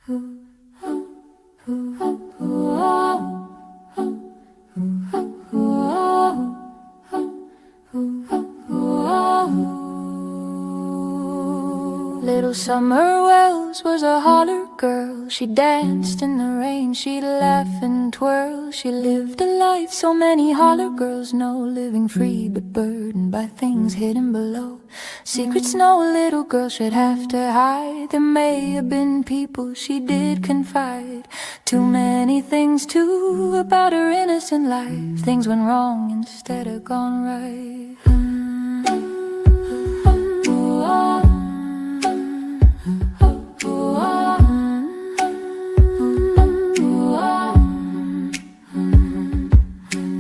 Little Summer Wells was a holler girl. She danced in the rain, she'd laugh and twirl. She lived a life so many holler girls know, living free but burdened by things hidden below. Secrets no little girl should have to hide. There may have been people she did confide. Too many things too about her innocent life. Things went wrong instead of gone right.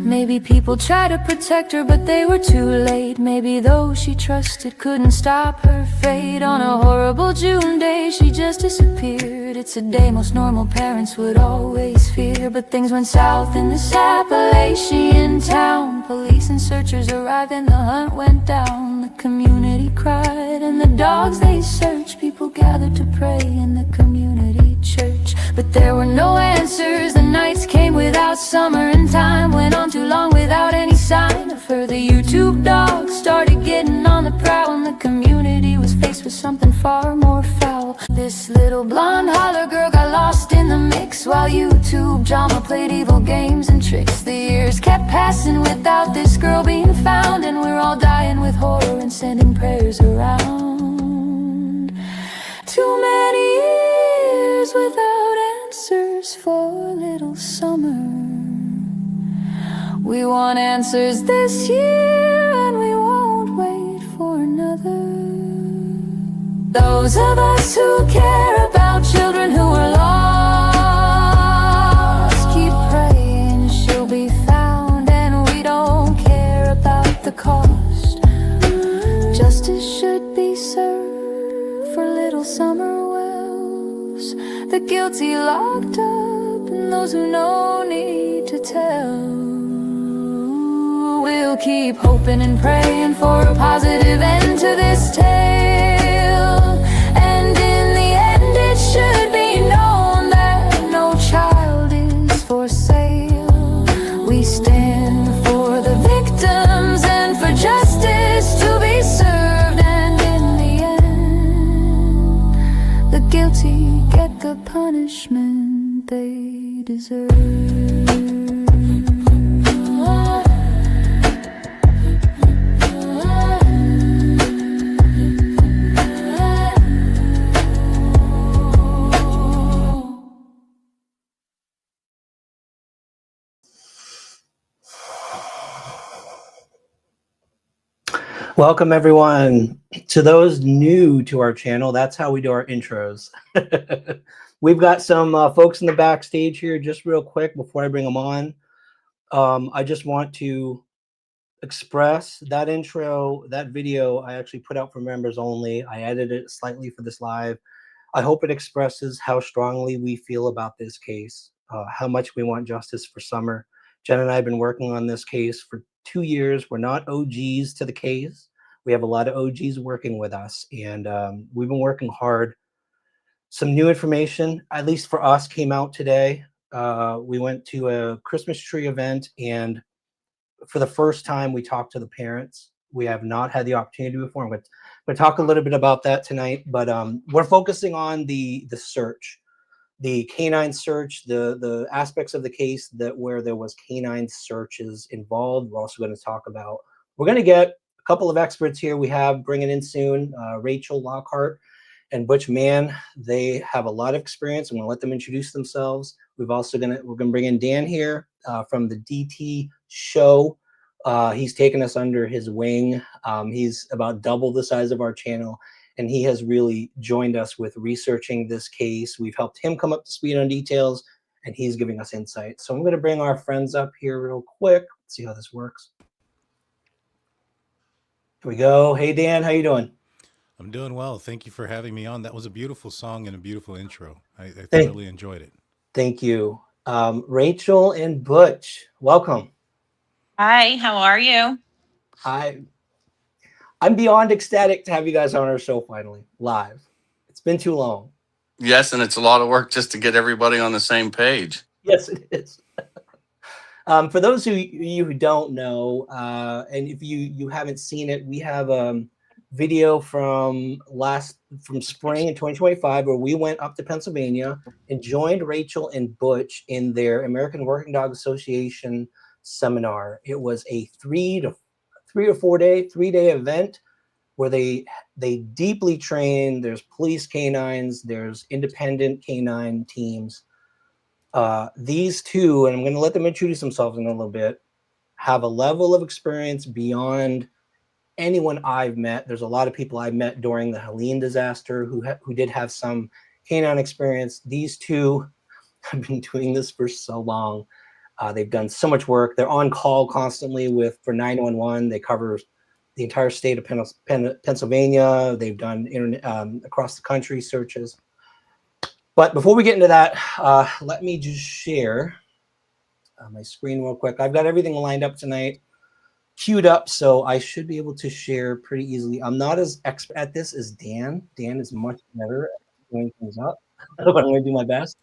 Maybe people tried to protect her, but they were too late. Maybe those she trusted couldn't stop her fate. On a horrible June day, she just disappeared. It's a day most normal parents would always fear. But things went south in this Appalachian town. Police and searchers arrived and the hunt went down. The community cried and the dogs they searched. People gathered to pray in the community church. But there were no answers. The nights came without summer, and time went on too long without any sign of her. The YouTube dogs started getting on the prowl, and the community was faced with something far more foul. This little blonde holler girl got lost in the mix, while YouTube drama played evil games and tricks. The years kept passing without this girl being found, and we're all dying with horror and sending prayers around. Too many years without answers for little Summer. We want answers this year, and we won't wait for another. Those of us who care about children who are lost, keep praying she'll be found, and we don't care about the cost. Justice should be served for little Summer Wells. The guilty locked up, and those who know need to tell. We'll keep hoping and praying for a positive end to this tale. And in the end it should be known that no child is for sale. We stand for the victims and for justice to be served. And in the end, the guilty get the punishment they deserve. Welcome everyone. To those new to our channel, that's how we do our intros. We've got some folks in the backstage here. Just real quick before I bring them on, I just want to express that intro, that video I actually put out for members only. I edited it slightly for this live. I hope it expresses how strongly we feel about this case, how much we want justice for Summer. Jen and I have been working on this case for 2 years. We're not OGs to the case. We have a lot of OGs working with us, and we've been working hard. Some new information, at least for us, came out today. We went to a Christmas tree event, and for the first time, we talked to the parents. We have not had the opportunity before. I'm going to talk a little bit about that tonight, but we're focusing on the search. The canine search, the aspects of the case that where there was canine searches involved. We're also going to talk about, we're going to get a couple of experts here we have bringing in soon, Rachel Lockhart and Butch Mann. They have a lot of experience. I'm going to let them introduce themselves. We're going to bring in Dan here from the DT show. He's taken us under his wing. He's about double the size of our channel, and he has really joined us with researching this case. We've helped him come up to speed on details, and he's giving us insight. So I'm going to bring our friends up here real quick. Let's see how this works. Here we go. Hey, Dan, how you doing? I'm doing well. Thank you for having me on. That was a beautiful song and a beautiful intro. I thoroughly enjoyed it. Thank you. Rachel and Butch, welcome. Hi, how are you? I'm beyond ecstatic to have you guys on our show finally, live. It's been too long. Yes, and it's a lot of work just to get everybody on the same page. Yes, it is. For those you who don't know, and if you haven't seen it, we have video from spring in 2025 where we went up to Pennsylvania and joined Rachel and Butch in their American Working Dog Association seminar. It was a 3 or 4 day, 3-day event where they deeply train. There's police canines, there's independent canine teams. These two, and I'm going to let them introduce themselves in a little bit, have a level of experience beyond anyone I've met. There's a lot of people I met during the Helene disaster who did have some canine experience. These two have been doing this for so long. They've done so much work. They're on call constantly for 911. They cover the entire state of Pennsylvania. They've done across the country searches. But before we get into that, let me just share my screen real quick. I've got everything lined up tonight, queued up, so I should be able to share pretty easily. I'm not as expert at this as Dan. Dan is much better at doing things up, but I'm going to do my best.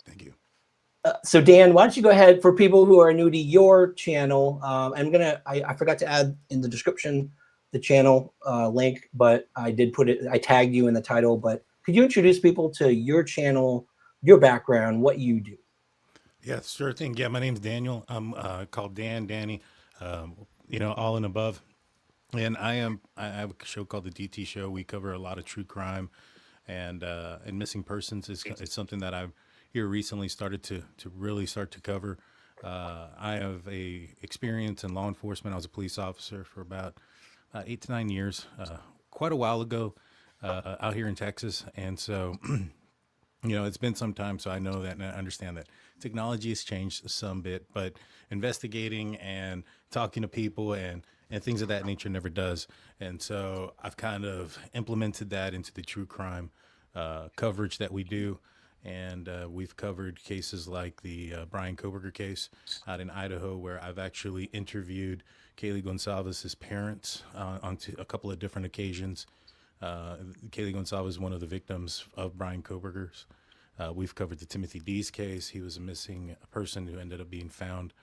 Thank you. So Dan, why don't you go ahead, for people who are new to your channel, I forgot to add in the description the channel link, but I did put it, I tagged you in the title, but could you introduce people to your channel, your background, what you do? Yeah, sure thing. Yeah, my name's Daniel. I'm called Danny, all and above. And I have a show called the DT Show. We cover a lot of true crime and missing persons. It's something that I've here recently started to really start to cover. I have a experience in law enforcement. I was a police officer for about 8 to 9 years, quite a while ago, out here in Texas. And so, it's been some time, so I know that and I understand that technology has changed some bit, but investigating and talking to people and things of that nature never does. And so I've kind of implemented that into the true crime coverage that we do. And we've covered cases like the Brian Koberger case out in Idaho, where I've actually interviewed Kaylee Gonsalves's parents on a couple of different occasions. Kaylee Gonsalves is one of the victims of Brian Koberger's. We've covered the Timothy Dees case. He was a missing person who ended up being found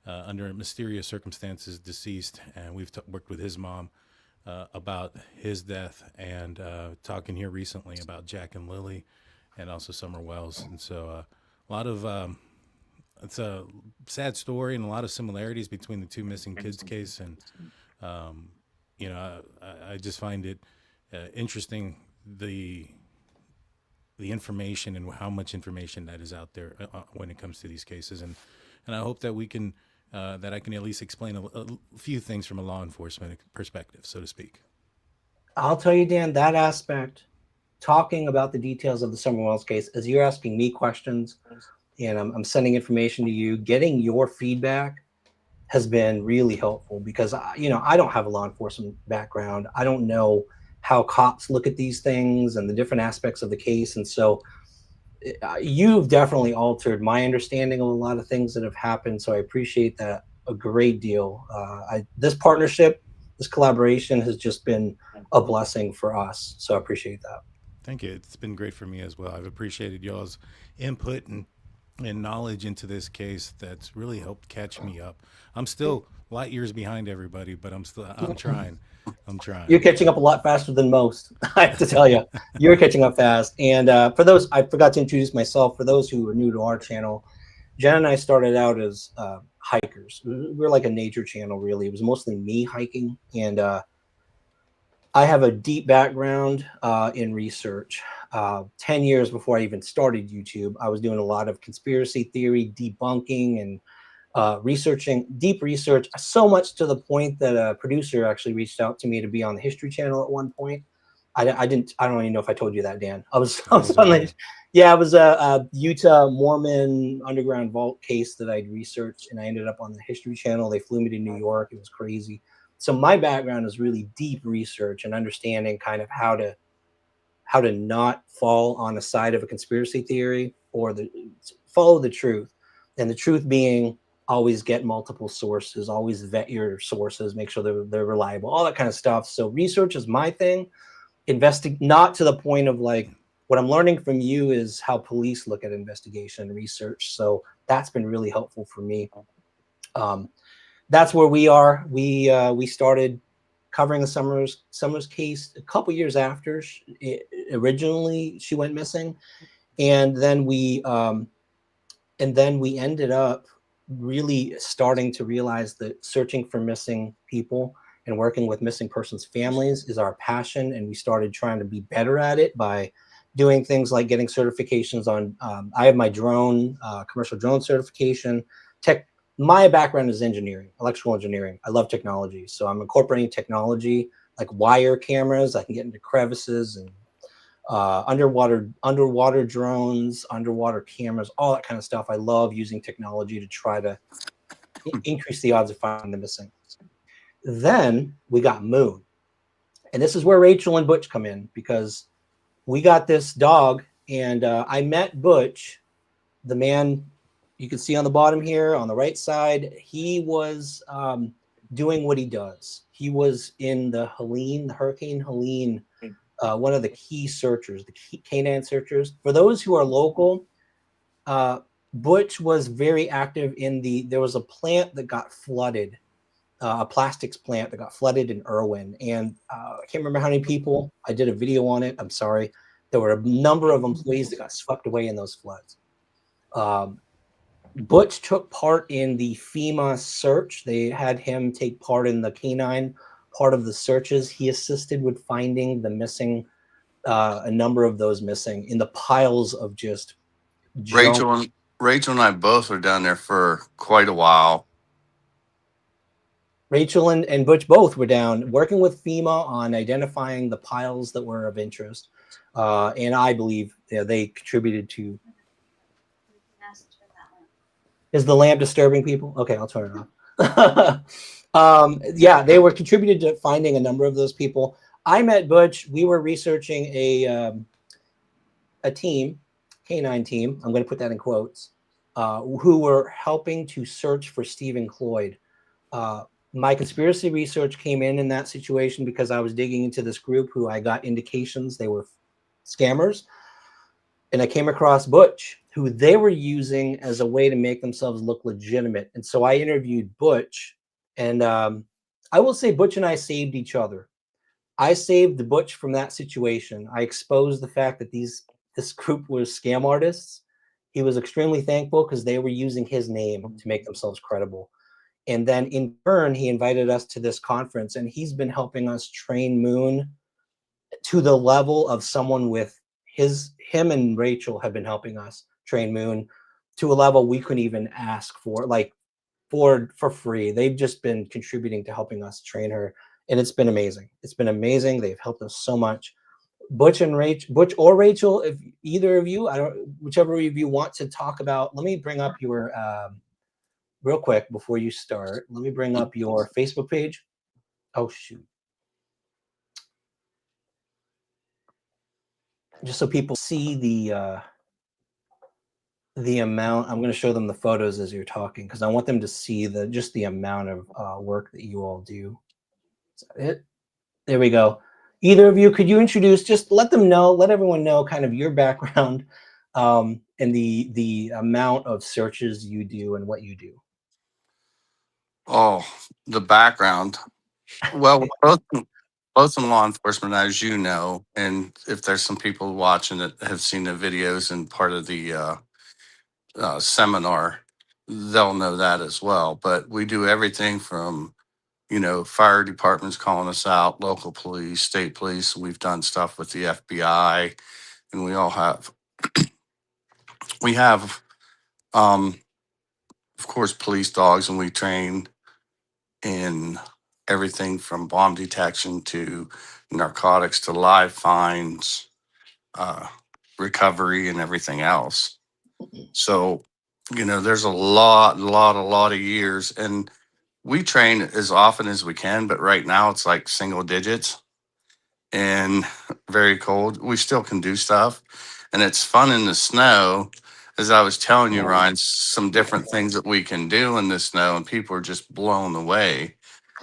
under mysterious circumstances, deceased. And we've worked with his mom about his death, and talking here recently about Jack and Lilly, and also Summer Wells. And so a lot of, it's a sad story and a lot of similarities between the two missing kids case. And, I just find it interesting, the information and how much information that is out there when it comes to these cases. And I hope that we can, that I can at least explain a few things from a law enforcement perspective, so to speak. I'll tell you, Dan, that aspect, talking about the details of the Summer Wells case, as you're asking me questions and I'm sending information to you, getting your feedback has been really helpful, because I don't have a law enforcement background. I don't know how cops look at these things and the different aspects of the case. And so you've definitely altered my understanding of a lot of things that have happened. So I appreciate that a great deal. This partnership, this collaboration has just been a blessing for us. So I appreciate that. Thank you. It's been great for me as well. I've appreciated y'all's input and knowledge into this case. That's really helped catch me up. I'm still light years behind everybody, but I'm trying. You're catching up a lot faster than most. I have to tell you, you're catching up fast. And for those, I forgot to introduce myself. For those who are new to our channel, Jen and I started out as hikers. We're like a nature channel, really. It was mostly me hiking. And I have a deep background in research. 10 years before I even started YouTube, I was doing a lot of conspiracy theory debunking and deep research, so much to the point that a producer actually reached out to me to be on the History Channel at one point. I don't even know if I told you that, Dan. I was on it was a Utah Mormon underground vault case that I'd researched, and I ended up on the History Channel. They flew me to New York. It was crazy. So my background is really deep research and understanding kind of how to not fall on the side of a conspiracy theory, or follow the truth. And the truth being, always get multiple sources, always vet your sources, make sure they're reliable, all that kind of stuff. So research is my thing. Investing, not to the point of like what I'm learning from you is how police look at investigation and research. So that's been really helpful for me. That's where we are. We started covering the Summers case a couple years after originally she went missing, and then we ended up really starting to realize that searching for missing people and working with missing persons' families is our passion, and we started trying to be better at it by doing things like getting certifications on. I have my drone, commercial drone certification. My background is engineering, electrical engineering. I love technology, so I'm incorporating technology like wire cameras. I can get into crevices and underwater drones, underwater cameras, all that kind of stuff. I love using technology to try to increase the odds of finding the missing. Then we got Moon, and this is where Rachel and Butch come in, because we got this dog, and I met Butch, the man you can see on the bottom here on the right side. He was doing what he does. He was in the Hurricane Helene, one of the key searchers, the canine searchers. For those who are local, Butch was very active in there was a plant that got flooded, a plastics plant that got flooded in Irwin. And I can't remember how many people. I did a video on it. I'm sorry. There were a number of employees that got swept away in those floods. Butch took part in the FEMA search. They had him take part in the canine part of the searches. He assisted with finding the missing, a number of those missing in the piles of just junk. Rachel and I both were down there for quite a while. Rachel and Butch both were down working with FEMA on identifying the piles that were of interest. And I believe they contributed to. Is the lamp disturbing people? Okay, I'll turn it off. Yeah, they were contributed to finding a number of those people. I met Butch. We were researching a team, canine team. I'm going to put that in quotes, who were helping to search for Stephen Cloyd. My conspiracy research came in that situation because I was digging into this group who I got indications they were scammers. And I came across Butch, who they were using as a way to make themselves look legitimate. And so I interviewed Butch, and I will say Butch and I saved each other. I saved Butch from that situation. I exposed the fact that this group was scam artists. He was extremely thankful because they were using his name to make themselves credible. And then in turn, he invited us to this conference, and he's been helping us train Moon to the level of someone with him and Rachel have been helping us train Moon to a level we couldn't even ask for, like for free. They've just been contributing to helping us train her, and it's been amazing. It's been amazing. They've helped us so much. Butch or Rachel, if either of you, whichever of you want to talk about, let me bring up your real quick before you start. Let me bring up your Facebook page. Oh shoot. Just so people see the amount. I'm going to show them the photos as you're talking, because I want them to see just the amount of work that you all do. Is that it? There we go. Either of you, could you introduce, just let everyone know kind of your background and the amount of searches you do and what you do. Oh, the background. Well, both in law enforcement, as you know, and if there's some people watching that have seen the videos and part of the seminar, they'll know that as well. But we do everything from, fire departments calling us out, local police, state police. We've done stuff with the FBI, and we have, of course, police dogs, and we train in everything from bomb detection to narcotics to live finds, recovery, and everything else. So, there's a lot of years, and we train as often as we can, but right now it's like single digits and very cold. We still can do stuff, and it's fun in the snow. As I was telling you, Ryan, some different things that we can do in the snow, and people are just blown away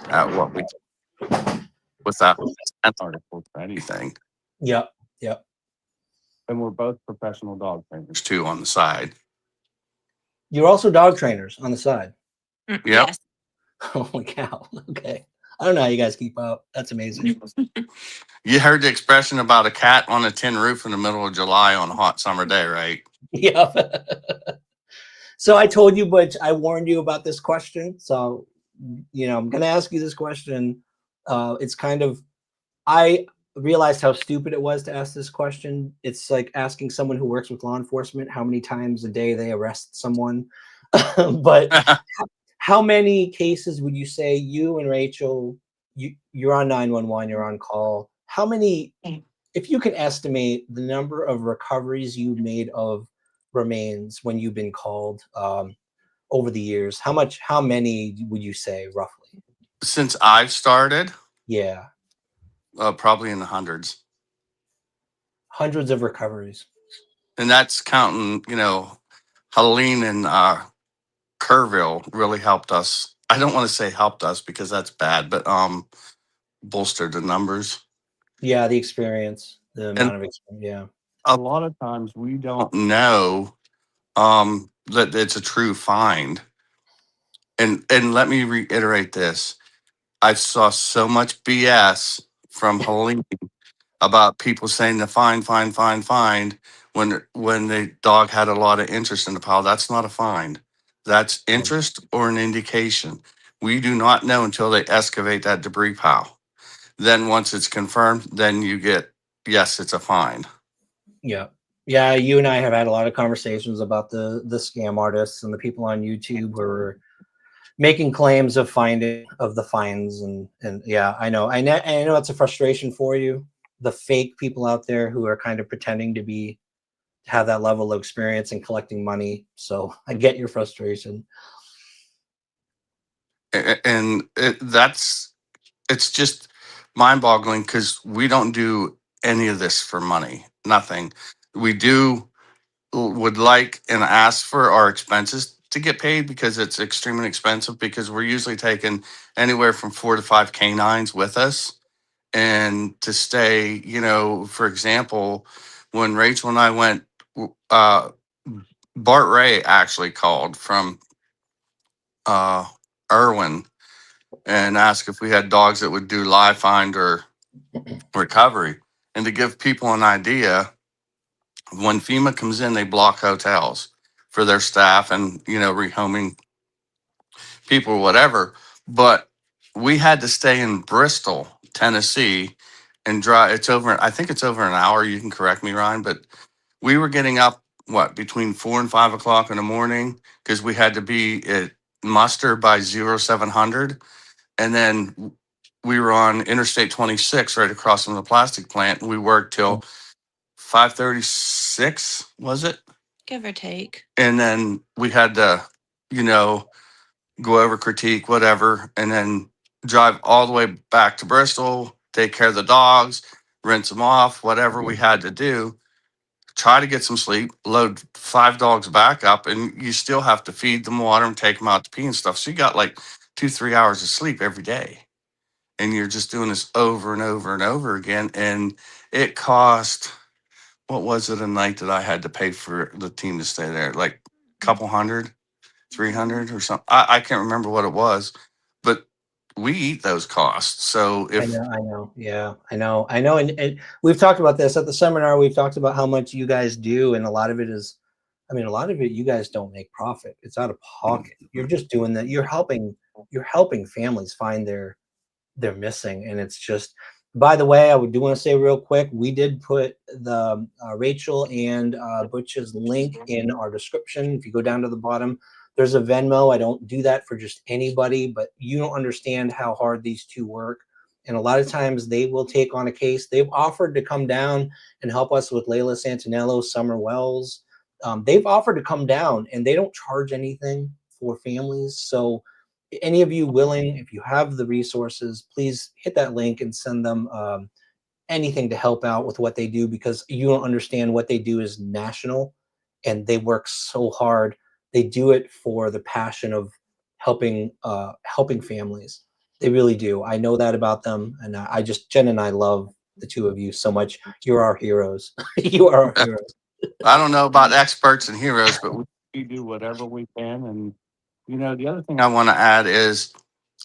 at what we do without articles or anything. Yep. And we're both professional dog trainers too on the side. You're also dog trainers on the side. Yep. Yes. Holy cow. Okay. I don't know how you guys keep up. That's amazing. You heard the expression about a cat on a tin roof in the middle of July on a hot summer day, right? Yeah. So I told you, but I warned you about this question. So, you know, I'm going to ask you this question. It's kind of, I realized how stupid it was to ask this question. It's like asking someone who works with law enforcement how many times a day they arrest someone. But how many cases would you say you and Rachel, you're on 911, you're on call? How many, if you can estimate the number of recoveries you made of remains when you've been called over the years, how many would you say roughly? Since I've started, Yeah, probably in the hundreds. hundreds of recoveries. And that's counting, you know, Helene and Kerrville really helped us. I don't want to say helped us because that's bad, but bolstered the numbers. Yeah, the experience, the And amount of experience. Yeah. a lot of times we don't know that it's a true find. And let me reiterate this. I saw so much BS from Helene about people saying to find when the dog had a lot of interest in the pile. That's not a find. That's interest or an indication. We do not know until they excavate that debris pile. Then once it's confirmed, then you get, yes, it's a find. Yeah. Yeah, you and I have had a lot of conversations about the scam artists and the people on YouTube who are making claims of finding of the finds, and yeah, I know it's a frustration for you, the fake people out there who are kind of pretending to have that level of experience and collecting money. So I get your frustration. And it's just mind-boggling because we don't do any of this for money. Nothing. We would like and ask for our expenses to get paid because it's extremely expensive, because we're usually taking anywhere from 4 to 5 canines with us. And to stay, you know, for example, when Rachel and I went, Bart Ray actually called from Irwin and asked if we had dogs that would do live find or recovery. And to give people an idea, when FEMA comes in, they block hotels for their staff and, you know, rehoming people or whatever. But we had to stay in Bristol, Tennessee and drive. I think it's over an hour. You can correct me, Ryan, but we were getting up, between 4 and 5 o'clock in the morning because we had to be at muster by 0700. And then we were on Interstate 26 right across from the plastic plant. And we worked till 5:36, was it? Give or take. And then we had to, you know, go over, critique, whatever, and then drive all the way back to Bristol, take care of the dogs, rinse them off, whatever we had to do, try to get some sleep, load 5 dogs back up, and you still have to feed them water and take them out to pee and stuff. So you got like 2-3 hours of sleep every day. And you're just doing this over and over and over again. And it cost, what was it a night that I had to pay for the team to stay there? Like a couple hundred, 300 or something. I can't remember what it was, but we eat those costs. So I if know. Yeah, I know. And we've talked about this at the seminar. We've talked about how much you guys do. And a lot of it is, I mean, a lot of it, you guys don't make profit. It's out of pocket. You're just doing that. You're helping families find their missing. And it's just, by the way, I do want to say real quick, we did put the Rachel and Butch's link in our description. If you go down to the bottom, there's a Venmo. I don't do that for just anybody, but you don't understand how hard these two work. And a lot of times they will take on a case. They've offered to come down and help us with Layla Santinello, Summer Wells. They've offered to come down and they don't charge anything for families. So any of you willing, if you have the resources, please hit that link and send them anything to help out with what they do, because you don't understand what they do is national and they work so hard. They do it for the passion of helping families. They really do. I know that about them. And Jen and I love the two of you so much. You're our heroes. You are our heroes. I don't know about experts and heroes, but we do whatever we can. And, the other thing I want to add is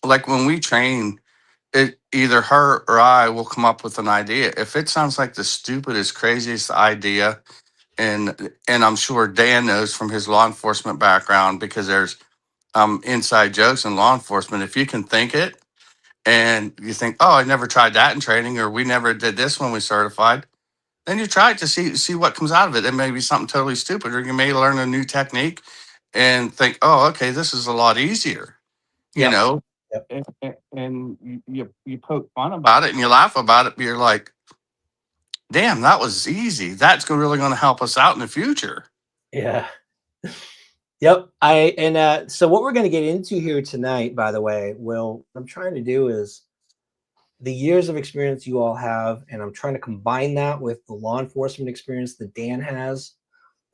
like when we train, it either her or I will come up with an idea. If it sounds like the stupidest, craziest idea, and I'm sure Dan knows from his law enforcement background because there's inside jokes in law enforcement. If you can think it and you think, oh, I never tried that in training, or we never did this when we certified, then you try it to see what comes out of it. It may be something totally stupid, or you may learn a new technique and think, oh, okay, this is a lot easier, you Yep. know. Yep. And you poke fun about it and you laugh about it, but you're like, damn, that was easy. That's really going to help us out in the future. Yeah. Yep. So what we're going to get into here tonight, by the way, Will, what I'm trying to do is the years of experience you all have, and I'm trying to combine that with the law enforcement experience that Dan has,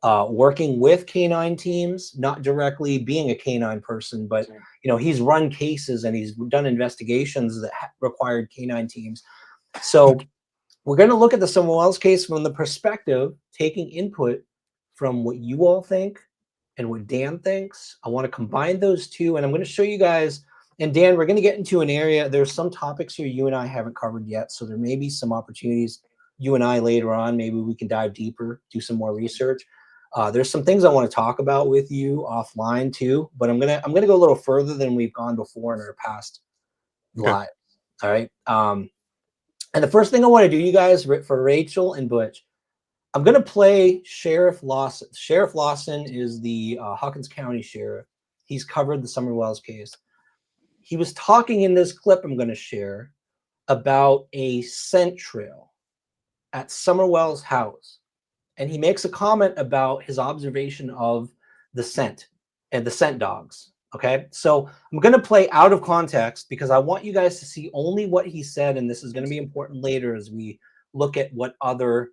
working with canine teams, not directly being a canine person, but he's run cases and he's done investigations that required canine teams. So we're going to look at the Summer Wells case from the perspective, taking input from what you all think and what Dan thinks. I want to combine those two, and I'm going to show you guys. And Dan, we're going to get into an area. There's some topics here you and I haven't covered yet, so there may be some opportunities you and I later on. Maybe we can dive deeper, do some more research. There's some things I want to talk about with you offline too, but I'm gonna go a little further than we've gone before in our past live. All right. And the first thing I want to do, you guys, for Rachel and Butch, I'm going to play Sheriff Lawson. Sheriff Lawson is the Hawkins County sheriff. He's covered the Summer Wells case. He was talking in this clip I'm going to share about a scent trail at Summer Wells' house. And he makes a comment about his observation of the scent and the scent dogs. Okay, so I'm going to play out of context because I want you guys to see only what he said, and this is going to be important later as we look at what other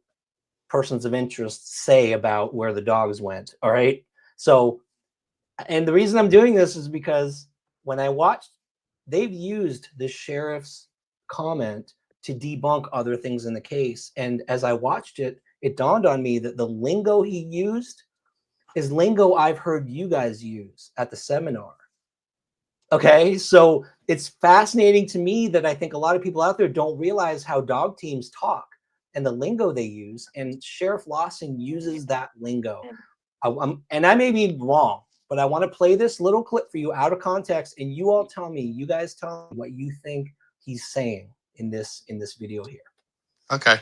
persons of interest say about where the dogs went. All right, so, and the reason I'm doing this is because when I watched, they've used the sheriff's comment to debunk other things in the case, and as I watched it, it dawned on me that the lingo he used is lingo I've heard you guys use at the seminar. Okay, so it's fascinating to me that I think a lot of people out there don't realize how dog teams talk and the lingo they use, and Sheriff Lawson uses that lingo. And I may be wrong, but I want to play this little clip for you out of context, and you all tell me, you guys tell me what you think he's saying in this video here. Okay.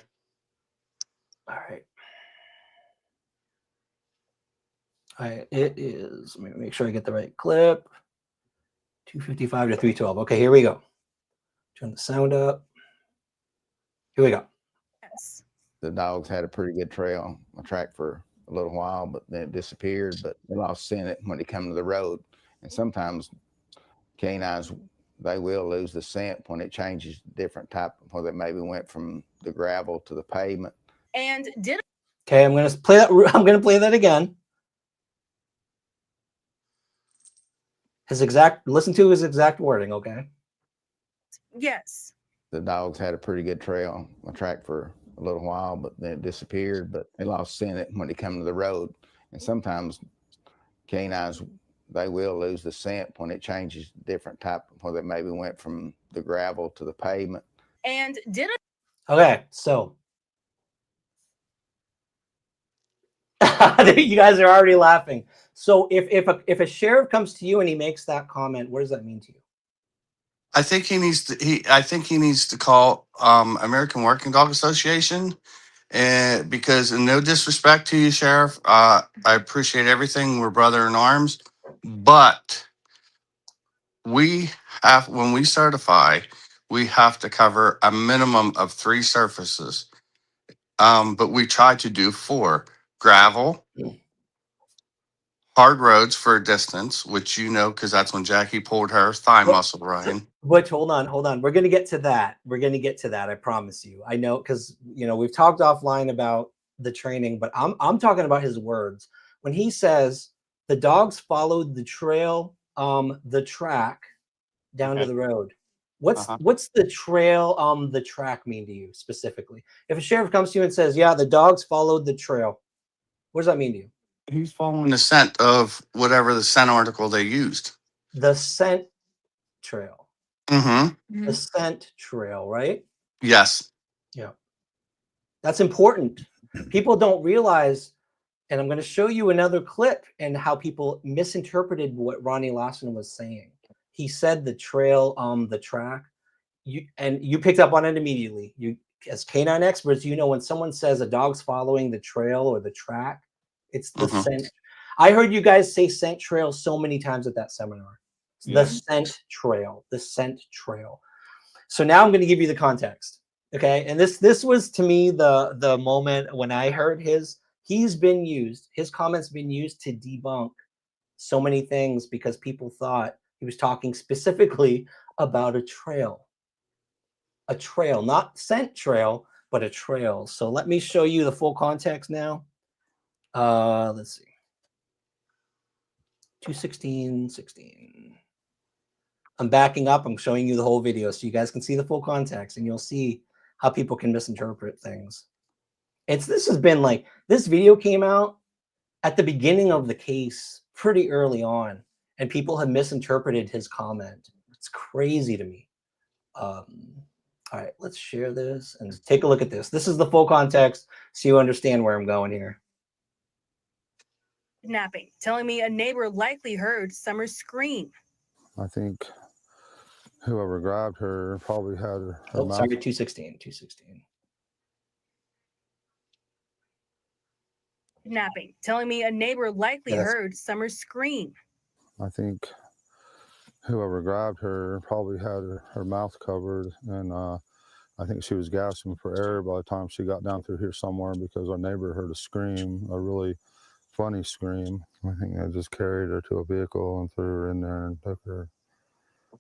All right. It is, let me make sure I get the right clip. 255 to 312. Okay, here we go. Turn the sound up. Here we go. Yes. The dogs had a pretty good track for a little while, but then it disappeared. But they lost scent when they come to the road. And sometimes canines, they will lose the scent when it changes different type, where they maybe went from the gravel to the pavement. And did Okay, I'm gonna play that. I'm gonna play that again. Listen to his exact wording, okay? yes. The dogs had a pretty good track for a little while, but then it disappeared. But they lost scent when they come to the road. And sometimes canines, they will lose the scent when it changes different type, where they maybe went from the gravel to the pavement. And did Okay, so you guys are already laughing. So if a sheriff comes to you and he makes that comment, what does that mean to you? I think he needs to call American Working Dog Association, and because, and no disrespect to you, Sheriff, I appreciate everything. We're brother in arms, but when we certify, we have to cover a minimum of 3 surfaces. But we try to do 4: gravel, hard roads for a distance, which because that's when Jackie pulled her thigh muscle, Ryan. But hold on. We're gonna get to that. I promise you. I know, because we've talked offline about the training, but I'm talking about his words when he says the dogs followed the trail, the track down to the road. What's the trail, the track mean to you specifically? If a sheriff comes to you and says, yeah, the dogs followed the trail, what does that mean to you? He's following the scent of whatever the scent article they used. The scent trail. Mm-hmm. The scent trail, right? Yes. Yeah. That's important. People don't realize, and I'm going to show you another clip and how people misinterpreted what Ronnie Lawson was saying. He said the trail, the track. You picked up on it immediately. You, as canine experts, you know when someone says a dog's following the trail or the track, it's the scent. I heard you guys say scent trail so many times at that seminar. The scent trail, the scent trail. So now I'm going to give you the context. Okay, and this was to me the moment when I heard his comments been used to debunk so many things because people thought he was talking specifically about a trail, not scent trail, but a trail. So let me show you the full context now. Let's see. 2:16:16. I'm backing up. I'm showing you the whole video so you guys can see the full context and you'll see how people can misinterpret things. This has been like, this video came out at the beginning of the case pretty early on, and people have misinterpreted his comment. It's crazy to me. All right, let's share this and take a look at this. This is the full context so you understand where I'm going here. Kidnapping, telling me a neighbor likely heard Summer scream. I think whoever grabbed her probably had her mouth. Sorry, 2:16. Kidnapping, telling me a neighbor likely heard Summer scream. I think whoever grabbed her probably had her mouth covered, and I think she was gasping for air by the time she got down through here somewhere because our neighbor heard a scream, a really funny scream. I think they just carried her to a vehicle and threw her in there and took her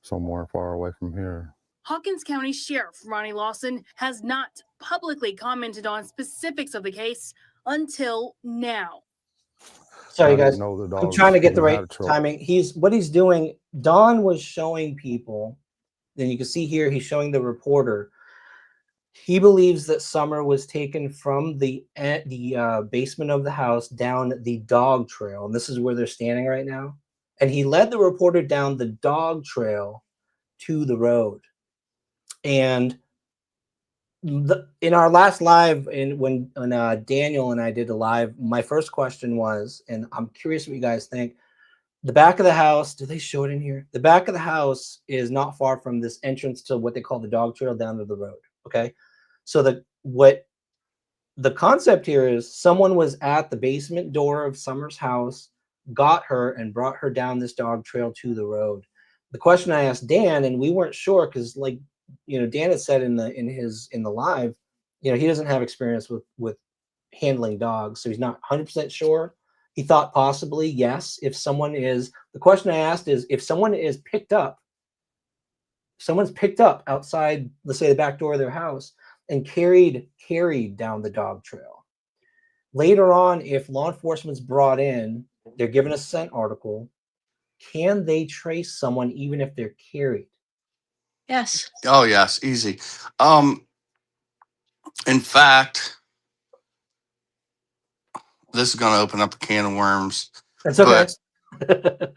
somewhere far away from here. Hawkins County Sheriff Ronnie Lawson has not publicly commented on specifics of the case until now. Sorry, guys. I'm trying to get the right timing. What he's doing, Don was showing people, then you can see here, he's showing the reporter. He believes that Summer was taken from the basement of the house down the dog trail. And this is where they're standing right now. And he led the reporter down the dog trail to the road. And in our last live, when Daniel and I did a live, my first question was, and I'm curious what you guys think, the back of the house, do they show it in here? The back of the house is not far from this entrance to what they call the dog trail down to the road. Okay. So the concept here is someone was at the basement door of Summer's house, got her and brought her down this dog trail to the road. The question I asked Dan, and we weren't sure because, like, you know, Dan had said in the live, you know, he doesn't have experience with handling dogs, so he's not 100% sure. He thought possibly yes, if someone is. The question I asked is if someone is picked up, someone's picked up outside, let's say the back door of their house, and carried down the dog trail. Later on, if law enforcement's brought in, they're given a scent article. Can they trace someone even if they're carried? Yes. Oh, yes. Easy. In fact, this is going to open up a can of worms. That's okay. But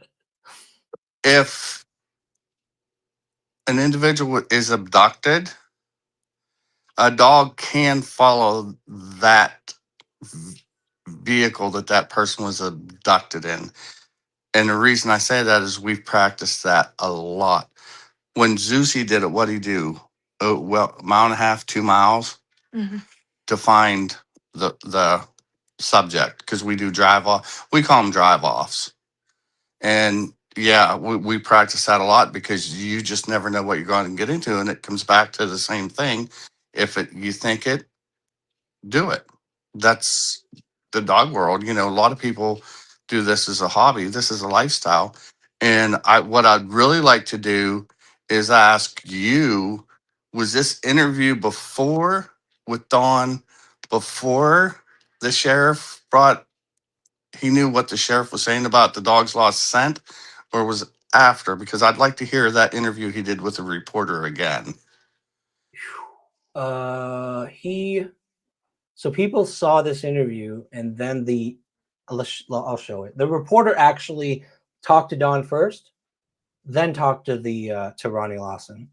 if an individual is abducted, a dog can follow that vehicle that person was abducted in. And the reason I say that is we've practiced that a lot. When Zeusy did it, what'd he do? Well, a mile and a half, 2 miles to find the subject, because we do drive off. We call them drive offs. And yeah, we practice that a lot because you just never know what you're going to get into. And it comes back to the same thing. If you think it, do it. That's the dog world. You know, a lot of people do this as a hobby. This is a lifestyle. And what I'd really like to do is ask you, was this interview before with Dawn, before the sheriff he knew what the sheriff was saying about the dog's lost scent, or was after? Because I'd like to hear that interview he did with the reporter again. So people saw this interview, and then I'll show it. The reporter actually talked to Don first, then talked to Ronnie Lawson,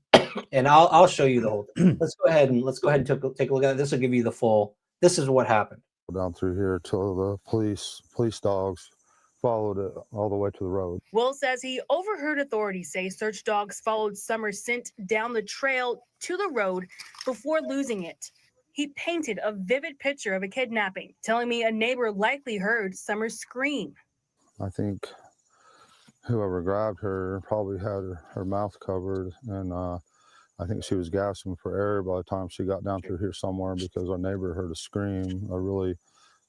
and I'll show you the whole thing. Let's go ahead and take a look at it. This will give you the full. This is what happened. Down through here till the police dogs followed it all the way to the road. Will says he overheard authorities say search dogs followed Summer's scent down the trail to the road before losing it. He painted a vivid picture of a kidnapping, telling me a neighbor likely heard Summer scream. I think whoever grabbed her probably had her mouth covered, and I think she was gasping for air by the time she got down through here somewhere, because our neighbor heard a scream, a really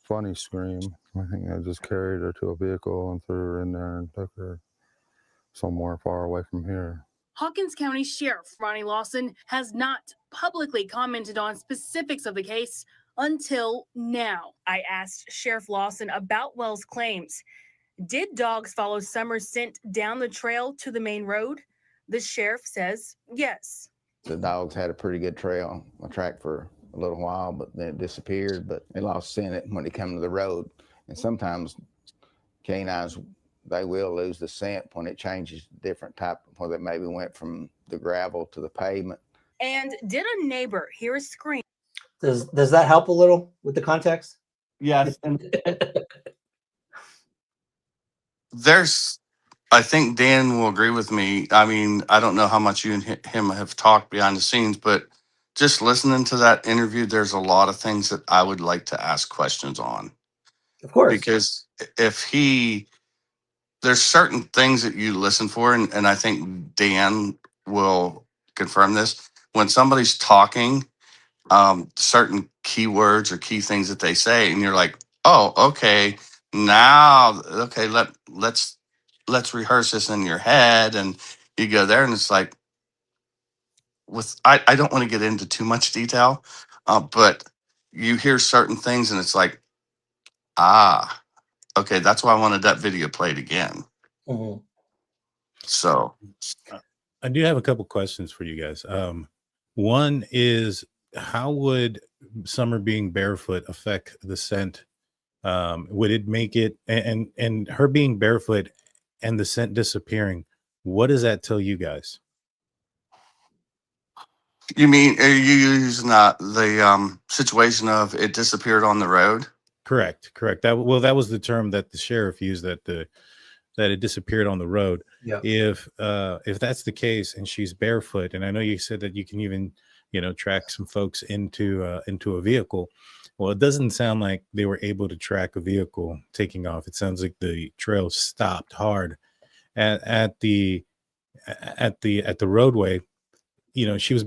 funny scream. I think they just carried her to a vehicle and threw her in there and took her somewhere far away from here. Hawkins County Sheriff Ronnie Lawson has not publicly commented on specifics of the case until now. I asked Sheriff Lawson about Wells' claims. Did dogs follow Summer's scent down the trail to the main road? The sheriff says yes. The dogs had a pretty good trail, a track for a little while, but then it disappeared. But they lost scent when they come to the road. And sometimes canines, they will lose the scent when it changes different type, where they maybe went from the gravel to the pavement. And did a neighbor hear a scream? Does that help a little with the context? Yes. I think Dan will agree with me. I mean, I don't know how much you and him have talked behind the scenes, but just listening to that interview, there's a lot of things that I would like to ask questions on. Of course. Because there's certain things that you listen for, and I think Dan will confirm this. When somebody's talking, certain keywords or key things that they say, and you're like, oh, okay, let's rehearse this in your head, and you go there, and it's like, I don't want to get into too much detail, but you hear certain things, and it's like, okay, that's why I wanted that video played again. Mhm. So I do have a couple questions for you guys. One is, how would Summer being barefoot affect the scent? Would it make it, and her being barefoot and the scent disappearing, what does that tell you guys? you mean, are you using the situation of it disappeared on the road? Correct. That was the term that the sheriff used, that it disappeared on the road. Yeah. If that's the case and she's barefoot, and I know you said that you can even, track some folks into a vehicle. Well, it doesn't sound like they were able to track a vehicle taking off. It sounds like the trail stopped hard at the roadway. She was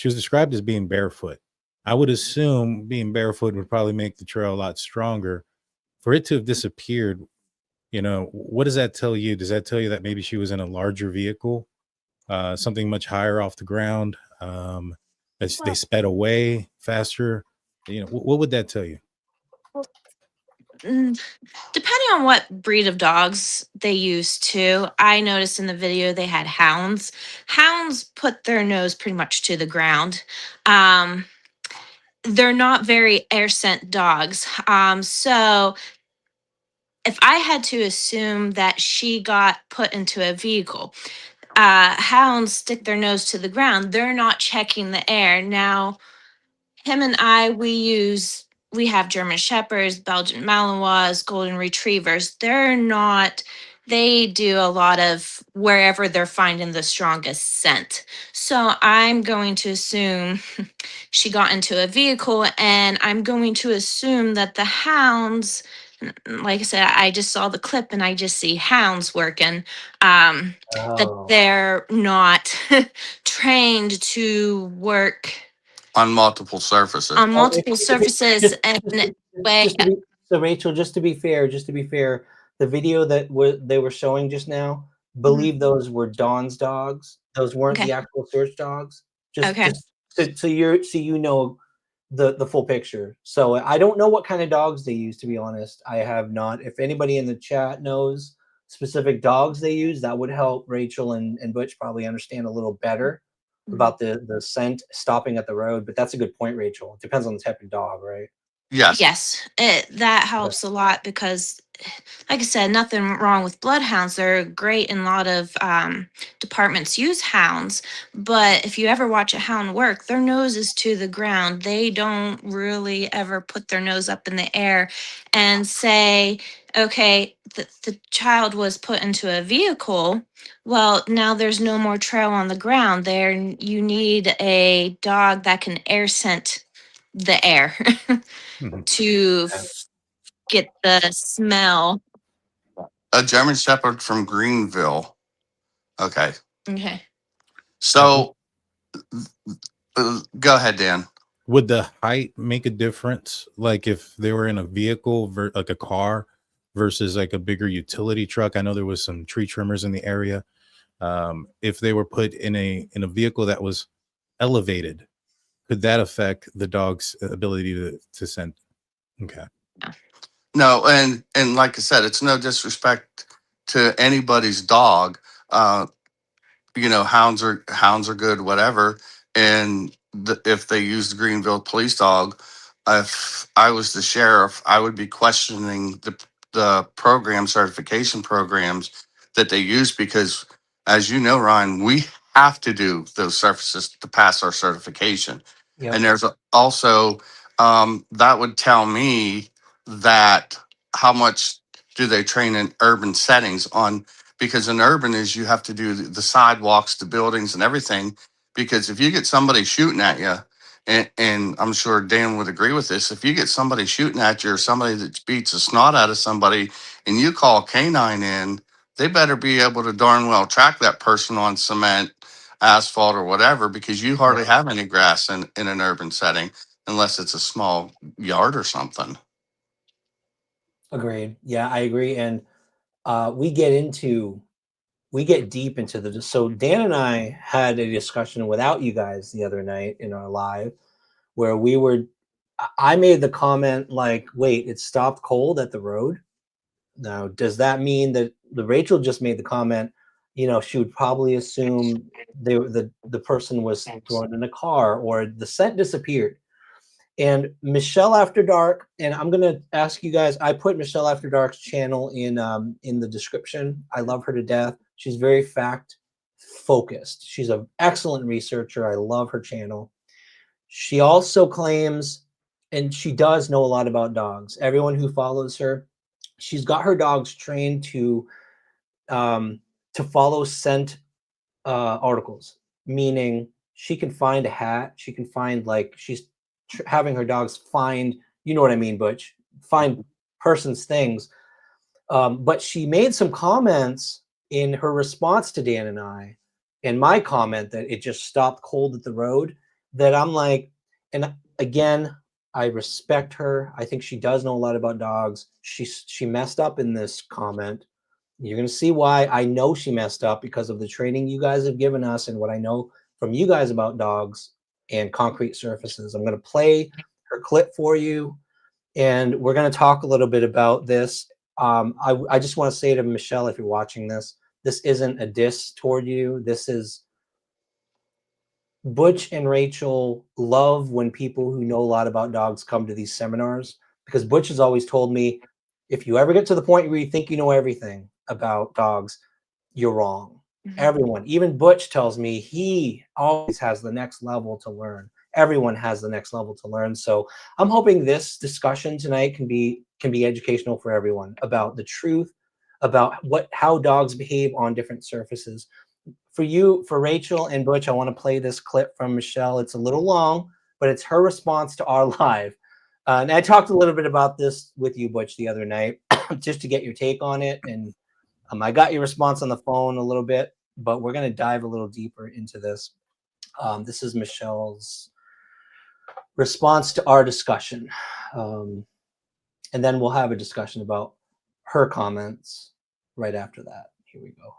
described as being barefoot. I would assume being barefoot would probably make the trail a lot stronger. For it to have disappeared, what does that tell you? Does that tell you that maybe she was in a larger vehicle, something much higher off the ground? They sped away faster. What would that tell you? Depending on what breed of dogs they use too, I noticed in the video they had hounds. Hounds put their nose pretty much to the ground. They're not very air scent dogs. So if I had to assume that she got put into a vehicle, hounds stick their nose to the ground. They're not checking the air. Now, him and I, we have German Shepherds, Belgian Malinois, Golden Retrievers. They do a lot of wherever they're finding the strongest scent. So I'm going to assume she got into a vehicle, and I'm going to assume that the hounds, like I said, I just saw the clip and I just see hounds working, that they're not trained to work On multiple surfaces. on multiple surfaces. So Rachel, just to be fair, the video that they were showing just now, believe those were Dawn's dogs. Those weren't the actual search dogs. So you know the full picture. So I don't know what kind of dogs they use, to be honest. I have not. If anybody in the chat knows, specific dogs they use, that would help Rachel and Butch probably understand a little better about the scent stopping at the road. But that's a good point, Rachel. It depends on the type of dog, right? Yes. Yes, that helps a lot because, like I said, nothing wrong with bloodhounds. They're great, and a lot of departments use hounds. But if you ever watch a hound work, their nose is to the ground. They don't really ever put their nose up in the air and say, okay, the child was put into a vehicle. Well, now there's no more trail on the ground. There, you need a dog that can air scent the air Mhm. to get the smell. A German Shepherd from Greenville. Okay. Okay. So go ahead, Dan. Would the height make a difference? Like if they were in a vehicle, like a car, versus like a bigger utility truck? I know there was some tree trimmers in the area. If they were put in a vehicle that was elevated, could that affect the dog's ability to scent? Okay. No, and like I said, it's no disrespect to anybody's dog. You know, hounds are good, whatever. And if they use the Greenville police dog, if I was the sheriff, I would be questioning the program certification programs that they use, because as you know, Ryan, we have to do those surfaces to pass our certification. Yep. And there's also that would tell me that how much do they train in urban settings on, because in urban is you have to do the sidewalks, the buildings and everything. Because if you get somebody shooting at you, and I'm sure Dan would agree with this, if you get somebody shooting at you or somebody that beats the snot out of somebody and you call canine in, they better be able to darn well track that person on cement, asphalt or whatever, because you hardly have any grass in an urban setting unless it's a small yard or something. Agreed. Yeah, I agree. And we get deep into the, so Dan and I had a discussion without you guys the other night in our live where I made the comment like, wait, it stopped cold at the road. Now, does that mean that the Rachel just made the comment, she would probably assume the person was thrown in a car or the scent disappeared. And Michelle After Dark, and I'm gonna ask you guys. I put Michelle After Dark's channel in the description. I love her to death. She's very fact focused. She's an excellent researcher. I love her channel. She also claims, and she does know a lot about dogs. Everyone who follows her, she's got her dogs trained to follow scent articles, meaning she can find a hat. She can find, like, she's having her dogs find, you know what I mean, Butch, find person's things. But she made some comments in her response to Dan and I, and my comment that it just stopped cold at the road, that I'm like, and again, I respect her. I think she does know a lot about dogs. She messed up in this comment. You're going to see why. I know she messed up because of the training you guys have given us and what I know from you guys about dogs and concrete surfaces. I'm going to play her clip for you, and we're going to talk a little bit about this. I just want to say to Michelle, if you're watching this isn't a diss toward you. This is Butch and Rachel love when people who know a lot about dogs come to these seminars, because Butch has always told me, if you ever get to the point where you think you know everything about dogs, you're wrong. Mm-hmm. Everyone, even Butch tells me he always has the next level to learn. Everyone has the next level to learn. So I'm hoping this discussion tonight can be educational for everyone about the truth, about how dogs behave on different surfaces. For Rachel and Butch, I want to play this clip from Michelle. It's a little long, but it's her response to our live. And I talked a little bit about this with you, Butch, the other night, just to get your take on it. And I got your response on the phone a little bit, but we're going to dive a little deeper into this. This is Michelle's response to our discussion. And then we'll have a discussion about her comments right after that. Here we go.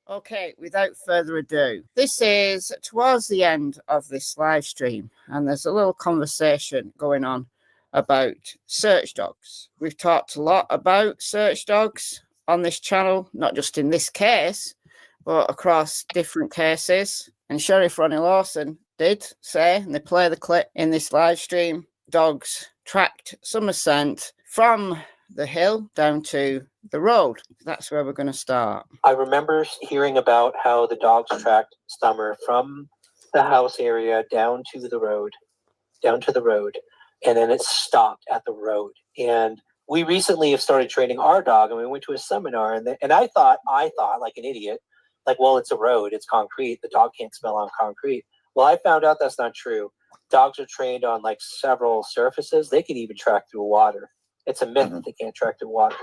Okay, without further ado, this is towards the end of this live stream, and there's a little conversation going on about search dogs. We've talked a lot about search dogs on this channel, not just in this case, but across different cases. And Sheriff Ronnie Lawson did say, and they play the clip in this live stream, dogs tracked Summer Scent from the hill down to the road. That's where we're going to start. I remember hearing about how the dogs tracked Summer from the house area down to the road, and then it stopped at the road. And we recently have started training our dog, and we went to a seminar, and I thought like an idiot, like, well, it's a road, it's concrete, the dog can't smell on concrete. Well, I found out that's not true. Dogs are trained on like several surfaces. They can even track through water. It's a myth that they can't track through water.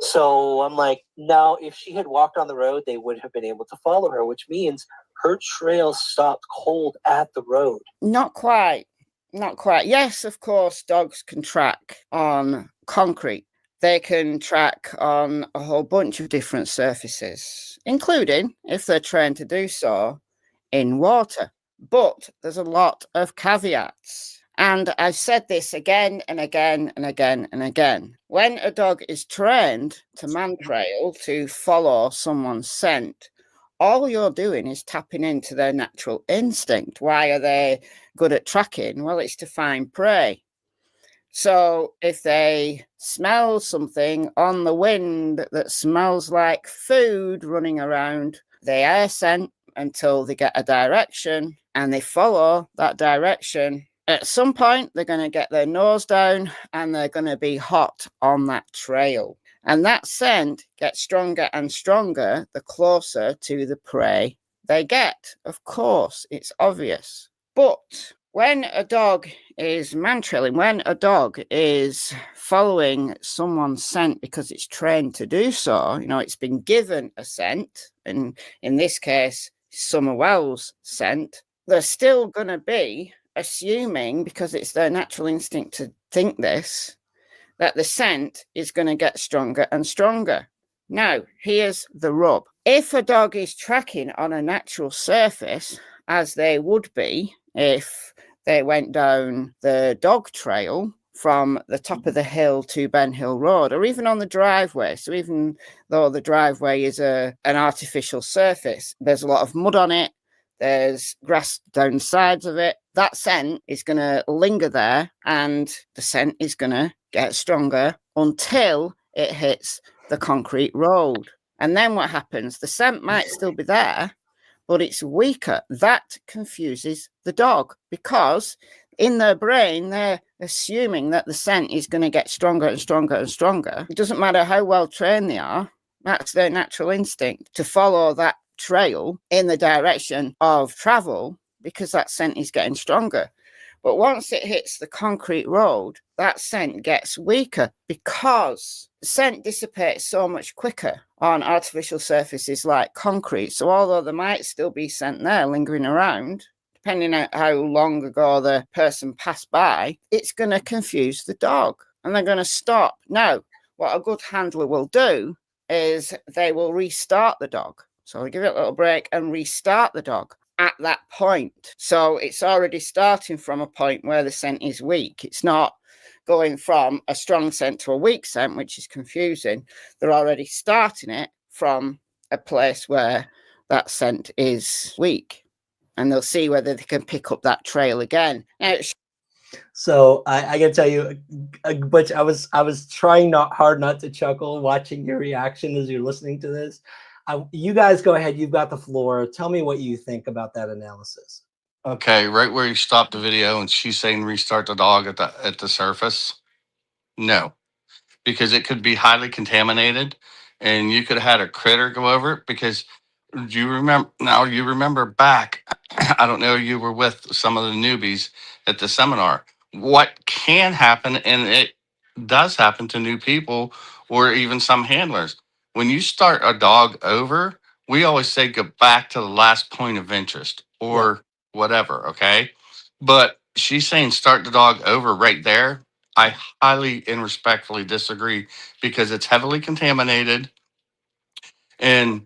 So I'm like, no, if she had walked on the road, they would have been able to follow her, which means her trail stopped cold at the road. Not quite. Not quite. Yes, of course, dogs can track on concrete. They can track on a whole bunch of different surfaces, including, if they're trained to do so, in water. But there's a lot of caveats. And I've said this again and again and again and again. When a dog is trained to man trail, to follow someone's scent, all you're doing is tapping into their natural instinct. Why are they good at tracking? Well, it's to find prey. So if they smell something on the wind that smells like food running around, they air scent until they get a direction, and they follow that direction. At some point, they're going to get their nose down and they're going to be hot on that trail. And that scent gets stronger and stronger the closer to the prey they get. Of course, it's obvious. But when a dog is man trailing, when a dog is following someone's scent because it's trained to do so, you know, it's been given a scent, and in this case, Summer Wells' scent, they're still going to be assuming, because it's their natural instinct to think this, that the scent is going to get stronger and stronger. Now, here's the rub. If a dog is tracking on a natural surface, as they would be if they went down the dog trail from the top of the hill to Ben Hill Road, or even on the driveway, so even though the driveway is an artificial surface, there's a lot of mud on it, there's grass down the sides of it, that scent is going to linger there, and the scent is going to get stronger until it hits the concrete road. And then what happens? The scent might still be there, but it's weaker. That confuses the dog, because in their brain, they're assuming that the scent is going to get stronger and stronger and stronger. It doesn't matter how well trained they are. That's their natural instinct, to follow that trail in the direction of travel, because that scent is getting stronger. But once it hits the concrete road, that scent gets weaker, because the scent dissipates so much quicker on artificial surfaces like concrete. So although there might still be scent there lingering around, depending on how long ago the person passed by, it's going to confuse the dog and they're going to stop. Now, what a good handler will do is they will restart the dog. So they give it a little break and restart the dog at that point. So it's already starting from a point where the scent is weak. It's not going from a strong scent to a weak scent, which is confusing. They're already starting it from a place where that scent is weak, and they'll see whether they can pick up that trail again. Now, so I gotta tell you, but I was trying hard not to chuckle watching your reaction as you're listening to this. You guys go ahead. You've got the floor. Tell me what you think about that analysis. Okay, right where you stopped the video and she's saying restart the dog at the surface. No, because it could be highly contaminated and you could have had a critter go over it. Because you remember back, I don't know, you were with some of the newbies at the seminar. What can happen, and it does happen to new people or even some handlers, when you start a dog over, we always say go back to the last point of interest or whatever, okay? But she's saying start the dog over right there. I highly and respectfully disagree, because it's heavily contaminated. And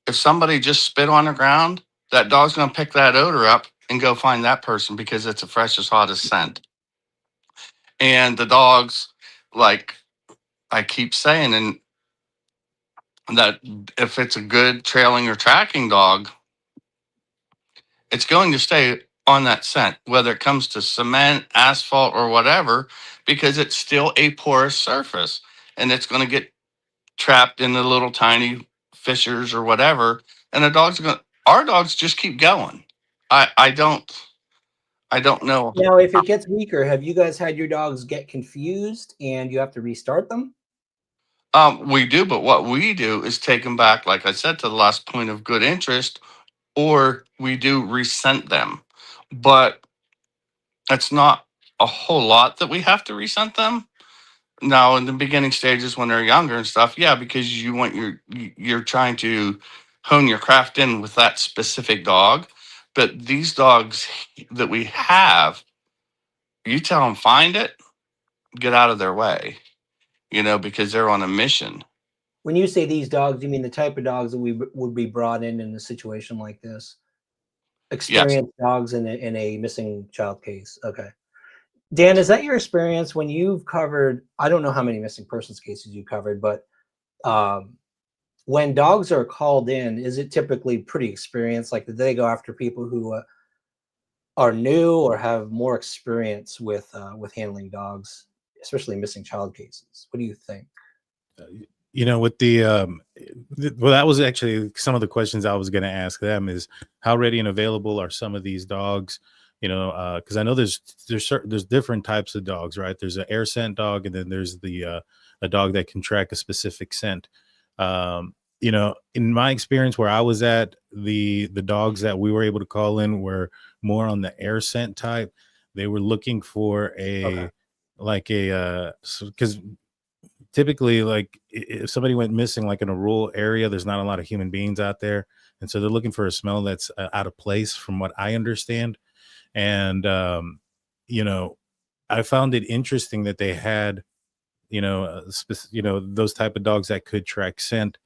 if somebody just spit on the ground, that dog's going to pick that odor up and go find that person, because it's the freshest, hottest scent. And the dogs, like I keep saying, and that if it's a good trailing or tracking dog, it's going to stay on that scent, whether it comes to cement, asphalt, or whatever, because it's still a porous surface and it's going to get trapped in the little tiny fissures or whatever. And our dogs just keep going. I don't know. Now, if it gets weaker, have you guys had your dogs get confused and you have to restart them? We do, but what we do is take them back, like I said, to the last point of good interest, or we do resent them. But it's not a whole lot that we have to resent them. Now, in the beginning stages when they're younger and stuff, yeah, because you're trying to hone your craft in with that specific dog. But these dogs that we have, you tell them find it, get out of their way, because they're on a mission. When you say these dogs, you mean the type of dogs that we would be brought in a situation like this? Experienced dogs in a missing child case. Okay. Dan, is that your experience when you've covered, I don't know how many missing persons cases you covered, but when dogs are called in, is it typically pretty experienced? Like, do they go after people who are new or have more experience with handling dogs, especially missing child cases? What do you think? With well, that was actually some of the questions I was going to ask them is how ready and available are some of these dogs? Because I know there's different types of dogs, right? There's an air scent dog, and then there's a dog that can track a specific scent. In my experience where I was at, the dogs that we were able to call in were more on the air scent type. They were looking for because typically, like if somebody went missing, like in a rural area, there's not a lot of human beings out there, and so they're looking for a smell that's out of place, from what I understand. And I found it interesting that they had, those type of dogs that could track scent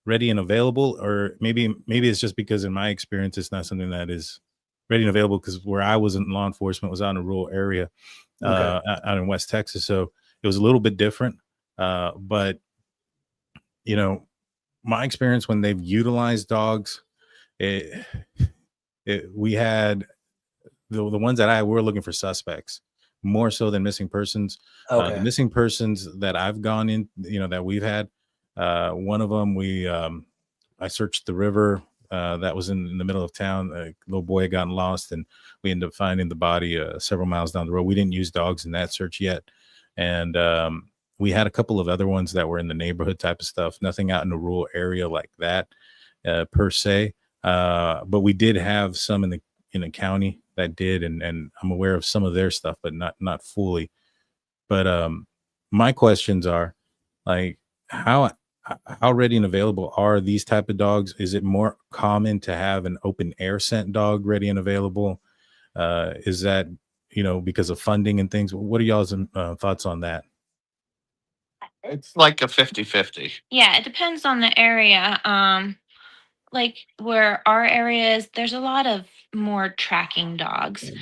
ready and available, or maybe it's just because in my experience it's not something that is ready and available, because where I was in law enforcement was out in a rural area, out in West Texas, so it was a little bit different. But my experience when they've utilized dogs, we had the ones that I were looking for suspects more so than missing persons. The missing persons that I've gone in, that we've had, one of them, I searched the river that was in the middle of town. A little boy had gotten lost, and we ended up finding the body several miles down the road. We didn't use dogs in that search yet. And we had a couple of other ones that were in the neighborhood type of stuff, nothing out in a rural area like that per se. But we did have some in the county that did, and I'm aware of some of their stuff, but not fully. But my questions are, like, how ready and available are these type of dogs? Is it more common to have an open air scent dog ready and available? Is that, because of funding and things? What are y'all's thoughts on that? It's like a 50-50. Yeah, it depends on the area. Like where our area is, there's a lot of more tracking dogs.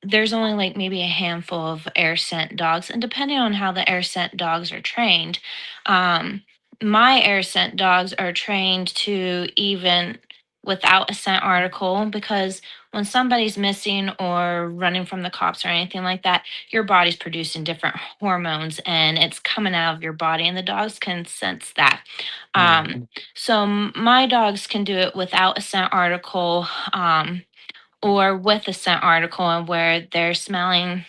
There's only like maybe a handful of air scent dogs, and depending on how the air scent dogs are trained, my air scent dogs are trained to even without a scent article, because when somebody's missing or running from the cops or anything like that, your body's producing different hormones and it's coming out of your body, and the dogs can sense that. So my dogs can do it without a scent article, or with a scent article, and where they're smelling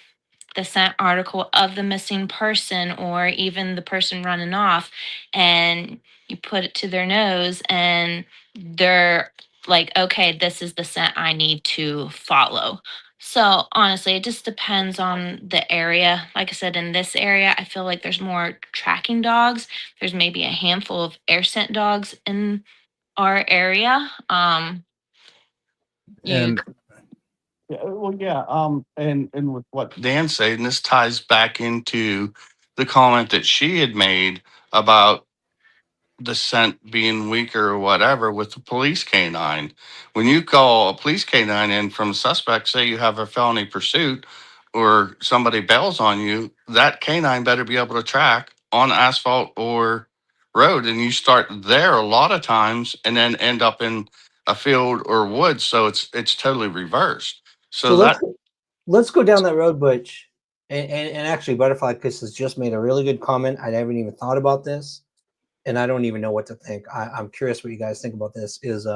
the scent article of the missing person or even the person running off, and you put it to their nose and they're like, okay, this is the scent I need to follow. So honestly, it just depends on the area. Like I said, in this area, I feel like there's more tracking dogs. There's maybe a handful of air scent dogs in our area. And And with what Dan said, and this ties back into the comment that she had made about the scent being weaker or whatever with the police canine. When you call a police canine in from a suspect, say you have a felony pursuit, or somebody bails on you, that canine better be able to track on asphalt or road. And you start there a lot of times and then end up in a field or woods. So it's totally reversed. So So that let's go down that road, Butch. And actually, Butterfly Kiss has just made a really good comment. I haven't even thought about this, and I don't even know what to think. I'm curious what you guys think about this. Is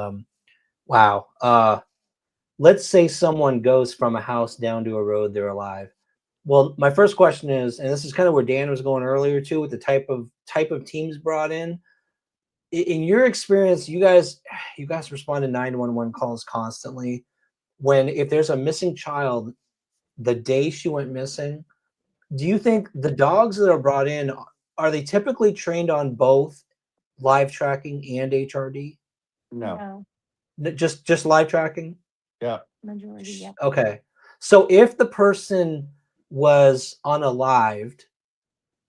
wow. Let's say someone goes from a house down to a road, they're alive. Well, my first question is, and this is kind of where Dan was going earlier too, with the type of teams brought in. In your experience, you guys respond to 911 calls constantly. If there's a missing child, the day she went missing, do you think the dogs that are brought in, are they typically trained on both live tracking and HRD? no. Just live tracking? Yeah. Majority, yeah. Okay. So if the person was unalived,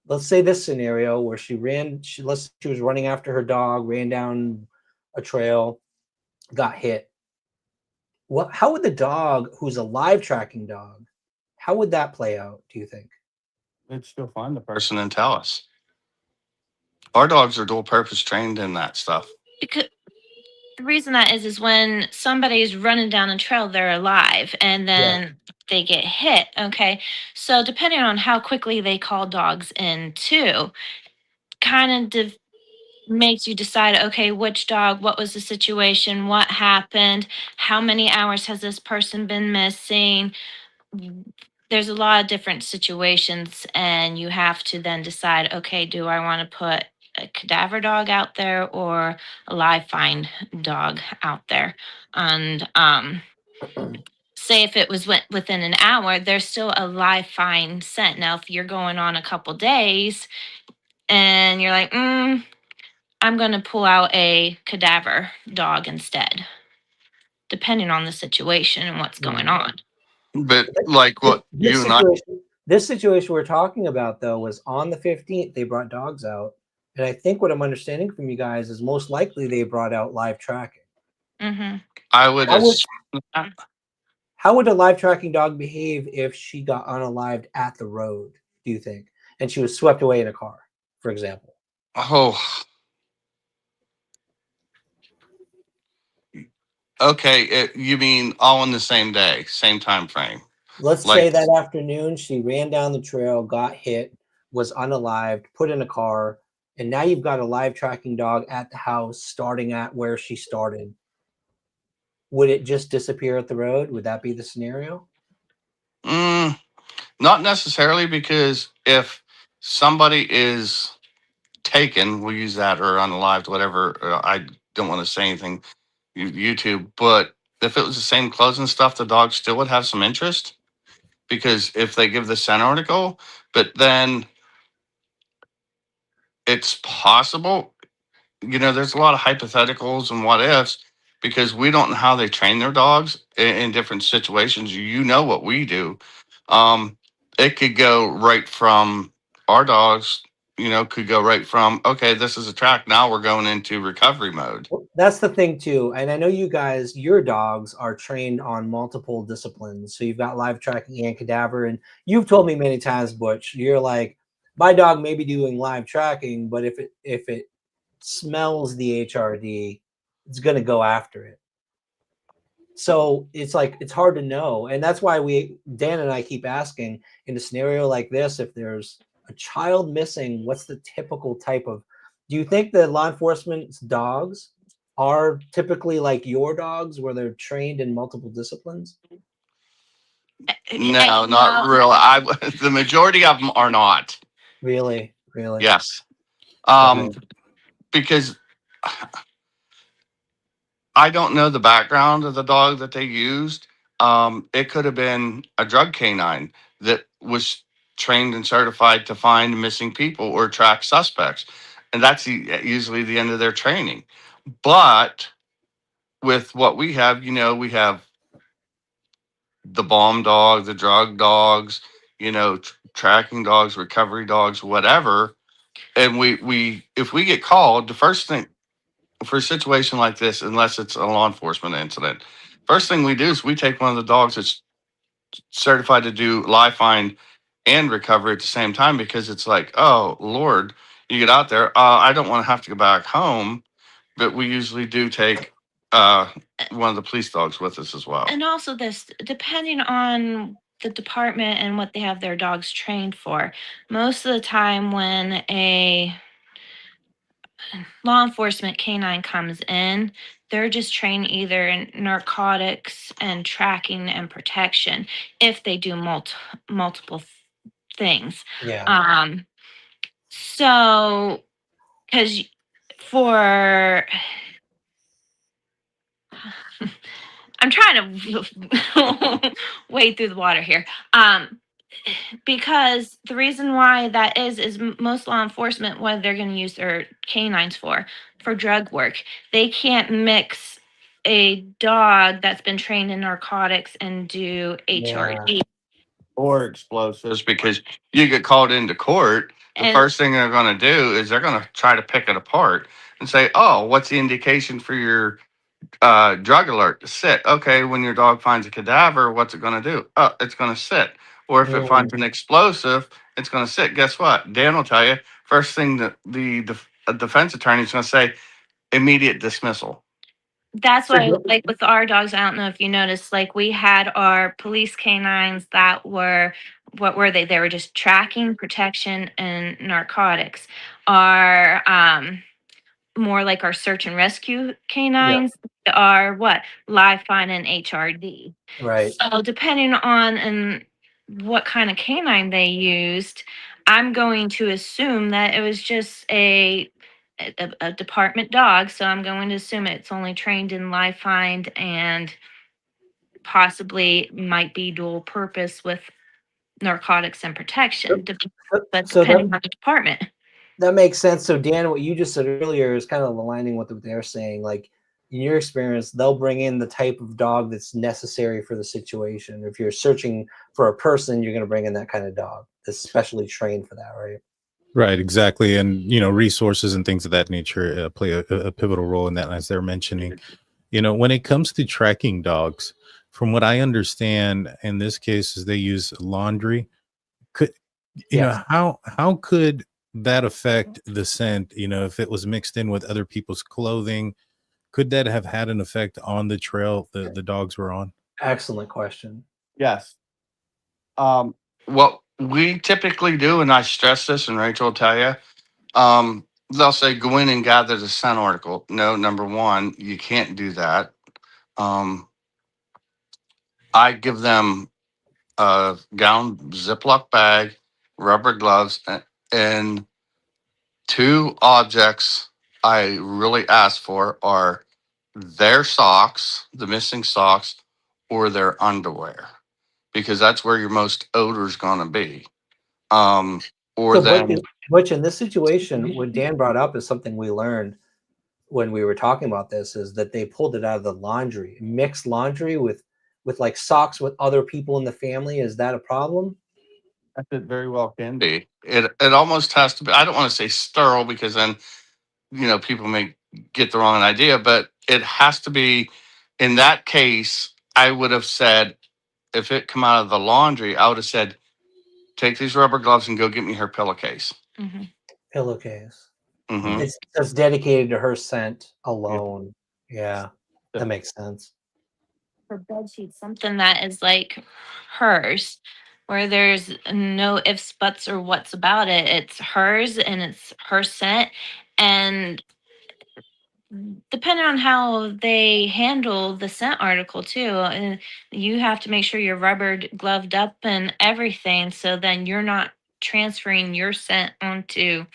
let's say this scenario where she was running after her dog, ran down a trail, got hit. How would the dog, who's a live tracking dog, how would that play out, do you think? They'd still find the person and tell us. Our dogs are dual purpose trained in that stuff. Because the reason that is when somebody's running down a trail, they're alive, and then they get hit. Okay, so depending on how quickly they call dogs in too, kind of makes you decide, okay, which dog, what was the situation, what happened, how many hours has this person been missing. There's a lot of different situations, and you have to then decide, okay, do I want to put a cadaver dog out there or a live find dog out there? And say if it was within an hour, there's still a live find scent. Now, if you're going on a couple days and you're like, I'm going to pull out a cadaver dog instead, depending on the situation and what's going on. But like what you and I, This situation we're talking about, though, was on the 15th. They brought dogs out. And I think what I'm understanding from you guys is most likely they brought out live tracking. Mm-hmm. How would a live tracking dog behave if she got unalived at the road, do you think? And she was swept away in a car, for example. oh, okay. You mean all in the same day, same time frame? Let's say that afternoon she ran down the trail, got hit, was unalived, put in a car, and now you've got a live tracking dog at the house starting at where she started. Would it just disappear at the road? Would that be the scenario? Not necessarily, because if somebody is taken, we'll use that, or unalived, whatever. I don't want to say anything YouTube, but if it was the same clothes and stuff, the dog still would have some interest, because if they give the scent article, but then it's possible, there's a lot of hypotheticals and what ifs, because we don't know how they train their dogs in different situations. What we do. It could go right from our dogs, could go right from, okay, this is a track. Now we're going into recovery mode. That's the thing too. And I know you guys, your dogs are trained on multiple disciplines. So you've got live tracking and cadaver. And you've told me many times, Butch, you're like, my dog may be doing live tracking, but if it smells the HRD, it's going to go after it. So it's like, it's hard to know. And that's why Dan and I keep asking, in a scenario like this, if there's a child missing, what's the typical type of, do you think that law enforcement's dogs are typically like your dogs, where they're trained in multiple disciplines? No, not really. The majority of them are not. Really? Yes. Because I don't know the background of the dog that they used. It could have been a drug canine that was trained and certified to find missing people or track suspects. And that's usually the end of their training. But with what we have, we have the bomb dog, the drug dogs, tracking dogs, recovery dogs, whatever. And we if we get called, the first thing for a situation like this, unless it's a law enforcement incident, first thing we do is we take one of the dogs that's certified to do live find and recovery at the same time, because it's like, oh Lord, you get out there. I don't want to have to go back home, but we usually do take one of the police dogs with us as well. And also this, depending on the department and what they have their dogs trained for, most of the time when a law enforcement canine comes in, they're just trained either in narcotics and tracking and protection if they do multiple things. Yeah. So, because for I'm trying to wade through the water here. Because the reason why that is most law enforcement, what they're going to use their canines for drug work, they can't mix a dog that's been trained in narcotics and do HRD. Or explosives, because you get called into court. The And- first thing they're going to do is they're going to try to pick it apart and say, oh, what's the indication for your drug alert to sit? Okay, when your dog finds a cadaver, what's it going to do? Oh, it's going to sit. Or if it finds an explosive, it's going to sit. Guess what? Dan will tell you, first thing that the defense attorney is going to say, immediate dismissal. That's why, like with our dogs, I don't know if you noticed, like we had our police canines that were, what were they? They were just tracking, protection, and narcotics. Our more like our search and rescue canines are what? Live find and HRD. Right. So depending on and what kind of canine they used, I'm going to assume that it was just a department dog. So I'm going to assume it's only trained in live find and possibly might be dual purpose with narcotics and protection, but So depending on the department. that makes sense. So Dan, what you just said earlier is kind of aligning with what they're saying. Like in your experience, they'll bring in the type of dog that's necessary for the situation. If you're searching for a person, you're going to bring in that kind of dog that's specially trained for that, right? Right, exactly. And, you know, resources and things of that nature play a pivotal role in that, as they're mentioning. You know, when it comes to tracking dogs, from what I understand, in this case, is they use laundry. Could, you know, how could that affect the scent? You know, if it was mixed in with other people's clothing, could that have had an effect on the trail the dogs were on? Excellent question. Yes. What we typically do, and I stress this, and Rachel will tell you, they'll say, go in and gather the scent article. No, number one, you can't do that. I give them a gallon Ziploc bag, rubber gloves, and two objects I really ask for are their socks, the missing socks, or their underwear, because that's where your most odor is going to be. Or So then, Butch, in this situation, what Dan brought up is something we learned when we were talking about this, is that they pulled it out of the laundry, mixed laundry with like socks with other people in the family. Is that a problem? it very well can be. It almost has to be. I don't want to say sterile, because then, you know, people may get the wrong idea, but it has to be. In that case, I would have said, if it come out of the laundry, I would have said, take these rubber gloves and go get me her pillowcase. Mm-hmm. Pillowcase. Mm-hmm. It's dedicated to her scent alone. Yeah, that makes sense. For bed sheets, something that is like hers, where there's no ifs, buts, or what's about it. It's hers and it's her scent. And depending on how they handle the scent article too, you have to make sure you're rubbered, gloved up, and everything. So then you're not transferring your scent onto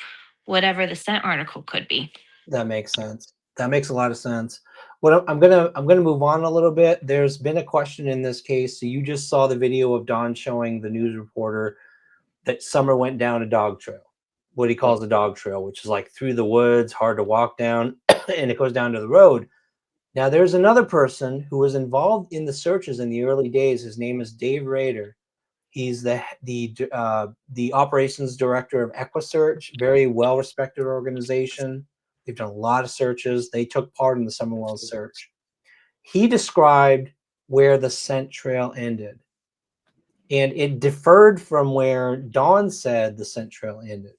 whatever the scent article could be. That makes sense. That makes a lot of sense. What I'm gonna move on a little bit. There's been a question in this case. So you just saw the video of Don showing the news reporter that Summer went down a dog trail, what he calls a dog trail, which is like through the woods, hard to walk down, and it goes down to the road. Now there's another person who was involved in the searches in the early days. His name is Dave Rader. He's the operations director of EquiSearch, very well-respected organization. They've done a lot of searches. They took part in the Summer Wells search. He described where the scent trail ended. and it differed from where Dawn said the scent trail ended.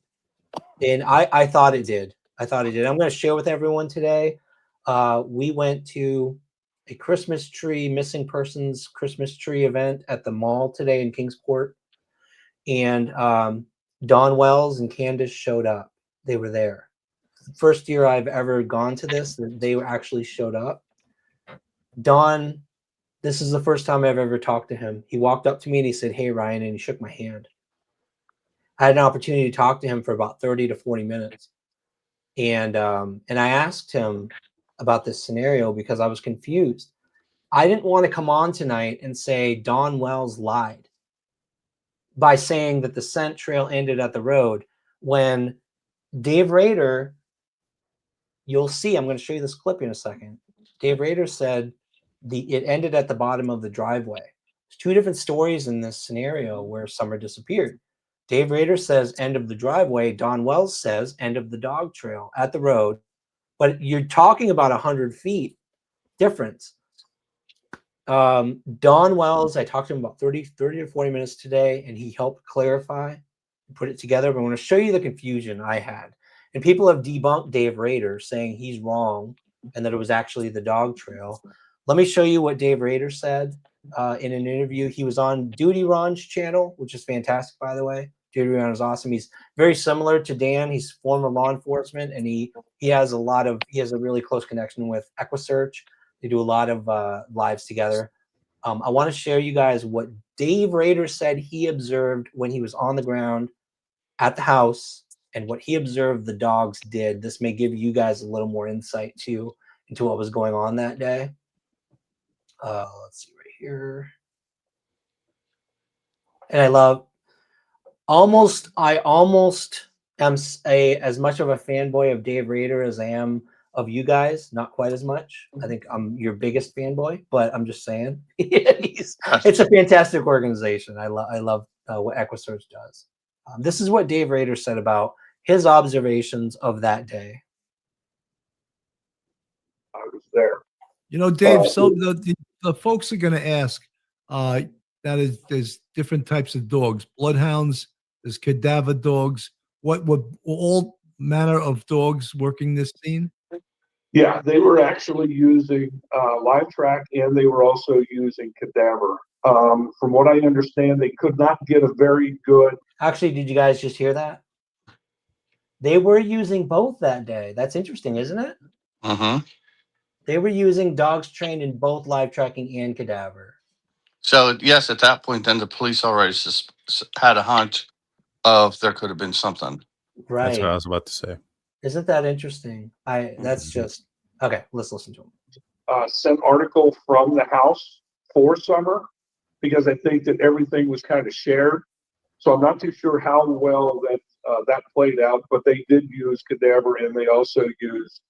And I thought it did. I'm going to share with everyone today. We went to a Christmas tree, missing persons Christmas tree event at the mall today in Kingsport. And Dawn Wells and Candace showed up. They were there. First year I've ever gone to this, they actually showed up. Dawn, this is the first time I've ever talked to him. He walked up to me and he said, "Hey, Ryan," and he shook my hand. I had an opportunity to talk to him for about 30 to 40 minutes. And I asked him about this scenario because I was confused. I didn't want to come on tonight and say Dawn Wells lied by saying that the scent trail ended at the road, when Dave Rader, you'll see, I'm going to show you this clip in a second. Dave Rader said it ended at the bottom of the driveway. There's two different stories in this scenario where Summer disappeared. Dave Rader says end of the driveway. Dawn Wells says end of the dog trail at the road. But you're talking about 100 feet difference. Dawn Wells, I talked to him about 30 to 40 minutes today, and he helped clarify and put it together. But I want to show you the confusion I had. And people have debunked Dave Rader, saying he's wrong and that it was actually the dog trail. Let me show you what Dave Rader said in an interview. He was on Duty Ron's channel, which is fantastic, by the way. Duty Ron is awesome. He's very similar to Dan. He's former law enforcement, and he has a really close connection with EquiSearch. They do a lot of lives together. I want to share you guys what Dave Rader said he observed when he was on the ground at the house, and what he observed the dogs did. This may give you guys a little more insight too into what was going on that day. Let's see right here. And I almost am as much of a fanboy of Dave Rader as I am of you guys. Not quite as much. I think I'm your biggest fanboy, but I'm just saying it's a fantastic organization. I love what EquiSearch does. This is what Dave Rader said about his observations of that day. I was there. You know, Dave, so the folks are going to ask, there's different types of dogs, bloodhounds, there's cadaver dogs. What all manner of dogs working this scene? Yeah, they were actually using live track, and they were also using cadaver. From what I understand, they could not get a very good. Actually, did you guys just hear that? They were using both that day. That's interesting, isn't it? Mm-hmm. They were using dogs trained in both live tracking and cadaver. So yes, at that point, then the police already had a hunch of there could have been something. Right. That's what I was about to say. Isn't that interesting? That's just okay. Let's listen to him. Sent article from the house for Summer, because I think that everything was kind of shared. So I'm not too sure how well that played out, but they did use cadaver, and they also used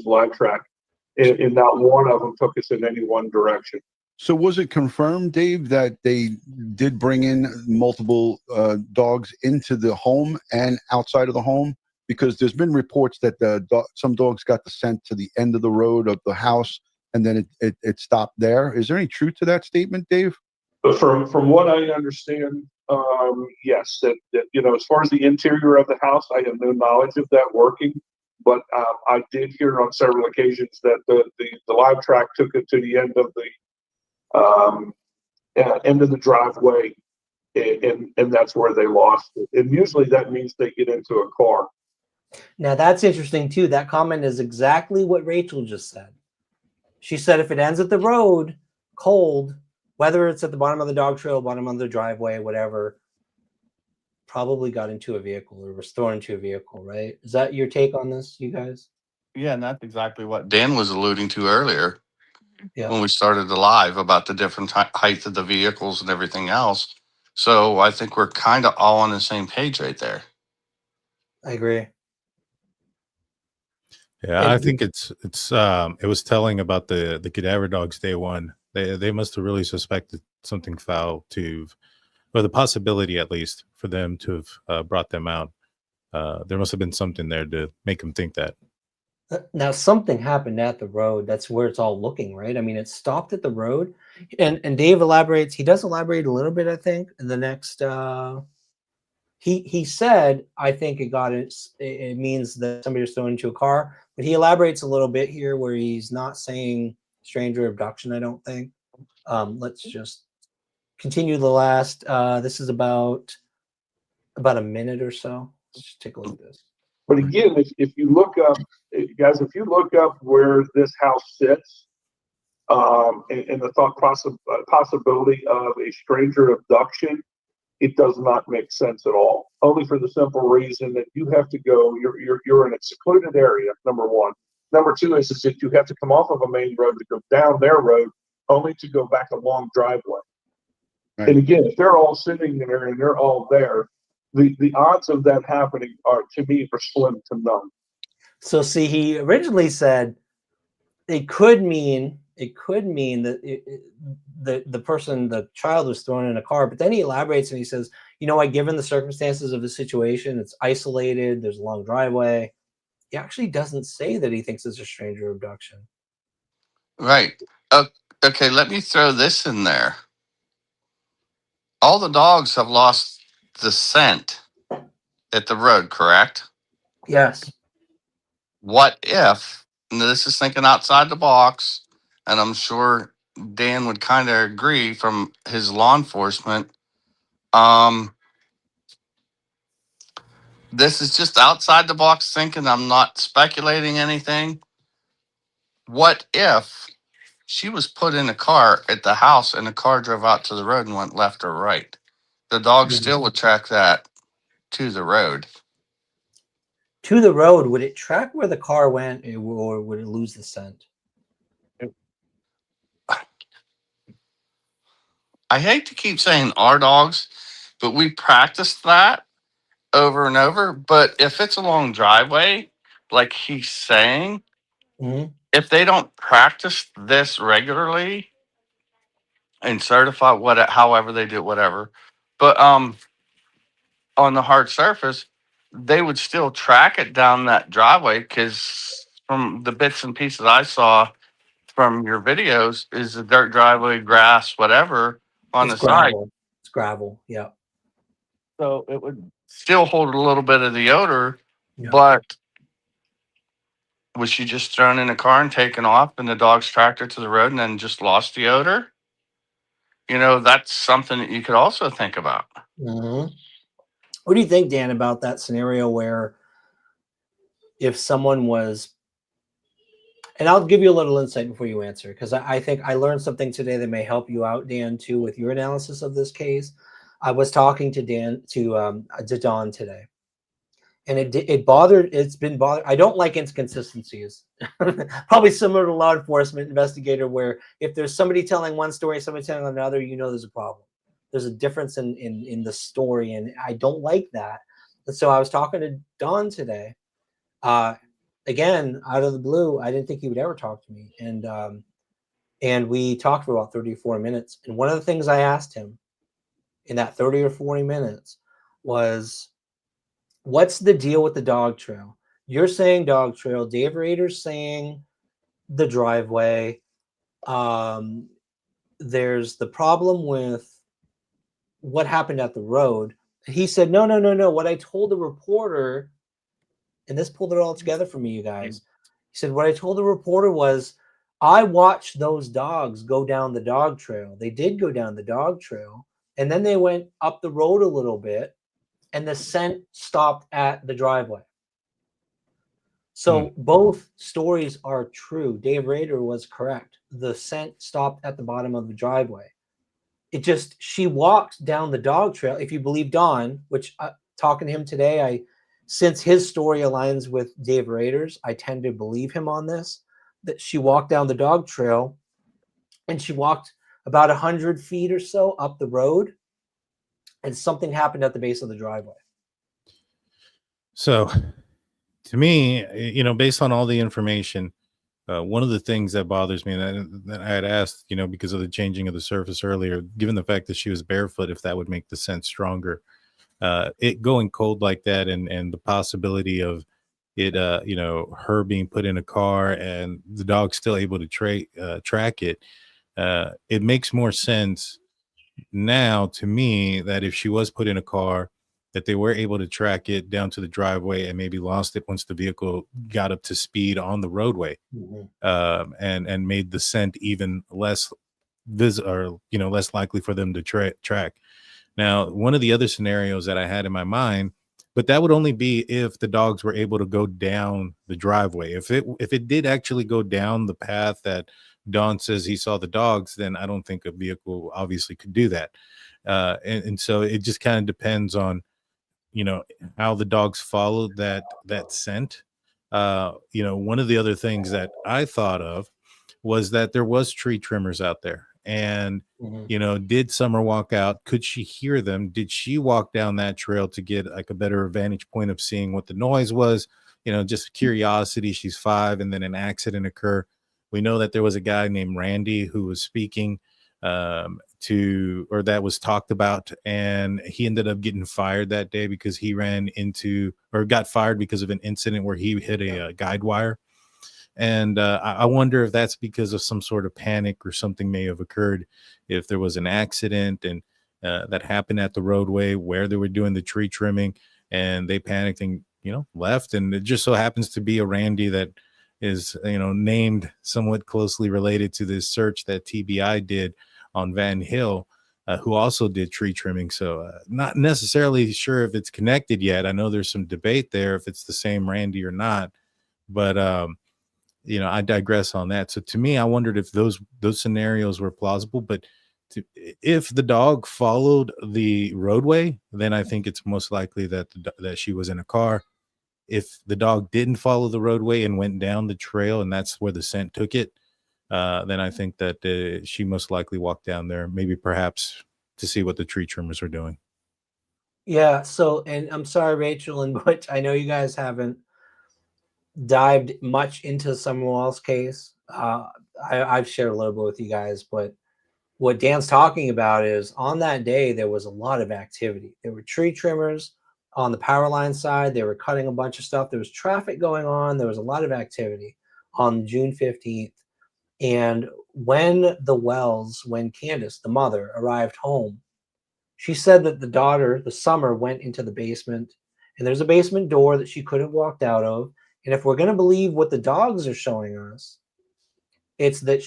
live track, and not one of them took us in any one direction. So was it confirmed, Dave, that they did bring in multiple dogs into the home and outside of the home? Because there's been reports that some dogs got the scent to the end of the road of the house, and then it stopped there. Is there any truth to that statement, Dave? But from what I understand, yes, that as far as the interior of the house, I have no knowledge of that working. But I did hear on several occasions that the live track took it to the end of the driveway, and that's where they lost it. And usually that means they get into a car. Now that's interesting too. That comment is exactly what Rachel just said. She said if it ends at the road, cold, whether it's at the bottom of the dog trail, bottom of the driveway, whatever, probably got into a vehicle or was thrown into a vehicle, right? Is that your take on this, you guys? Yeah, and that's exactly what Dan was alluding to earlier. Yeah. When we started the live about the different height of the vehicles and everything else. So I think we're kind of all on the same page right there. I agree. Yeah, I think it was telling about the cadaver dogs day one. They must have really suspected something foul or the possibility at least for them to have brought them out. There must have been something there to make them think that. Now something happened at the road. That's where it's all looking, right? I mean, it stopped at the road, and Dave elaborates. He does elaborate a little bit, I think, in the next. He said, I think it means that somebody was thrown into a car, but he elaborates a little bit here where he's not saying stranger abduction. I don't think. Let's just continue the last. This is about a minute or so. Let's just take a look at this. But again, if you look up, guys, if you look up where this house sits, and the possibility of a stranger abduction, it does not make sense at all. Only for the simple reason that you have to go. You're in a secluded area. Number one. Number two is that you have to come off of a main road to go down their road, only to go back a long driveway. Right. And again, if they're all sitting there and they're all there, the odds of that happening are, to me, are slim to none. So see, he originally said it could mean that the child was thrown in a car, but then he elaborates and he says, you know what, given the circumstances of the situation, it's isolated, there's a long driveway. He actually doesn't say that he thinks it's a stranger abduction. Right. Okay, let me throw this in there. All the dogs have lost the scent at the road, correct? Yes. What if, and this is thinking outside the box, and I'm sure Dan would kind of agree from his law enforcement. This is just outside the box thinking. I'm not speculating anything. What if she was put in a car at the house and the car drove out to the road and went left or right? The dog still would track that to the road. To the road, would it track where the car went, or would it lose the scent? I hate to keep saying our dogs, but we practiced that over and over. But if it's a long driveway, like he's saying, if they don't practice this regularly and certify however they do whatever, but on the hard surface, they would still track it down that driveway, because from the bits and pieces I saw from your videos is a dirt driveway, grass, whatever on the side. It's gravel. Yeah. So it would still hold a little bit of the odor, Yeah. but was she just thrown in a car and taken off and the dogs tracked her to the road and then just lost the odor? You know, that's something that you could also think about. Mm-hmm. What do you think, Dan, about that scenario where if someone was, and I'll give you a little insight before you answer, because I think I learned something today that may help you out, Dan, too, with your analysis of this case. I was talking to Don today, and it's been bothered. I don't like inconsistencies. Probably similar to law enforcement investigator, where if there's somebody telling one story, somebody telling another, you know there's a problem. There's a difference in the story, and I don't like that. And so I was talking to Don today. Again, out of the blue, I didn't think he would ever talk to me. And we talked for about 30 or 40 minutes. And one of the things I asked him in that 30 or 40 minutes was, what's the deal with the dog trail? You're saying dog trail. Dave Rader's saying the driveway. There's the problem with what happened at the road. He said, no. What I told the reporter, and this pulled it all together for me, you guys. He said, what I told the reporter was, I watched those dogs go down the dog trail. They did go down the dog trail. And then they went up the road a little bit, and the scent stopped at the driveway. So both stories are true. Dave Rader was correct. The scent stopped at the bottom of the driveway. She walked down the dog trail. If you believe Don, which talking to him today, since his story aligns with Dave Rader's, I tend to believe him on this, that she walked down the dog trail and she walked about 100 feet or so up the road, and something happened at the base of the driveway. So to me, you know, based on all the information, one of the things that bothers me, that I had asked, you know, because of the changing of the surface earlier, given the fact that she was barefoot, if that would make the scent stronger. It going cold like that, and the possibility of it her being put in a car and the dog's still able to track it, it makes more sense now to me that if she was put in a car, that they were able to track it down to the driveway and maybe lost it once the vehicle got up to speed on the roadway, and made the scent even less less likely for them to track. Now, one of the other scenarios that I had in my mind, but that would only be if the dogs were able to go down the driveway. If it did actually go down the path that Don says he saw the dogs, then I don't think a vehicle obviously could do that. And so it just kind of depends on, how the dogs followed that scent. One of the other things that I thought of was that there was tree trimmers out there, and did Summer walk out? Could she hear them? Did she walk down that trail to get like a better vantage point of seeing what the noise was? Just curiosity. She's 5, and then an accident occur. We know that there was a guy named Randy who was speaking that was talked about, and he ended up getting fired that day because he got fired because of an incident where he hit a guide wire. And I wonder if that's because of some sort of panic or something may have occurred. If there was an accident and that happened at the roadway where they were doing the tree trimming, and they panicked and left, and it just so happens to be a Randy that is named somewhat closely related to this search that TBI did on Van Hill, who also did tree trimming. So not necessarily sure if it's connected yet. I know there's some debate there if it's the same Randy or not, but I digress on that. So to me, I wondered if those scenarios were plausible, but if the dog followed the roadway, then I think it's most likely that she was in a car. If the dog didn't follow the roadway and went down the trail, and that's where the scent took it, then I think that she most likely walked down there, maybe perhaps to see what the tree trimmers are doing. Yeah. So, and I'm sorry, Rachel and Butch, I know you guys haven't dived much into Summerwell's case. I've shared a little bit with you guys, but what Dan's talking about is on that day, there was a lot of activity. There were tree trimmers on the power line side. They were cutting a bunch of stuff. There was traffic going on. There was a lot of activity on June 15th. And when Candace, the mother, arrived home, she said that the daughter, the Summer, went into the basement, and there's a basement door that she couldn't walk out of. And if we're going to believe what the dogs are showing us, it's that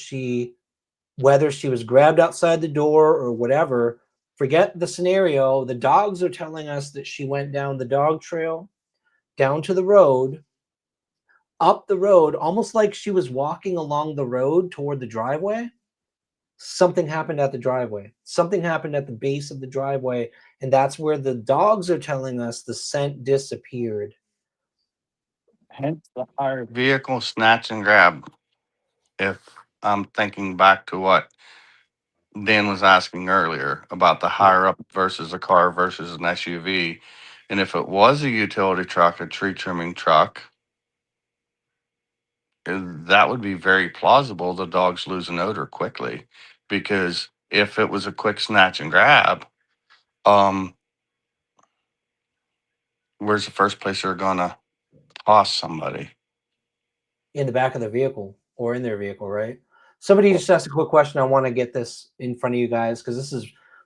whether she was grabbed outside the door or whatever, forget the scenario. The dogs are telling us that she went down the dog trail, down to the road, up the road, almost like she was walking along the road toward the driveway. Something happened at the driveway. Something happened at the base of the driveway, and that's where the dogs are telling us the scent disappeared. Hence the higher vehicle snatch and grab. If I'm thinking back to what Dan was asking earlier about the higher up versus a car versus an SUV, and if it was a utility truck, a tree trimming truck, that would be very plausible. The dogs lose an odor quickly, because if it was a quick snatch and grab, where's the first place they're gonna toss somebody? In the back of the vehicle or in their vehicle, right? Somebody just asked a quick question. I want to get this in front of you guys because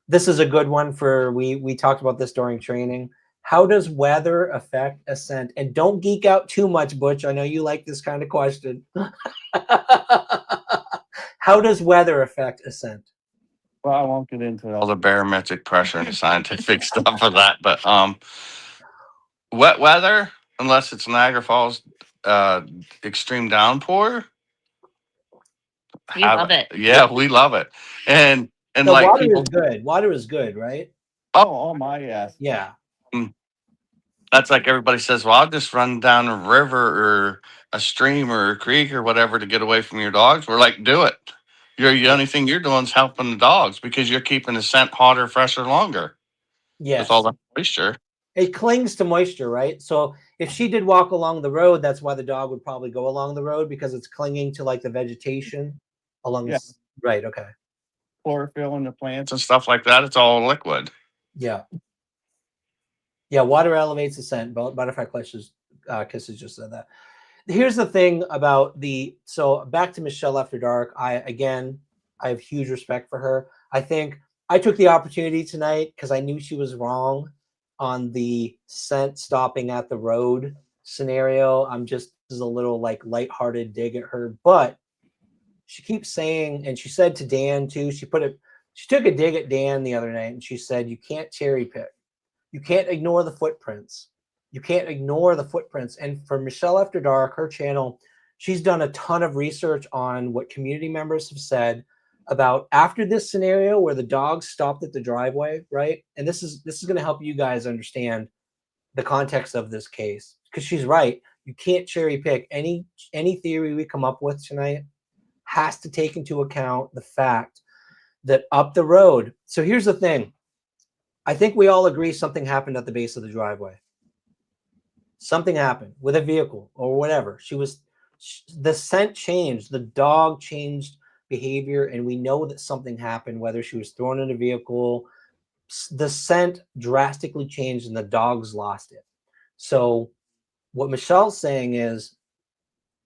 this is a good one for we talked about this during training. How does weather affect a scent? And don't geek out too much, Butch. I know you like this kind of question. How does weather affect a scent? Well, I won't get into all the barometric pressure and the scientific stuff of that, but wet weather, unless it's Niagara Falls extreme downpour. We love it. Yeah, we love it. And The like water people, is good. Water is good, right? oh my, yes. Yeah. That's like everybody says, well, I'll just run down a river or a stream or a creek or whatever to get away from your dogs. We're like, do it. The only thing you're doing is helping the dogs because you're keeping the scent hotter, fresher, longer. Yes. With all the moisture. It clings to moisture, right? So if she did walk along the road, that's why the dog would probably go along the road, because it's clinging to like the vegetation along. Yeah. Right. Okay. Chlorophyll in the plants and stuff like that. It's all liquid. Yeah. Yeah. Water elevates the scent. Butterfly clutches Kisses just said that. Here's the thing about so back to Michelle After Dark. I have huge respect for her. I think I took the opportunity tonight because I knew she was wrong on the scent stopping at the road scenario. I'm just as a little like lighthearted dig at her, but she keeps saying, and she said to Dan too, she took a dig at Dan the other night and she said, you can't cherry pick. You can't ignore the footprints. You can't ignore the footprints. And for Michelle After Dark, her channel, she's done a ton of research on what community members have said about after this scenario where the dogs stopped at the driveway, right? And this is going to help you guys understand the context of this case, because she's right. You can't cherry pick. Any theory we come up with tonight has to take into account the fact that up the road. So here's the thing. I think we all agree something happened at the base of the driveway. Something happened with a vehicle or whatever. The scent changed. The dog changed behavior, and we know that something happened, whether she was thrown in a vehicle. The scent drastically changed and the dogs lost it. So what Michelle's saying is,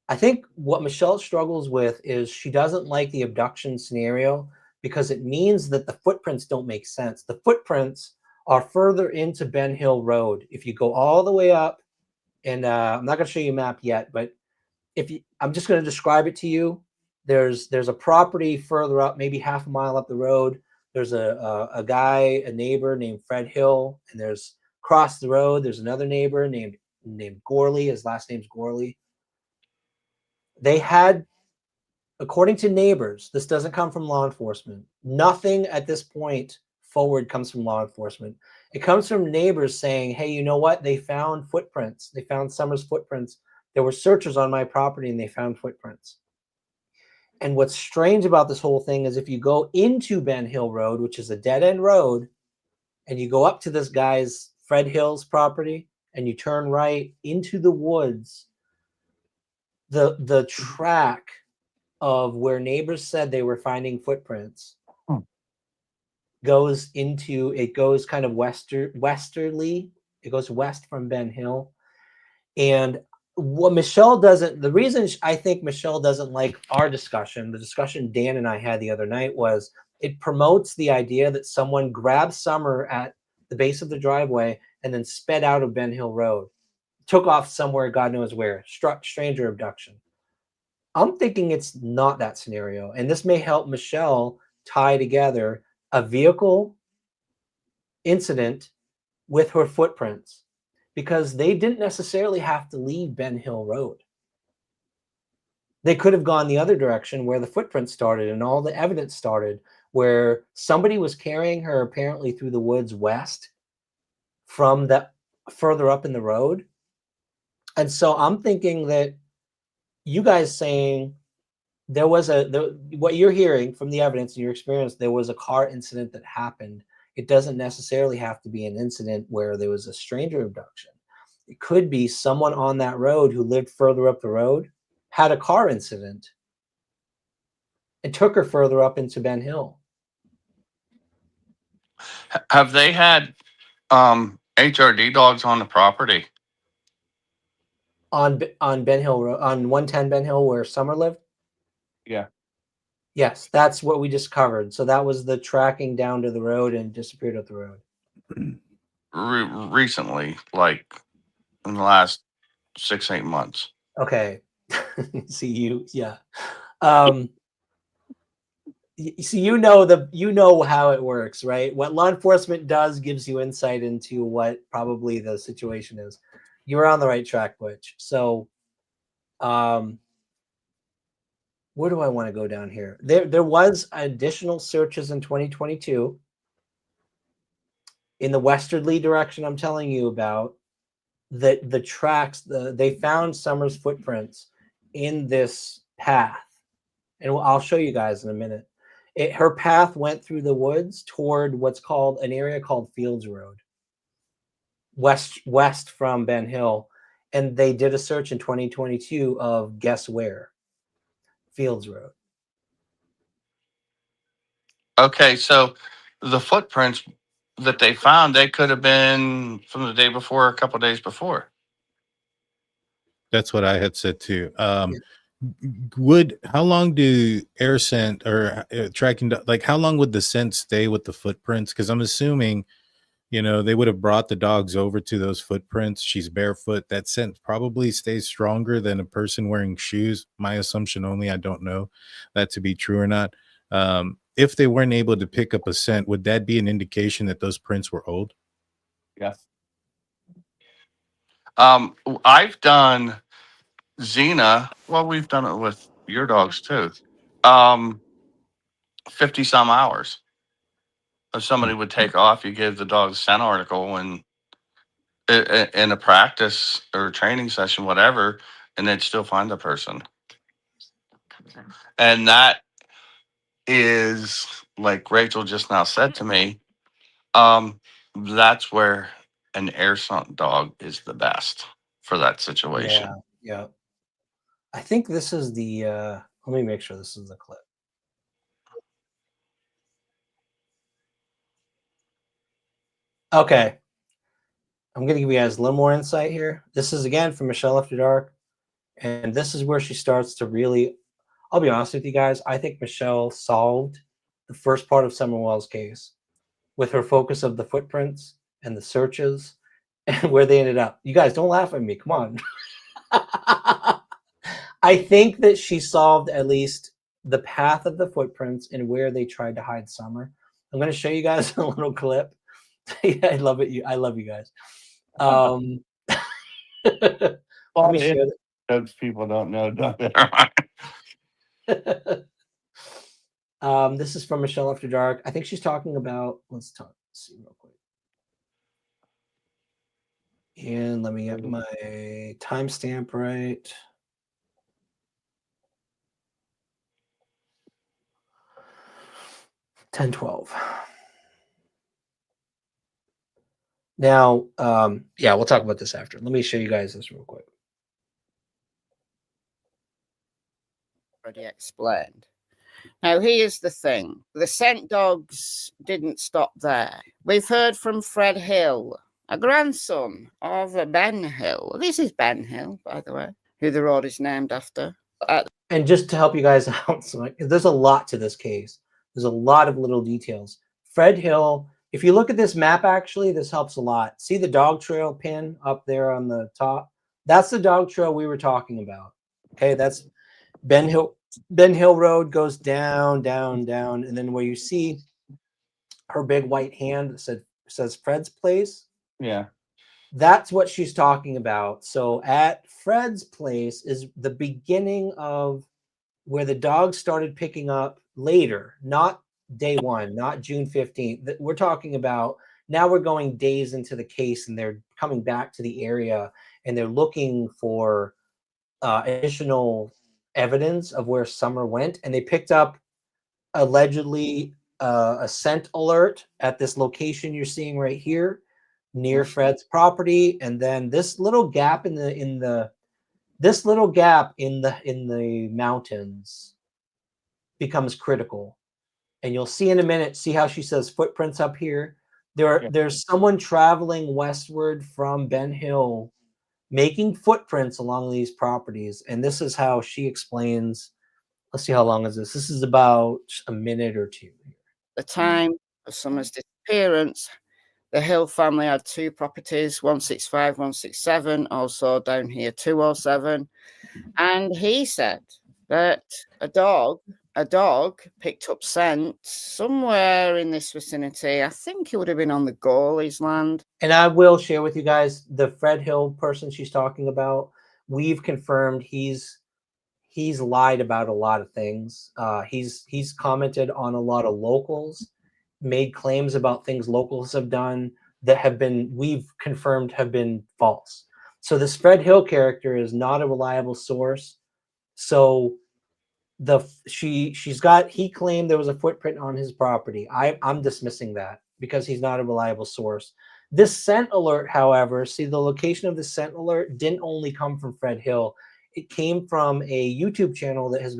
I think what Michelle struggles with is she doesn't like the abduction scenario because it means that the footprints don't make sense. The footprints are further into Ben Hill Road. If you go all the way up, and I'm not going to show you a map yet, but I'm just going to describe it to you. There's a property further up, maybe half a mile up the road. There's a guy, a neighbor named Fred Hill, and there's across the road, there's another neighbor named Gorley. His last name's Gorley. They had, according to neighbors, this doesn't come from law enforcement. Nothing at this point forward comes from law enforcement. It comes from neighbors saying, hey, you know what? They found footprints. They found Summers' footprints. There were searchers on my property and they found footprints. And what's strange about this whole thing is if you go into Ben Hill Road, which is a dead-end road, and you go up to this guy's Fred Hill's property and you turn right into the woods, the track of where neighbors said they were finding footprints goes kind of westerly. It goes west from Ben Hill. And what Michelle doesn't, the reason I think Michelle doesn't like our discussion, the discussion Dan and I had the other night, was it promotes the idea that someone grabbed Summer at the base of the driveway and then sped out of Ben Hill Road, took off somewhere, God knows where, stranger abduction. I'm thinking it's not that scenario. And this may help Michelle tie together a vehicle incident with her footprints, because they didn't necessarily have to leave Ben Hill Road. They could have gone the other direction where the footprints started and all the evidence started, where somebody was carrying her apparently through the woods west from that further up in the road. And so I'm thinking that you guys saying there was what you're hearing from the evidence and your experience, there was a car incident that happened. It doesn't necessarily have to be an incident where there was a stranger abduction. It could be someone on that road who lived further up the road, had a car incident, and took her further up into Ben Hill. Have they had HRD dogs on the property? On Ben Hill Road, on 110 Ben Hill where Summer lived? Yeah. Yes, that's what we just covered. So that was the tracking down to the road and disappeared up the road. Recently, like in the last 6-8 months. Okay. See you, yeah. So you know how it works, right? What law enforcement does gives you insight into what probably the situation is. You're on the right track, Butch. So where do I want to go down here? There was additional searches in 2022 in the westerly direction I'm telling you about. That the tracks, they found Summer's footprints in this path, and I'll show you guys in a minute. Her path went through the woods toward what's called an area called Fields Road, west from Ben Hill, and they did a search in 2022 of guess where? Fields Road. Okay, so the footprints that they found, they could have been from the day before, a couple days before. That's what I had said too. Yeah. How long do air scent or tracking, like how long would the scent stay with the footprints? Because I'm assuming, they would have brought the dogs over to those footprints. She's barefoot. That scent probably stays stronger than a person wearing shoes. My assumption only. I don't know that to be true or not. If they weren't able to pick up a scent, would that be an indication that those prints were old? Yes. I've done Xena. Well, we've done it with your dogs too. 50 some hours. If somebody would take off, you give the dog a scent article and in a practice or training session, whatever, and they'd still find the person. And that is, like Rachel just now said to me, that's where an air scent dog is the best for that situation. Yeah. I think this is the, let me make sure this is the clip. Okay. I'm going to give you guys a little more insight here. This is again from Michelle After Dark. And this is where she starts to really, I'll be honest with you guys. I think Michelle solved the first part of Summer Wells' case with her focus of the footprints and the searches and where they ended up. You guys don't laugh at me. Come on. I think that she solved at least the path of the footprints and where they tried to hide Summer. I'm going to show you guys a little clip. I love it. I love you guys. Let me share Those people don't know. This is from Michelle After Dark. I think she's talking about, let's see real quick. And let me get my timestamp right. $10:12. Now, yeah, we'll talk about this after. Let me show you guys this real quick. Already explained. Now, here's the thing. The scent dogs didn't stop there. We've heard from Fred Hill, a grandson of Ben Hill. This is Ben Hill, by the way, who the road is named after. And just to help you guys out, so there's a lot to this case. There's a lot of little details. Fred Hill, if you look at this map, actually, this helps a lot. See the dog trail pin up there on the top? That's the dog trail we were talking about. Okay, that's Ben Hill Road goes down, down, down. And then where you see her big white hand that says Fred's place. Yeah. That's what she's talking about. So at Fred's place is the beginning of where the dogs started picking up later, not day one, not June 15th. We're talking about now we're going days into the case and they're coming back to the area and they're looking for additional evidence of where Summer went. And they picked up allegedly a scent alert at this location you're seeing right here near Fred's property. And then this little gap in the mountains becomes critical. And you'll see in a minute, see how she says footprints up here. There's someone traveling westward from Ben Hill making footprints along these properties. And this is how she explains. Let's see, how long is this? This is about a minute or two. The time of Summer's disappearance, the Hill family had two properties, 165, 167, also down here 207. And he said that a dog picked up scent somewhere in this vicinity. I think it would have been on the Goalies land. And I will share with you guys the Fred Hill person she's talking about. We've confirmed he's lied about a lot of things. He's commented on a lot of locals, made claims about things locals have done that we've confirmed have been false. So this Fred Hill character is not a reliable source. So he claimed there was a footprint on his property. I'm dismissing that because he's not a reliable source. This scent alert, however, see the location of the scent alert didn't only come from Fred Hill. It came from a YouTube channel that had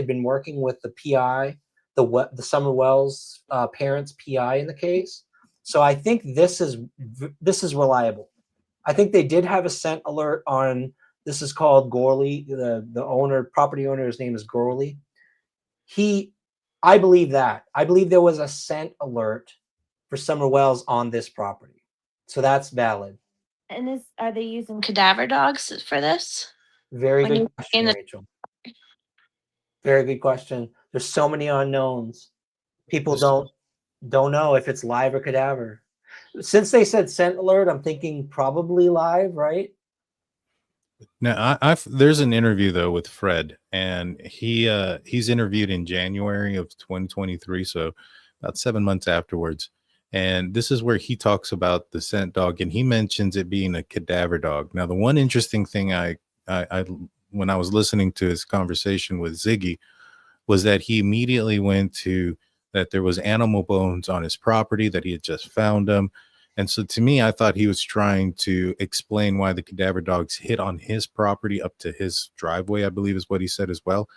been working with the PI, the Summer Wells parents' PI in the case. So I think this is reliable. I think they did have a scent alert on This is called Gorley. The property owner, his name is Gorley. I believe that. I believe there was a scent alert for summer wells on this property. So that's valid. And are they using cadaver dogs for this? Very When good you question, in the- Rachel. Very good question. There's so many unknowns. People don't know if it's live or cadaver. Since they said scent alert, I'm thinking probably live, right? Now, there's an interview though with Fred, and he's interviewed in January of 2023, so about 7 months afterwards. And this is where he talks about the scent dog, and he mentions it being a cadaver dog. Now, the one interesting thing I when I was listening to his conversation with Ziggy was that he immediately went to that there was animal bones on his property, that he had just found them. And so to me, I thought he was trying to explain why the cadaver dogs hit on his property up to his driveway, I believe is what he said as well.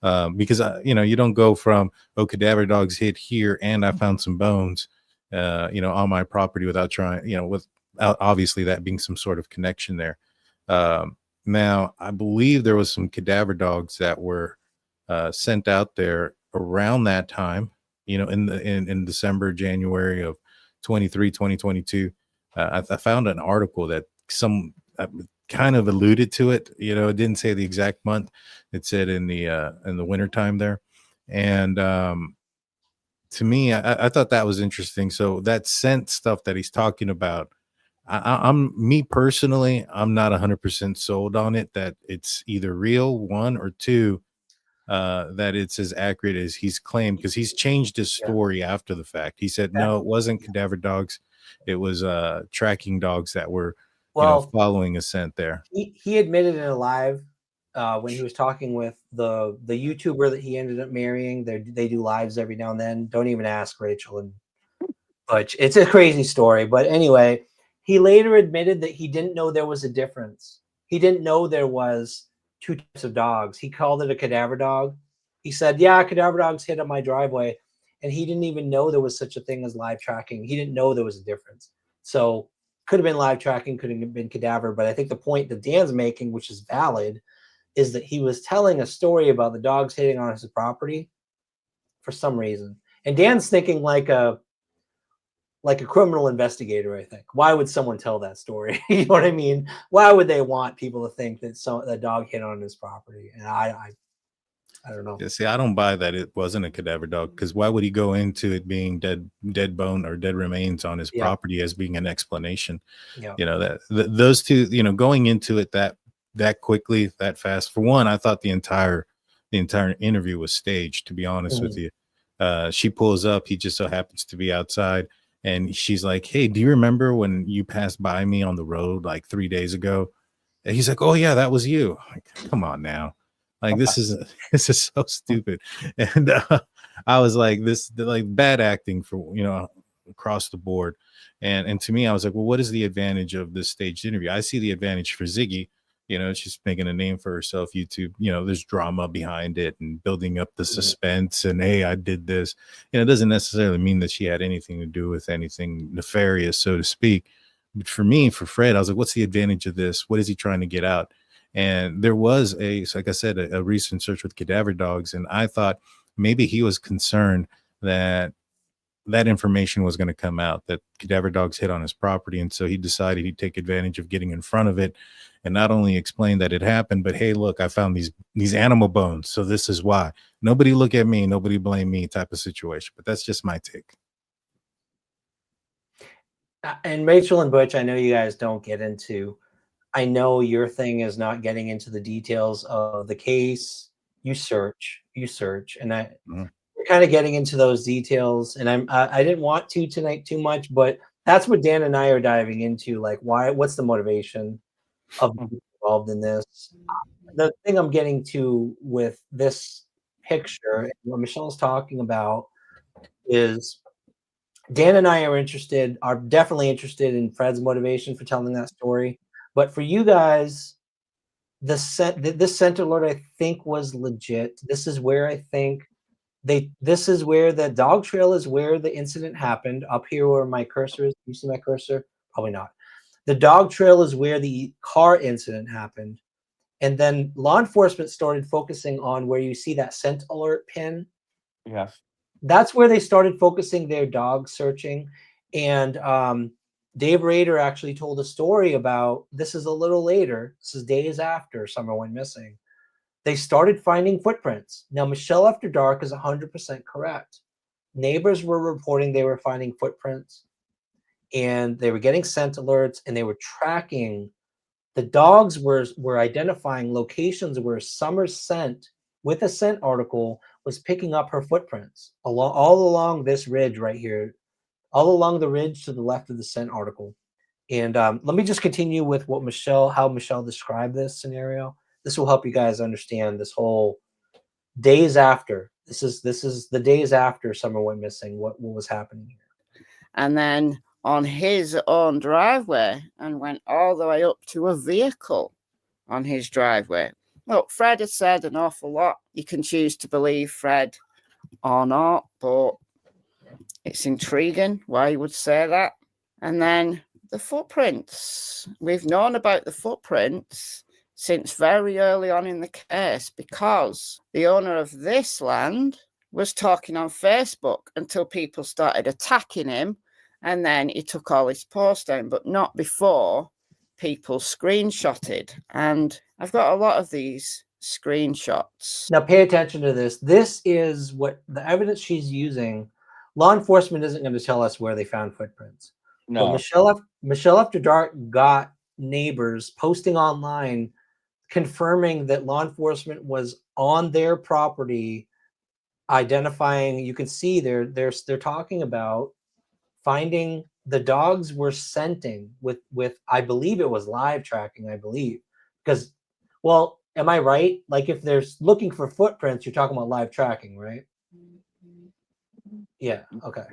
Because, you don't go from, oh, cadaver dogs hit here and I found some bones, on my property without trying, without obviously that being some sort of connection there. Now, I believe there was some cadaver dogs that were sent out there around that time, in December, January of 2022. I found an article that some kind of alluded to it. It didn't say the exact month. It said in the wintertime there. And to me, I thought that was interesting. So that scent stuff that he's talking about, I'm me personally, I'm not 100% sold on it, that it's either real, one, or two, that it's as accurate as he's claimed, because he's changed his story after the fact. He said, no, it wasn't cadaver dogs. It was tracking dogs that were, following a scent there. He admitted in a live when he was talking with the YouTuber that he ended up marrying. They do lives every now and then. Don't even ask Rachel and Butch. It's a crazy story. But anyway, he later admitted that he didn't know there was a difference. He didn't know there was two types of dogs. He called it a cadaver dog. He said, yeah, cadaver dogs hit on my driveway. And he didn't even know there was such a thing as live tracking. He didn't know there was a difference. So could have been live tracking, could have been cadaver. But I think the point that Dan's making, which is valid, is that he was telling a story about the dogs hitting on his property for some reason. And Dan's thinking like a criminal investigator, I think. Why would someone tell that story? You know what I mean? Why would they want people to think that the dog hit on his property? And I don't know. Yeah, see, I don't buy that it wasn't a cadaver dog, because why would he go into it being dead bone or dead remains on his property as being an explanation? Yeah. Those two, going into it that quickly, that fast. For one, I thought the entire interview was staged, to be honest with you. She pulls up, he just so happens to be outside. And she's like, hey, do you remember when you passed by me on the road like 3 days ago? And he's like, oh, yeah, that was you. Like, come on now. Like, this is so stupid. And I was like, bad acting for, across the board. And to me, I was like, well, what is the advantage of this staged interview? I see the advantage for Ziggy. She's making a name for herself. YouTube, there's drama behind it and building up the suspense. And hey, I did this. It doesn't necessarily mean that she had anything to do with anything nefarious, so to speak. But for me, for Fred, I was like, what's the advantage of this? What is he trying to get out? And there was like I said, a recent search with cadaver dogs. And I thought maybe he was concerned that information was going to come out, that cadaver dogs hit on his property. And so he decided he'd take advantage of getting in front of it and not only explain that it happened, but hey, look, I found these animal bones. So this is why. Nobody look at me, nobody blame me type of situation. But that's just my take. And Rachel and Butch, I know you guys don't get into, I know your thing is not getting into the details of the case. You search, and we're kind of getting into those details. And I didn't want to tonight too much, but that's what Dan and I are diving into. Like, what's the motivation of being involved in this? The thing I'm getting to with this picture, and what Michelle's talking about, is Dan and I are definitely interested in Fred's motivation for telling that story. But for you guys, this scent alert, I think, was legit. This is where I think this is where the dog trail is, where the incident happened. Up here where my cursor is. You see my cursor? Probably not. The dog trail is where the car incident happened. And then law enforcement started focusing on where you see that scent alert pin. Yes. That's where they started focusing their dog searching. And Dave Rader actually told a story about, this is a little later, this is days after Summer went missing. They started finding footprints. Now, Michelle After Dark is 100% correct. Neighbors were reporting they were finding footprints, and they were getting scent alerts, and they were tracking. The dogs were identifying locations where Summer's scent, with a scent article, was picking up her footprints all along this ridge right here, all along the ridge to the left of the scent article. And let me just continue with what how Michelle described this scenario. This will help you guys understand this whole days after. This is the days after Summer went missing, what was happening here. And then on his own driveway, and went all the way up to a vehicle on his driveway. Look, Fred has said an awful lot. You can choose to believe Fred or not, but it's intriguing why he would say that. And then the footprints. We've known about the footprints since very early on in the case, because the owner of this land was talking on Facebook until people started attacking him, and then he took all his posts down, but not before people screenshotted. And I've got a lot of these screenshots. Now pay attention to this. This is what the evidence she's using. Law enforcement isn't going to tell us where they found footprints. No. But Michelle After Dark got neighbors posting online confirming that law enforcement was on their property, identifying. You can see they're talking about finding the dogs were scenting with I believe it was live tracking, I believe. Because, well, am I right? Like if there's looking for footprints, you're talking about live tracking, right? Yeah, okay.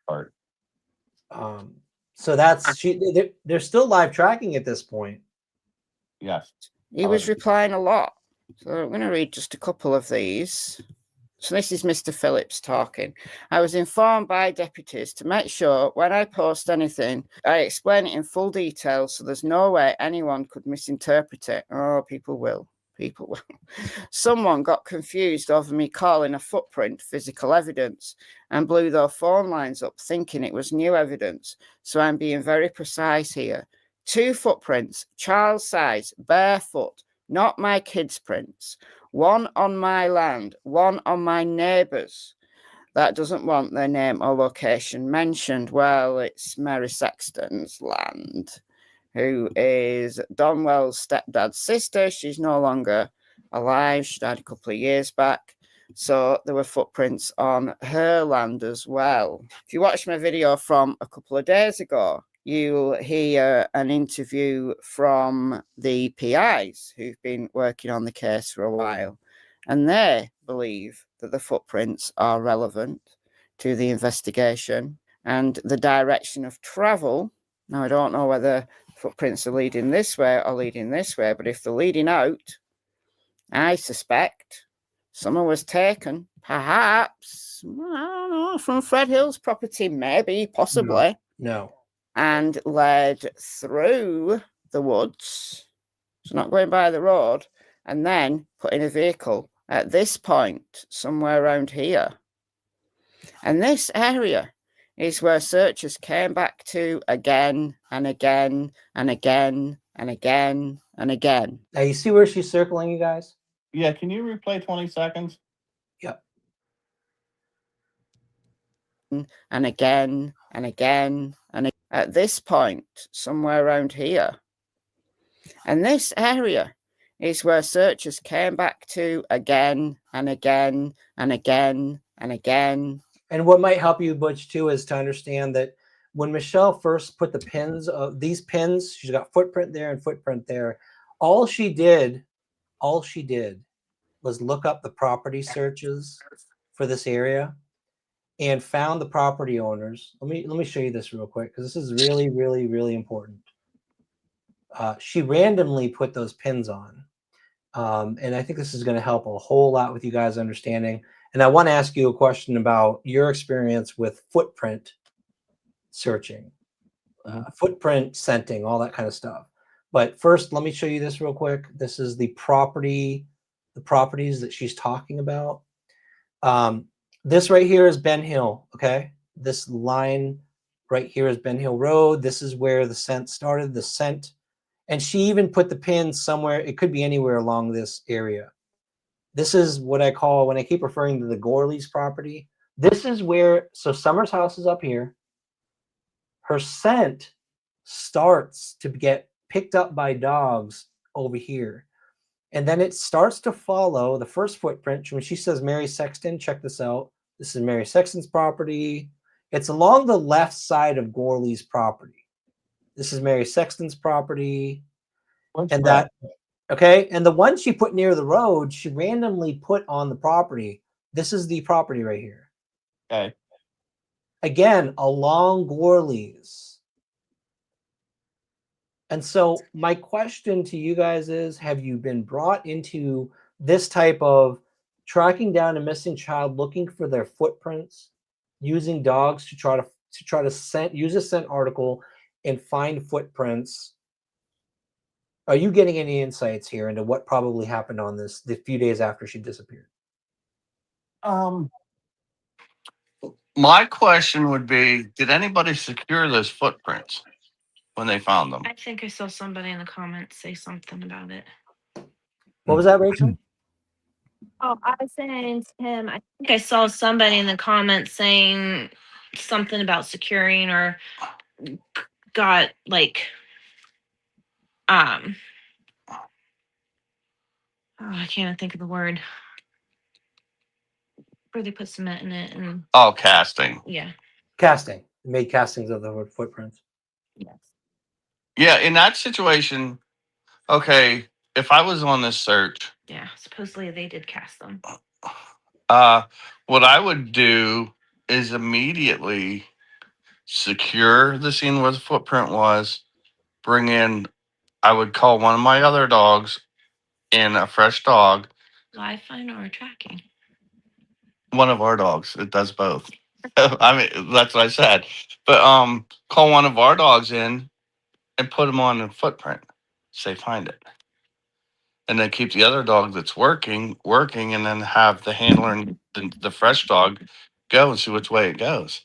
Part. So that's they're still live tracking at this point. Yes. He was replying a lot. So I'm going to read just a couple of these. So this is Mr. Phillips talking. I was informed by deputies to make sure when I post anything, I explain it in full detail so there's no way anyone could misinterpret it. Oh, people will. People will. Someone got confused over me calling a footprint physical evidence and blew their phone lines up thinking it was new evidence. So I'm being very precise here. 2 footprints, child size, barefoot, not my kids' prints. 1 on my land, 1 on my neighbour's. That doesn't want their name or location mentioned. Well, it's Mary Sexton's land, who is Donwell's stepdad's sister. She's no longer alive. She died a couple of years back. So there were footprints on her land as well. If you watch my video from a couple of days ago, you'll hear an interview from the PIs who've been working on the case for a while. And they believe that the footprints are relevant to the investigation and the direction of travel. Now, I don't know whether footprints are leading this way or leading this way, but if they're leading out, I suspect Summer was taken, perhaps, I don't know, from Fred Hill's property, maybe, possibly. No. And led through the woods, so not going by the road, and then put in a vehicle at this point, somewhere around here. And this area is where searchers came back to again and again and again and again and again. Now you see where she's circling, you guys? Yeah, can you replay 20 seconds? Yep. And again and again and again. At this point, somewhere around here. And this area is where searchers came back to again and again and again and again. And what might help you, Butch, too, is to understand that when Michelle first put the pins of these pins, she's got footprint there and footprint there. All she did was look up the property searches for this area and found the property owners. Let me show you this real quick because this is really, really, really important. She randomly put those pins on. And I think this is going to help a whole lot with you guys understanding. And I want to ask you a question about your experience with footprint searching, footprint scenting, all that kind of stuff. But first, let me show you this real quick. This is the properties that she's talking about. This right here is Ben Hill, okay? This line right here is Ben Hill Road. This is where the scent started, the scent. And she even put the pin somewhere. It could be anywhere along this area. This is what I call, when I keep referring to the Gorley's property, this is where, so Summer's house is up here. Her scent starts to get picked up by dogs over here. And then it starts to follow the first footprint. When she says Mary Sexton, check this out. This is Mary Sexton's property. It's along the left side of Gorley's property. This is Mary Sexton's property. And that, okay. And the one she put near the road, she randomly put on the property. This is the property right here. Okay. Again, along Gorley's. And so my question to you guys is, have you been brought into this type of tracking down a missing child, looking for their footprints, using dogs to try to use a scent article and find footprints? Are you getting any insights here into what probably happened on the few days after she disappeared? My question would be, did anybody secure those footprints when they found them? I think I saw somebody in the comments say something about it. What was that, Rachel? Oh, I was saying to him, I think I saw somebody in the comments saying something about securing or got like, oh, I can't even think of the word. Where they put cement in it and Oh, casting. yeah. Casting. Made castings of the footprints. Yes. Yeah, in that situation, okay, if I was on this search, Yeah. Supposedly they did cast them. what I would do is immediately secure the scene where the footprint was, bring in, I would call one of my other dogs in, a fresh dog. Live find or tracking. One of our dogs. It does both. I mean, that's what I said. But call one of our dogs in and put him on a footprint. Say find it. And then keep the other dog that's working, and then have the handler and the fresh dog go and see which way it goes.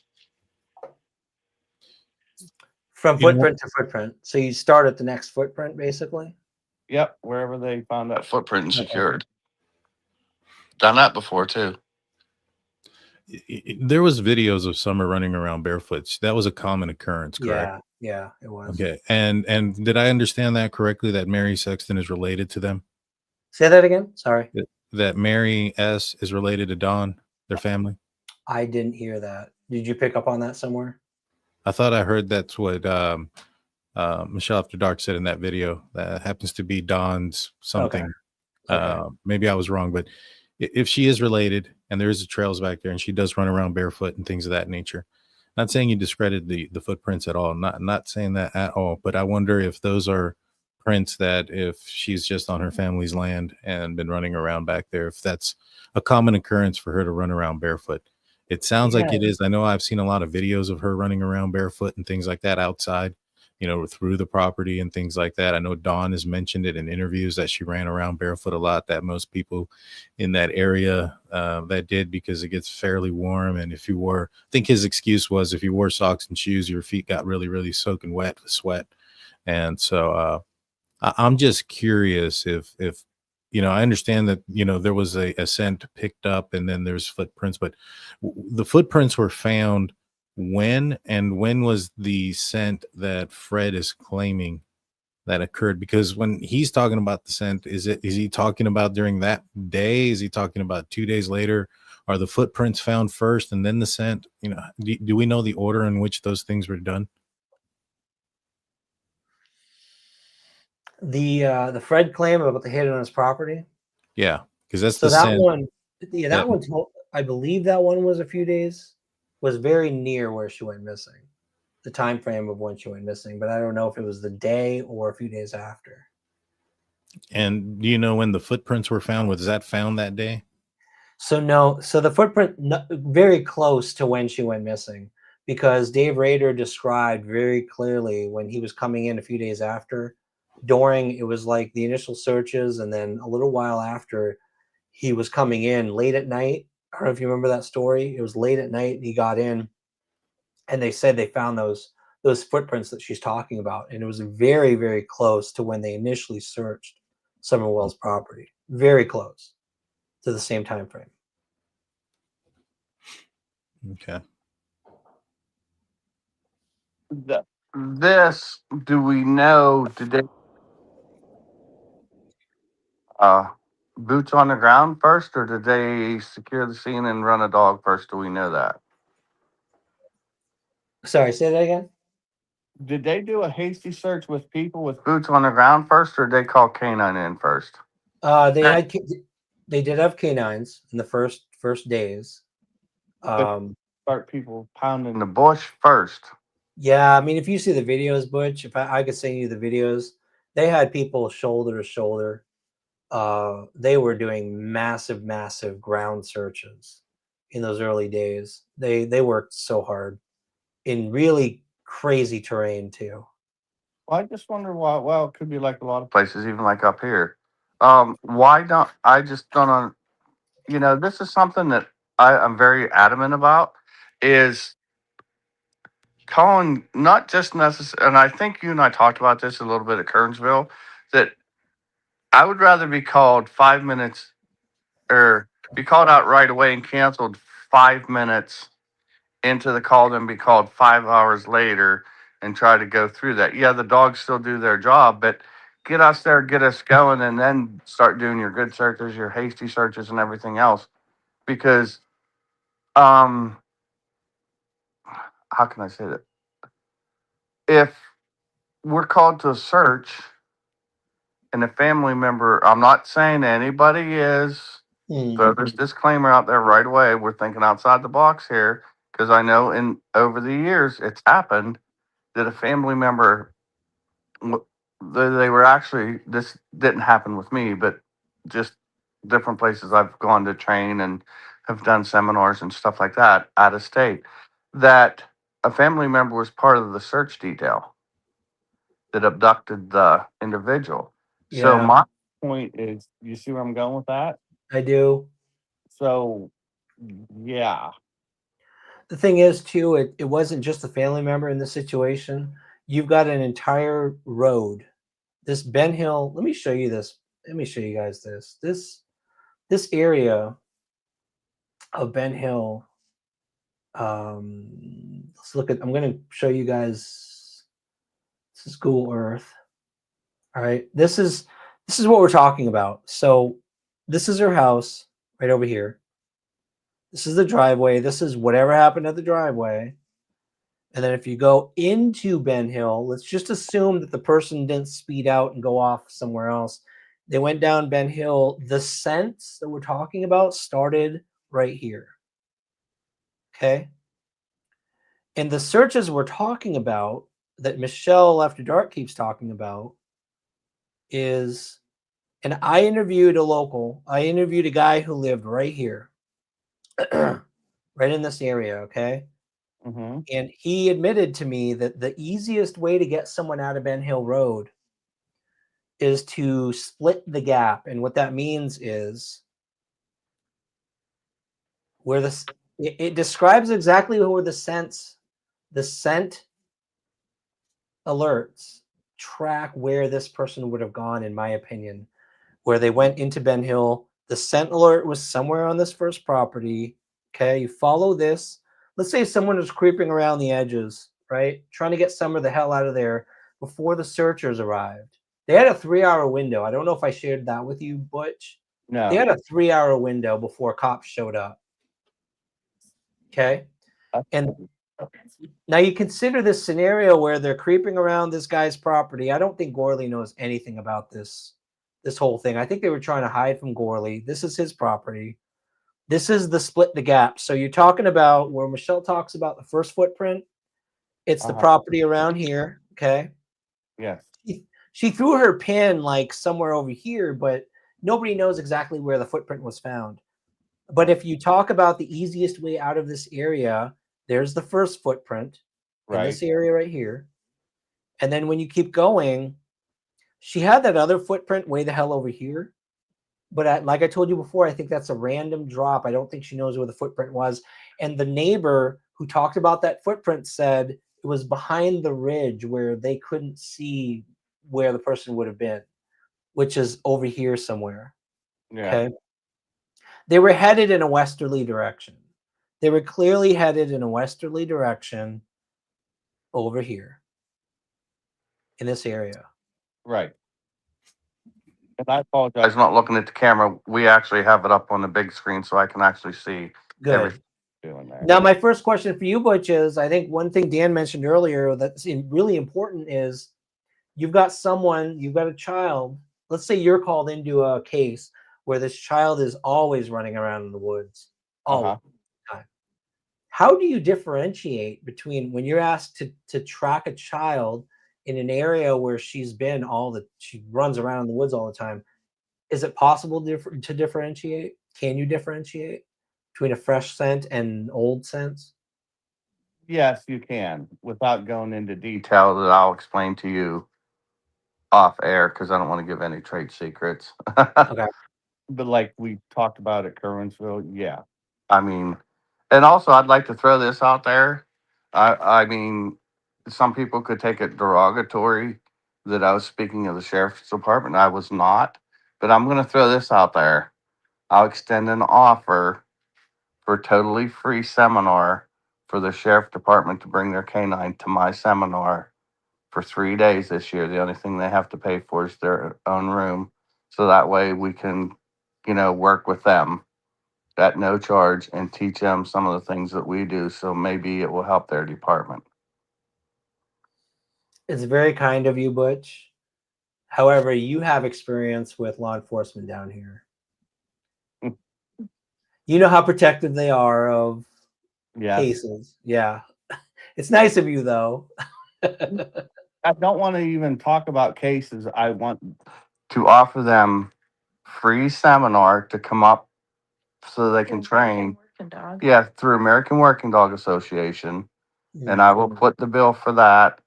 From footprint to footprint. So you start at the next footprint, basically? Yep, wherever they found that footprint and secured. Done that before too. There was videos of Summer running around barefoot. That was a common occurrence, correct? Yeah, it was. Okay. And did I understand that correctly, that Mary Sexton is related to them? Say that again? Sorry. That Mary S. is related to Dawn, their family? I didn't hear that. Did you pick up on that somewhere? I thought I heard that's what Michelle After Dark said in that video. That happens to be Dawn's something. Okay. Maybe I was wrong, but if she is related and there is a trails back there and she does run around barefoot and things of that nature, not saying you discredit the footprints at all, not saying that at all, but I wonder if those are prints that if she's just on her family's land and been running around back there, if that's a common occurrence for her to run around barefoot. It sounds like it is. I know I've seen a lot of videos of her running around barefoot and things like that outside, through the property and things like that. I know Dawn has mentioned it in interviews that she ran around barefoot a lot, that most people in that area that did, because it gets fairly warm. And if you wore, I think his excuse was if you wore socks and shoes, your feet got really, really soaking wet with sweat. And so I'm just curious if I understand that, there was a scent picked up and then there's footprints, but the footprints were found when was the scent that Fred is claiming that occurred? Because when he's talking about the scent, is he talking about during that day? Is he talking about 2 days later? Are the footprints found first and then the scent? Do we know the order in which those things were done? The Fred claim about the hit on his property. Yeah, because that's so the that scent. one. Yeah, that one. I believe that one was a few days. Was very near where she went missing. The time frame of when she went missing, but I don't know if it was the day or a few days after. And do you know when the footprints were found? Was that found that day? So no. So the footprint very close to when she went missing, because Dave Rader described very clearly when he was coming in a few days after during, it was like the initial searches, and then a little while after, he was coming in late at night. I don't know if you remember that story. It was late at night and he got in, and they said they found those footprints that she's talking about, and it was very, very close to when they initially searched Summerwell's property. Very close to the same time frame. Okay. This, do we know, did they boots on the ground first, or did they secure the scene and run a dog first? Do we know that? Sorry, say that again. Did they do a hasty search with people with boots on the ground first, or did they call canine in first? They did have canines in the first days. Start people pounding the bush first. Yeah, I mean, if you see the videos, Butch, if I could send you the videos, they had people shoulder to shoulder. They were doing massive, massive ground searches in those early days. They worked so hard in really crazy terrain too. Well, I just wonder why. Well, it could be like a lot of places, even like up here. Why don't I just don't? This is something that I'm very adamant about. Is calling not just necessary, and I think you and I talked about this a little bit at Kernsville, that I would rather be called 5 minutes or be called out right away and canceled 5 minutes into the call than be called 5 hours later and try to go through that. Yeah, the dogs still do their job, but get us there, get us going, and then start doing your good searches, your hasty searches, and everything else. Because, how can I say that? If we're called to a search and a family member, I'm not saying anybody is, throw this disclaimer out there right away. We're thinking outside the box here, because I know over the years it's happened that a family member, they were actually, this didn't happen with me, but just different places I've gone to train and have done seminars and stuff like that out of state, that a family member was part of the search detail that abducted the individual. So Yeah, my point is, you see where I'm going with that? I do. So, yeah. The thing is, too, it wasn't just a family member in this situation. You've got an entire road. This Ben Hill, let me show you this. Let me show you guys this. This area of Ben Hill. Let's look at, I'm going to show you guys. This is Google Earth. All right. This is what we're talking about. So this is her house right over here. This is the driveway. This is whatever happened at the driveway. And then if you go into Ben Hill, let's just assume that the person didn't speed out and go off somewhere else. They went down Ben Hill. The scents that we're talking about started right here. Okay. And the searches we're talking about that Michelle After Dark keeps talking about is, and I interviewed a local. I interviewed a guy who lived right here. Right in this area, okay? Mm-hmm. And he admitted to me that the easiest way to get someone out of Ben Hill Road is to split the gap. And what that means is where it describes exactly where the scent alerts track where this person would have gone, in my opinion. Where they went into Ben Hill, the scent alert was somewhere on this first property. Okay, you follow this. Let's say someone was creeping around the edges, right? Trying to get Summer the hell out of there before the searchers arrived. They had a 3-hour window. I don't know if I shared that with you, Butch. No. They had a 3-hour window before cops showed up. Okay. And now you consider this scenario where they're creeping around this guy's property. I don't think Gorley knows anything about this whole thing. I think they were trying to hide from Gorley. This is his property. This is the split the gap. So you're talking about where Michelle talks about the first footprint. It's the property around here. Okay. Yes. She threw her pin like somewhere over here, but nobody knows exactly where the footprint was found. But if you talk about the easiest way out of this area, there's the first footprint in this area right here. And then when you keep going, She had that other footprint way the hell over here. But like I told you before, I think that's a random drop. I don't think she knows where the footprint was. And the neighbor who talked about that footprint said it was behind the ridge where they couldn't see where the person would have been, which is over here somewhere. Yeah. Okay. They were headed in a westerly direction. They were clearly headed in a westerly direction over here in this area. Right. And I apologize not looking at the camera. We actually have it up on the big screen so I can actually see Good. everything doing there. Now, my first question for you, Butch, is I think one thing Dan mentioned earlier that's really important is you've got a child. Let's say you're called into a case where this child is always running around in the woods. Always. How do you differentiate between when you're asked to track a child in an area where she runs around in the woods all the time? Is it possible to differentiate? Can you differentiate between a fresh scent and old scents? Yes, you can, without going into detail that I'll explain to you off air because I don't want to give any trade secrets. Okay. But like we talked about at Kerwinsville, yeah. I mean, and also I'd like to throw this out there. I mean, some people could take it derogatory that I was speaking of the sheriff's department. I was not, but I'm going to throw this out there. I'll extend an offer for a totally free seminar for the sheriff department to bring their canine to my seminar for 3 days this year. The only thing they have to pay for is their own room. So that way we can, work with them at no charge and teach them some of the things that we do. So maybe it will help their department. It's very kind of you, Butch. However, you have experience with law enforcement down here. You know how protective they are of cases. Yeah. It's nice of you, though. I don't want to even talk about cases. I want to offer them free seminar to come up so they can train. Yeah, through American Working Dog Association. And I will put the bill for that.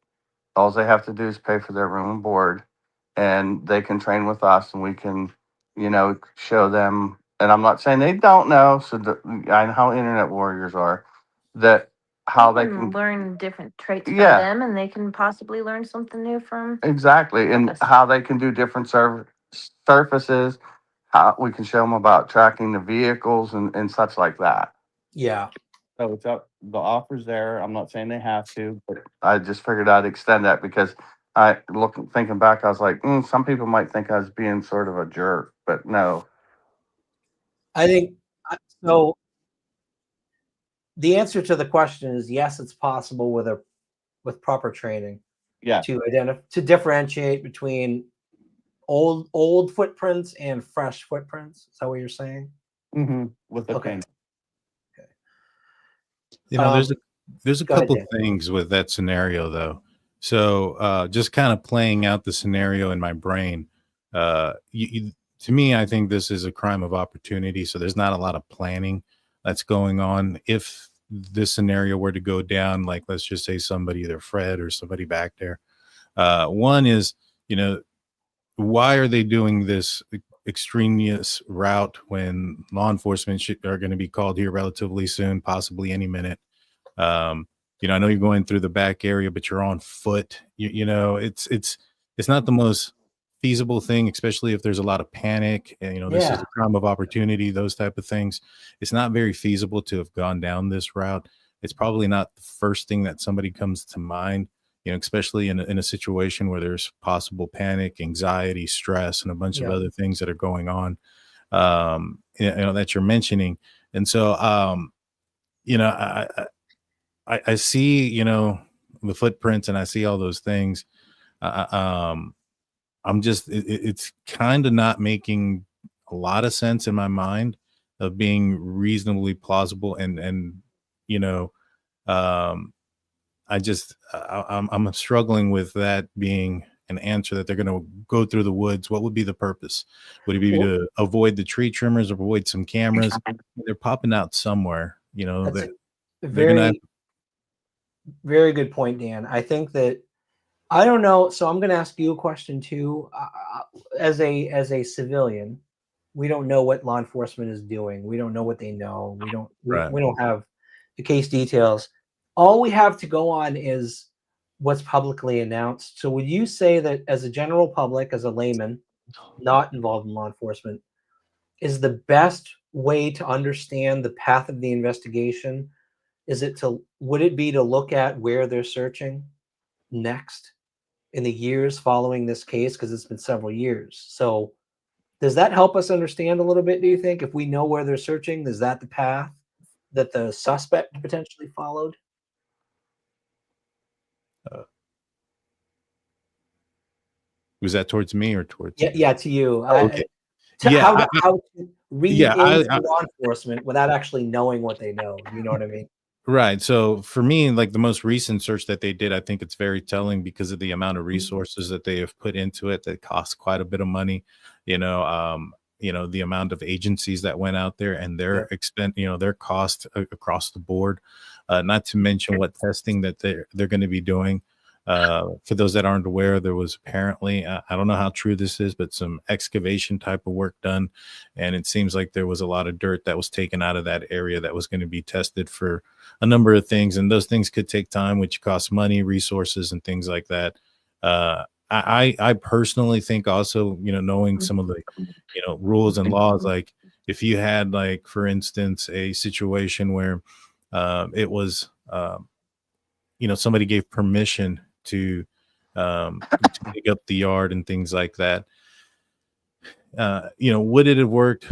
All they have to do is pay for their room and board, and they can train with us, and we can, show them. And I'm not saying they don't know. So I know how internet warriors are. That how they can learn different traits from Yeah. them, and they can possibly learn something new from exactly, and us. how they can do different surfaces. How we can show them about tracking the vehicles and such like that. Yeah. So it's up. The offer's there. I'm not saying they have to, but I just figured I'd extend that because thinking back, I was like, some people might think I was being sort of a jerk, but no. I think so. The answer to the question is yes, it's possible with proper training. Yeah. To differentiate between old footprints and fresh footprints. Is that what you're saying? Mm-hmm. With the Okay. There's a couple things with that scenario though. So just kind of playing out the scenario in my brain. To me, I think this is a crime of opportunity. So there's not a lot of planning that's going on. If this scenario were to go down, like let's just say somebody, either Fred or somebody back there. One is, why are they doing this extraneous route when law enforcement are going to be called here relatively soon, possibly any minute? I know you're going through the back area, but you're on foot. It's not the most feasible thing, especially if there's a lot of panic and this is a crime of opportunity, those type of things. It's not very feasible to have gone down this route. It's probably not the first thing that somebody comes to mind, especially in a situation where there's possible panic, anxiety, stress, and a bunch of other things that are going on, that you're mentioning. And so, I see, the footprints and I see all those things. I'm just, it's kind of not making a lot of sense in my mind of being reasonably plausible. I'm struggling with that being an answer that they're going to go through the woods. What would be the purpose? Would it be to avoid the tree trimmers, avoid some cameras? They're popping out somewhere, That's they're going to very good point, Dan. I think that I don't know. So I'm going to ask you a question too. As a civilian, we don't know what law enforcement is doing. We don't know what they know. Right. We don't have the case details. All we have to go on is what's publicly announced. So would you say that as a general public, as a layman, not involved in law enforcement, is the best way to understand the path of the investigation? Would it be to look at where they're searching next in the years following this case? Because it's been several years. So does that help us understand a little bit, do you think? If we know where they're searching, is that the path that the suspect potentially followed? Was that towards me or towards? Yeah, to you. Okay. How Yeah. to read Yeah, into law enforcement without actually knowing what they know. You know what I mean? Right. So for me, like the most recent search that they did, I think it's very telling because of the amount of Mm-hmm. resources that they have put into it that costs quite a bit of money. The amount of agencies that went out there and their their cost across the board. Not to mention what testing that they're going to be doing. For those that aren't aware, there was apparently, I don't know how true this is, but some excavation type of work done. And it seems like there was a lot of dirt that was taken out of that area that was going to be tested for a number of things. And those things could take time, which costs money, resources, and things like that. I personally think also, knowing some of the, rules and laws, like if you had, like, for instance, a situation where it was, somebody gave permission to dig up the yard and things like that. Would it have worked?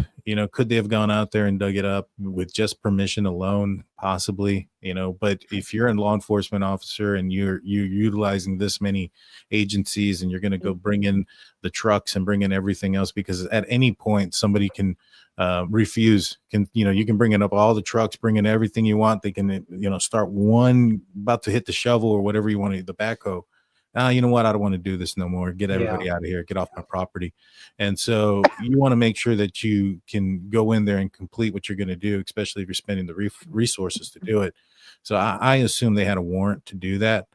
Could they have gone out there and dug it up with just permission alone? Possibly, but if you're a law enforcement officer and you're utilizing this many agencies and you're going to go bring in the trucks and bring in everything else, because at any point somebody can refuse. You can bring in up all the trucks, bring in everything you want. They can, start one about to hit the shovel or whatever you want to, the backhoe. You know what? I don't want to do this no more. Get everybody out of here. Get off my property. And so you want to make sure that you can go in there and complete what you're going to do, especially if you're spending the resources to do it. So I assume they had a warrant to do that.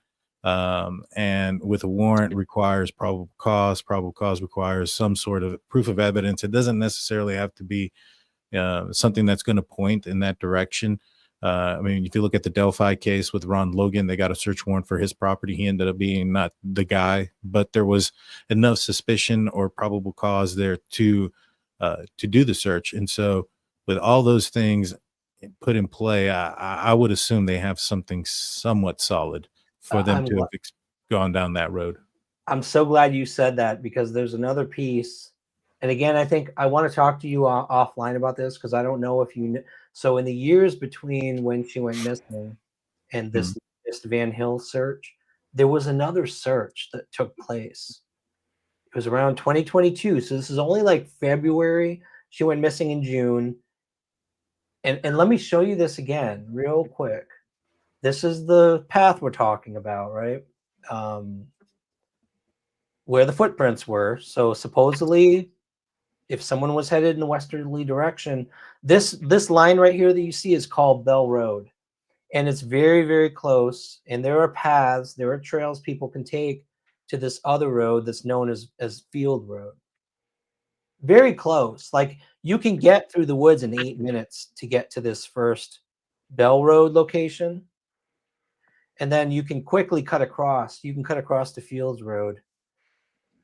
And with a warrant requires probable cause. Probable cause requires some sort of proof of evidence. It doesn't necessarily have to be something that's going to point in that direction. If you look at the Delphi case with Ron Logan, they got a search warrant for his property. He ended up being not the guy, but there was enough suspicion or probable cause there to do the search. And so with all those things put in play, I would assume they have something somewhat solid for them to have gone down that road. I'm so glad you said that, because there's another piece. And again, I think I want to talk to you offline about this, because I don't know if you know. So in the years between when she went missing and this Van Hill search, there was another search that took place. It was around 2022. So this is only like February. She went missing in June. And let me show you this again real quick. This is the path we're talking about, right? Where the footprints were. So supposedly, if someone was headed in the westerly direction, this line right here that you see is called Bell Road. And it's very, very close. And there are paths, there are trails people can take to this other road that's known as Field Road. Very close. Like, you can get through the woods in 8 minutes to get to this first Bell Road location. And then you can quickly cut across. You can cut across to Fields Road.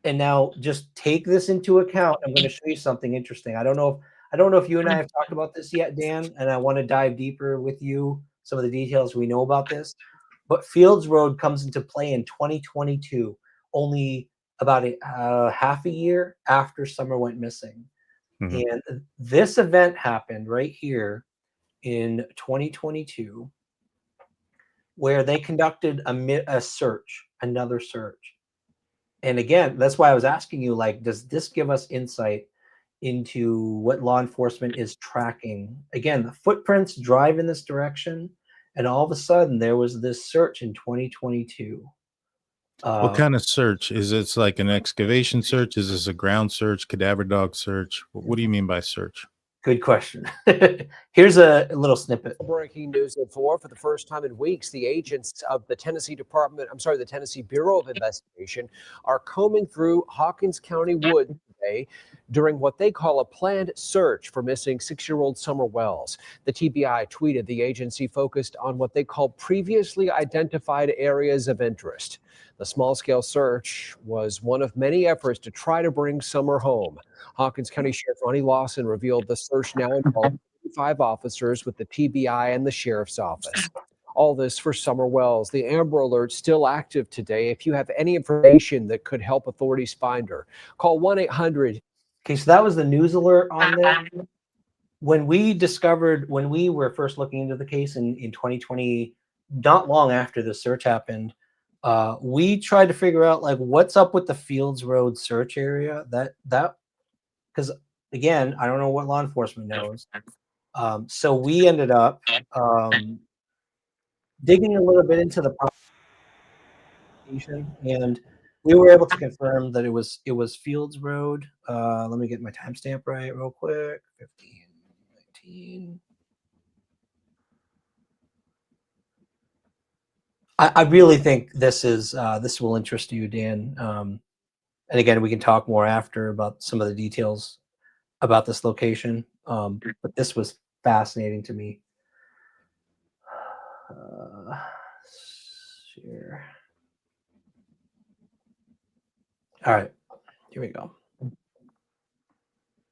And now just take this into account. I'm going to show you something interesting. I don't know if you and I have talked about this yet, Dan, and I want to dive deeper with you, some of the details we know about this. But Fields Road comes into play in 2022, only about half a year after Summer went missing. And this event happened right here in 2022, where they conducted a search, another search. And again, that's why I was asking you, like, does this give us insight into what law enforcement is tracking? Again, the footprints drive in this direction, and all of a sudden there was this search in 2022. What kind of search? Is it like an excavation search? Is this a ground search, cadaver dog search? What do you mean by search? Good question. Here's a little snippet. Breaking news at 4. For the first time in weeks, the agents of the Tennessee Bureau of Investigation are combing through Hawkins County woods today during what they call a planned search for missing 6-year-old Summer Wells. The TBI tweeted the agency focused on what they call previously identified areas of interest. The small-scale search was one of many efforts to try to bring Summer home. Hawkins County Sheriff Ronnie Lawson revealed the search now involves 5 officers with the TBI and the Sheriff's Office. All this for Summer Wells. The Amber Alert still active today. If you have any information that could help authorities find her, call 1-800. Okay, so that was the news alert on there. When we were first looking into the case in 2020, not long after the search happened, we tried to figure out like what's up with the Fields Road search area. That because again, I don't know what law enforcement knows. So we ended up digging a little bit into the property, and we were able to confirm that it was Fields Road. Let me get my timestamp right real quick. 1519. I really think this will interest you, Dan. And again, we can talk more after about some of the details about this location. But this was fascinating to me. Sure. All right, here we go.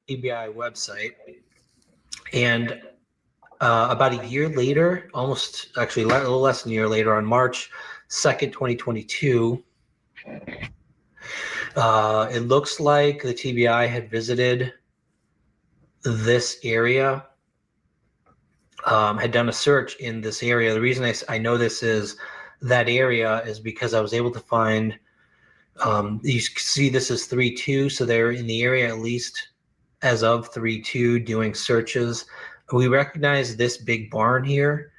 TBI website. And about a year later, almost actually a little less than a year later, on March 2nd, 2022, it looks like the TBI had visited this area, had done a search in this area. The reason I know this is that area is because I was able to find, you see this is 3-2, so they're in the area at least as of 3-2 doing searches. We recognize this big barn here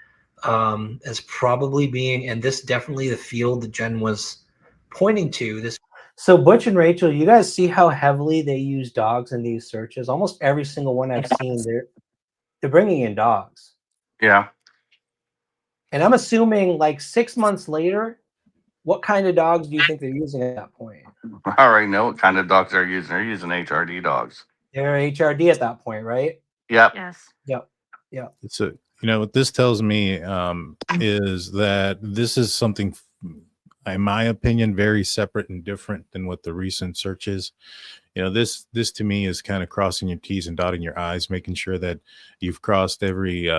as probably being, and this definitely the field that Jen was pointing to. This. So Butch and Rachel, you guys see how heavily they use dogs in these searches? Almost every single one I've seen, they're bringing in dogs. Yeah. And I'm assuming like 6 months later, what kind of dogs do you think they're using at that point? I already know what kind of dogs they're using. They're using HRD dogs. They're HRD at that point, right? Yep. Yes. Yep. It's what this tells me is that this is something, in my opinion, very separate and different than what the recent search is. This to me is kind of crossing your T's and dotting your I's, making sure that you've crossed every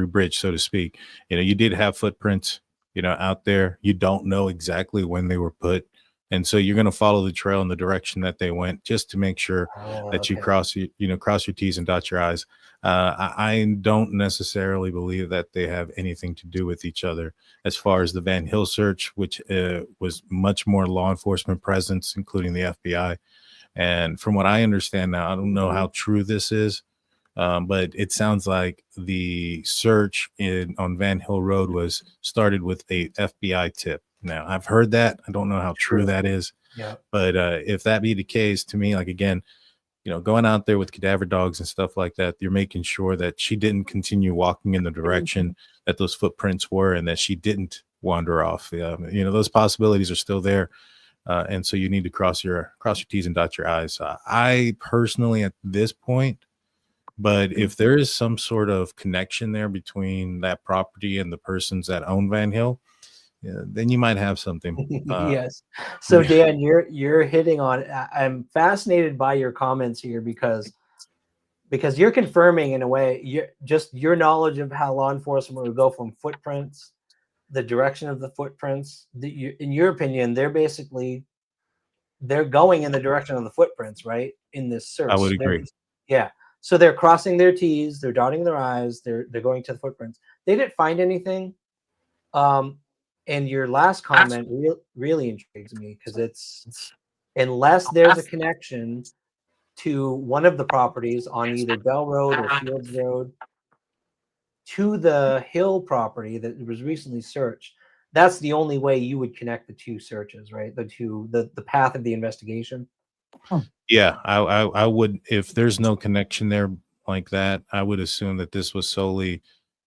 bridge, so to speak. You did have footprints, out there. You don't know exactly when they were put. And so you're going to follow the trail in the direction that they went, just to make sure that you cross your T's and dot your I's. I don't necessarily believe that they have anything to do with each other. As far as the Van Hill search, which was much more law enforcement presence, including the FBI. And from what I understand now, I don't know how true this is, but it sounds like the search on Van Hill Road was started with a FBI tip. Now, I've heard that. I don't know how true that is. Yeah. But if that be the case, to me, like, again, going out there with cadaver dogs and stuff like that, you're making sure that she didn't continue walking in the direction that those footprints were, and that she didn't wander off. Those possibilities are still there. And so you need to cross your T's and dot your I's. I personally, at this point, but if there is some sort of connection there between that property and the persons that own Van Hill, then you might have something. Yes. So Dan, you're hitting on. I'm fascinated by your comments here because you're confirming in a way your knowledge of how law enforcement would go from footprints, the direction of the footprints. In your opinion, they're going in the direction of the footprints, right? In this search, I would agree. Yeah. So they're crossing their T's, they're dotting their I's, they're going to the footprints. They didn't find anything. And your last comment really intrigues me because it's unless there's a connection to one of the properties on either Bell Road or Fields Road to the Hill property that was recently searched, that's the only way you would connect the two searches, right? The path of the investigation. Yeah, I would, if there's no connection there like that, I would assume that this was solely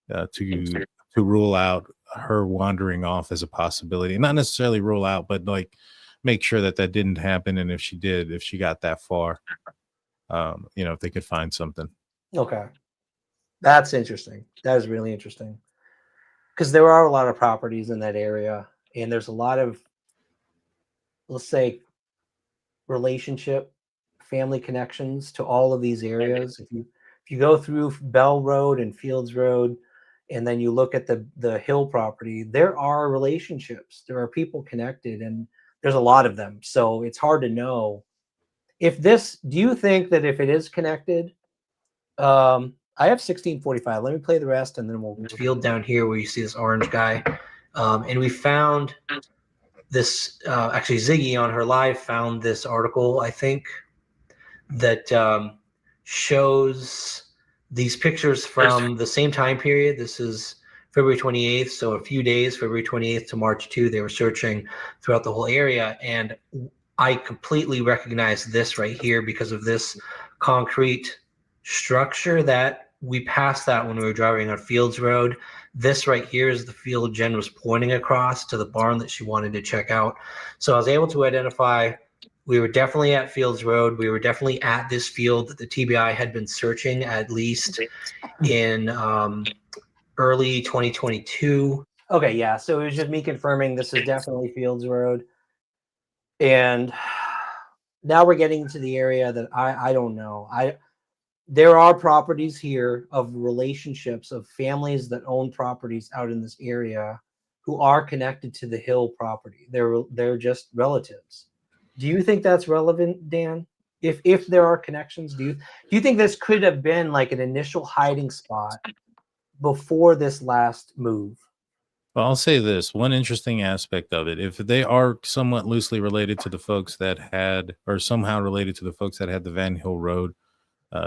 to rule out her wandering off as a possibility. Not necessarily rule out, but like make sure that that didn't happen. And if she did, if she got that far, if they could find something. Okay. That's interesting. That is really interesting. Because there are a lot of properties in that area, and there's a lot of, let's say, relationship, family connections to all of these areas. If you go through Bell Road and Fields Road, and then you look at the hill property, there are relationships. There are people connected, and there's a lot of them. So it's hard to know if this. Do you think that if it is connected? I have 1645. Let me play the rest, and then we'll field down here where you see this orange guy. And we found this. Actually, Ziggy on her live found this article, I think, that shows these pictures from the same time period. This is February 28th, so a few days, February 28th to March 2. They were searching throughout the whole area, and I completely recognize this right here because of this concrete structure that we passed that when we were driving on Fields Road. This right here is the field Jen was pointing across to the barn that she wanted to check out. So I was able to identify, we were definitely at Fields Road. We were definitely at this field that the TBI had been searching at least in early 2022. Okay, yeah, so it was just me confirming this is definitely Fields Road. And now we're getting into the area that I don't know. There are properties here of relationships of families that own properties out in this area who are connected to the hill property. They're just relatives. Do you think that's relevant, Dan? If there are connections, do you think this could have been like an initial hiding spot before this last move? Well, I'll say this one interesting aspect of it. If they are somewhat loosely related to the folks that had, or somehow related to the folks that had the Van Hill Road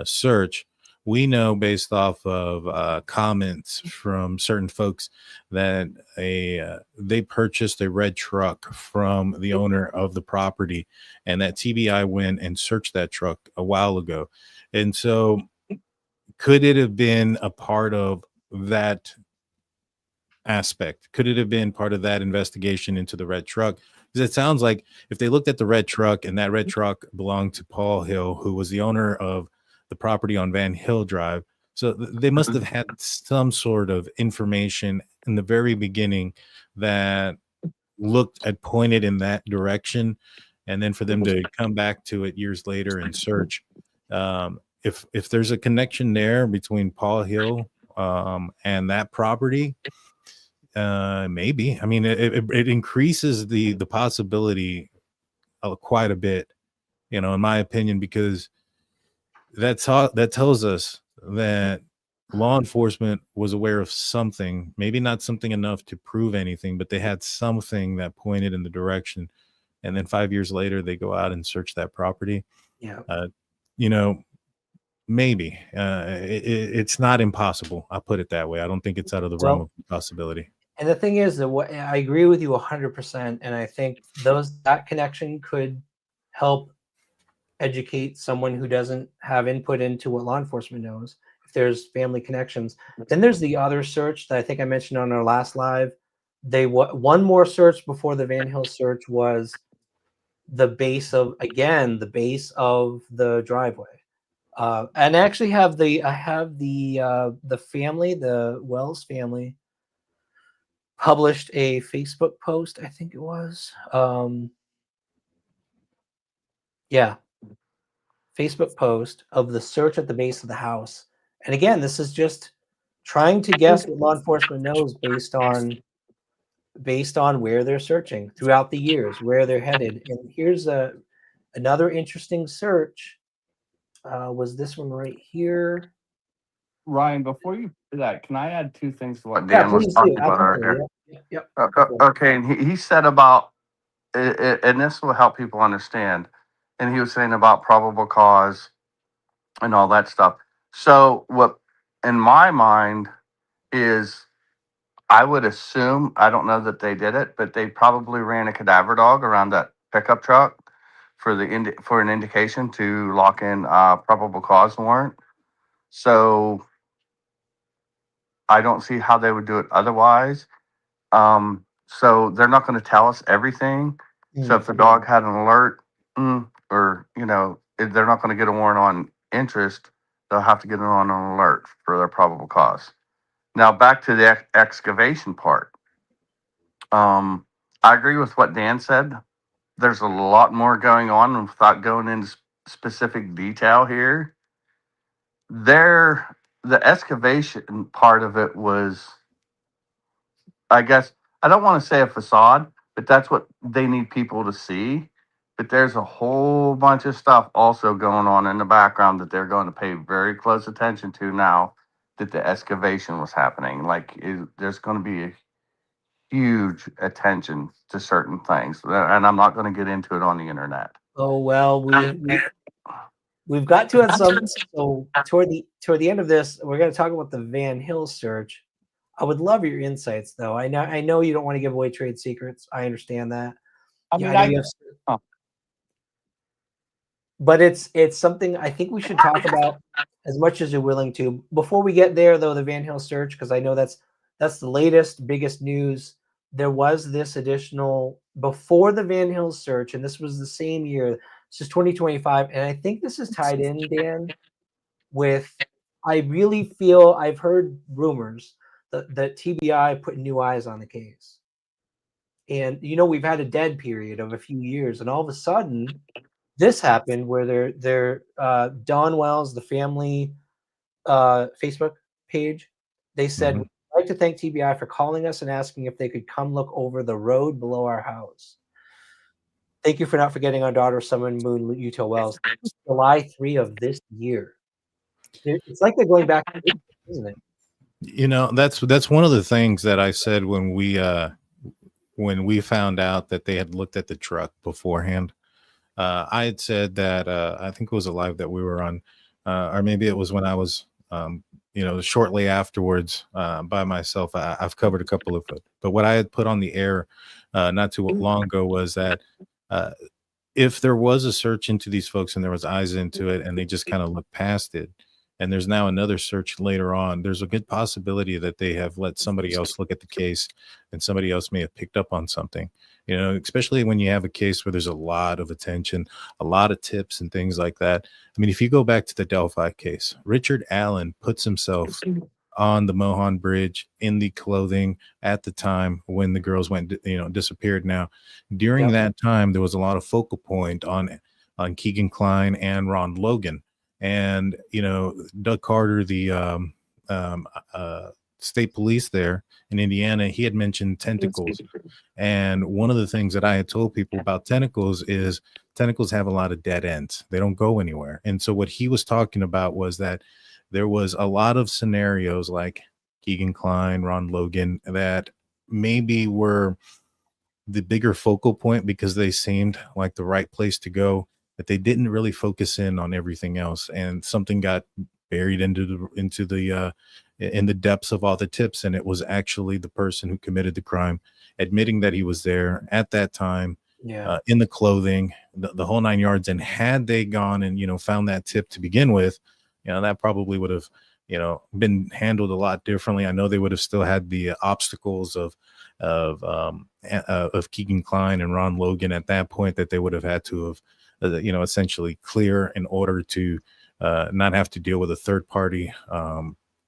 search, we know based off of comments from certain folks that they purchased a red truck from the owner of the property, and that TBI went and searched that truck a while ago. And so could it have been a part of that aspect? Could it have been part of that investigation into the red truck? Because it sounds like if they looked at the red truck and that red truck belonged to Paul Hill, who was the owner of the property on Van Hill Drive. So they must have had some sort of information in the very beginning that pointed in that direction. And then for them to come back to it years later and search, if there's a connection there between Paul Hill and that property, maybe. I mean, it increases the possibility quite a bit, in my opinion, because that tells us that law enforcement was aware of something, maybe not something enough to prove anything, but they had something that pointed in the direction. And then 5 years later, they go out and search that property. Yeah. Maybe it's not impossible. I'll put it that way. I don't think it's out of the realm of possibility. And the thing is that I agree with you 100%. And I think that connection could help educate someone who doesn't have input into what law enforcement knows, if there's family connections. Then there's the other search that I think I mentioned on our last live. One more search before the Van Hill search was the base of the driveway. And I actually have the family, the Wells family, published a Facebook post, I think it was. Facebook post of the search at the base of the house. And again, this is just trying to guess what law enforcement knows based on where they're searching throughout the years, where they're headed. And here's another interesting search. Was this one right here? Ryan, before you do that, can I add two things to what Yeah, Dan was please talking do. about Absolutely. earlier? Yep. Okay, and he said about, and this will help people understand, and he was saying about probable cause and all that stuff. So what, in my mind, is I would assume, I don't know that they did it, but they probably ran a cadaver dog around that pickup truck for an indication to lock in probable cause warrant. So I don't see how they would do it otherwise. So they're not going to tell us everything. So if the dog had an alert, or if they're not going to get a warrant on interest, they'll have to get it on an alert for their probable cause. Now back to the excavation part. I agree with what Dan said. There's a lot more going on without going into specific detail here. The excavation part of it was, I guess, I don't want to say a facade, but that's what they need people to see. But there's a whole bunch of stuff also going on in the background that they're going to pay very close attention to now that the excavation was happening. There's going to be a huge attention to certain things, and I'm not going to get into it on the internet. Oh well, we've got to at some. So toward the end of this, we're going to talk about the Van Hill search. I would love your insights, though. I know you don't want to give away trade secrets. I understand that. But it's something I think we should talk about as much as you're willing to. Before we get there, though, the Van Hill search, because I know that's the latest, biggest news. There was this additional before the Van Hill search, and this was the same year. This is 2025, and I think this is tied in, Dan, with. I really feel I've heard rumors that TBI put new eyes on the case, and we've had a dead period of a few years, and all of a sudden, this happened where they're Don Wells, the family Facebook page, they said, "We'd like to thank TBI for calling us and asking if they could come look over the road below our house. Thank you for not forgetting our daughter, Sun Moon Utah Wells." July 3 of this year. It's like they're going back, isn't it? That's one of the things that I said when we found out that they had looked at the truck beforehand. I had said that I think it was a live that we were on, or maybe it was when I was, shortly afterwards by myself. I've covered a couple of it, but what I had put on the air not too long ago was that if there was a search into these folks and there was eyes into it and they just kind of looked past it, and there's now another search later on, there's a good possibility that they have let somebody else look at the case and somebody else may have picked up on something. Especially when you have a case where there's a lot of attention, a lot of tips and things like that. I mean, if you go back to the Delphi case, Richard Allen puts himself on the Mohon Bridge in the clothing at the time when the girls went, disappeared. Now, during that time, there was a lot of focal point on Keegan Klein and Ron Logan. And, Doug Carter, the state police there in Indiana, he had mentioned tentacles. And one of the things that I had told people about tentacles is tentacles have a lot of dead ends. They don't go anywhere. And so what he was talking about was that there was a lot of scenarios like Keegan Klein, Ron Logan, that maybe were the bigger focal point because they seemed like the right place to go, but they didn't really focus in on everything else. And something got buried in the depths of all the tips, and it was actually the person who committed the crime admitting that he was there at that time, in the clothing, the whole 9 yards. And had they gone and found that tip to begin with, that probably would have been handled a lot differently. I know they would have still had the obstacles of Keegan Klein and Ron Logan at that point that they would have had to have essentially clear in order to not have to deal with a third party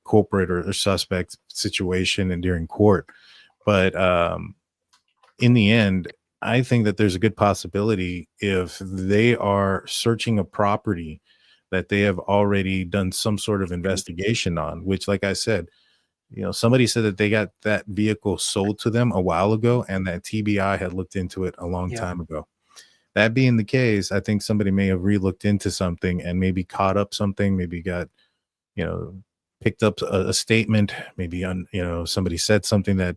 culprit or suspect situation and during court. But in the end, I think that there's a good possibility if they are searching a property that they have already done some sort of investigation on, which, like I said, somebody said that they got that vehicle sold to them a while ago and that TBI had looked into it a long time ago. That being the case, I think somebody may have re-looked into something and maybe caught up something, maybe got, picked up a statement, maybe somebody said something that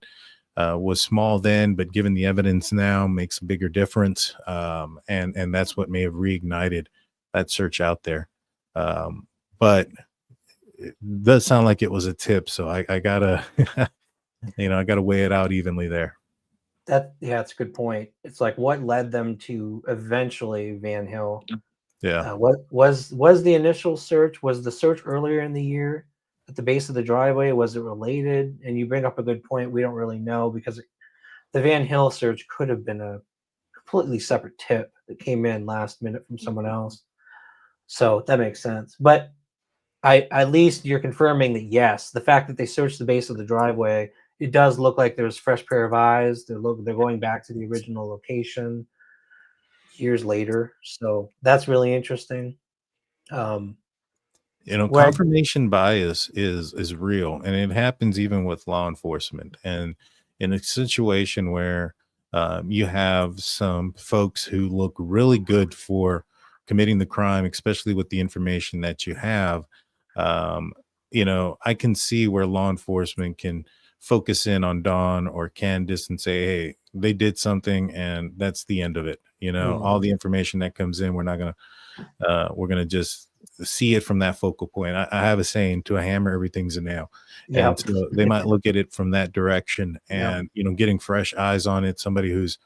was small then, but given the evidence now makes a bigger difference. And that's what may have reignited that search out there. But it does sound like it was a tip. So I gotta, I gotta weigh it out evenly there. That's a good point. It's like what led them to eventually Van Hill. Yeah. What was the initial search? Was the search earlier in the year at the base of the driveway? Was it related? And you bring up a good point. We don't really know because the Van Hill search could have been a completely separate tip that came in last minute from someone else. So that makes sense. But at least you're confirming that yes, the fact that they searched the base of the driveway, it does look like there's a fresh pair of eyes. They're going back to the original location years later. So that's really interesting. Confirmation bias is real, and it happens even with law enforcement. And in a situation where you have some folks who look really good for committing the crime, especially with the information that you have, I can see where law enforcement can focus in on Dawn or Candace and say, hey, they did something and that's the end of it. All the information that comes in, we're going to just see it from that focal point. I have a saying, to a hammer, everything's a nail. And so they might look at it from that direction and, getting fresh eyes on it, somebody who's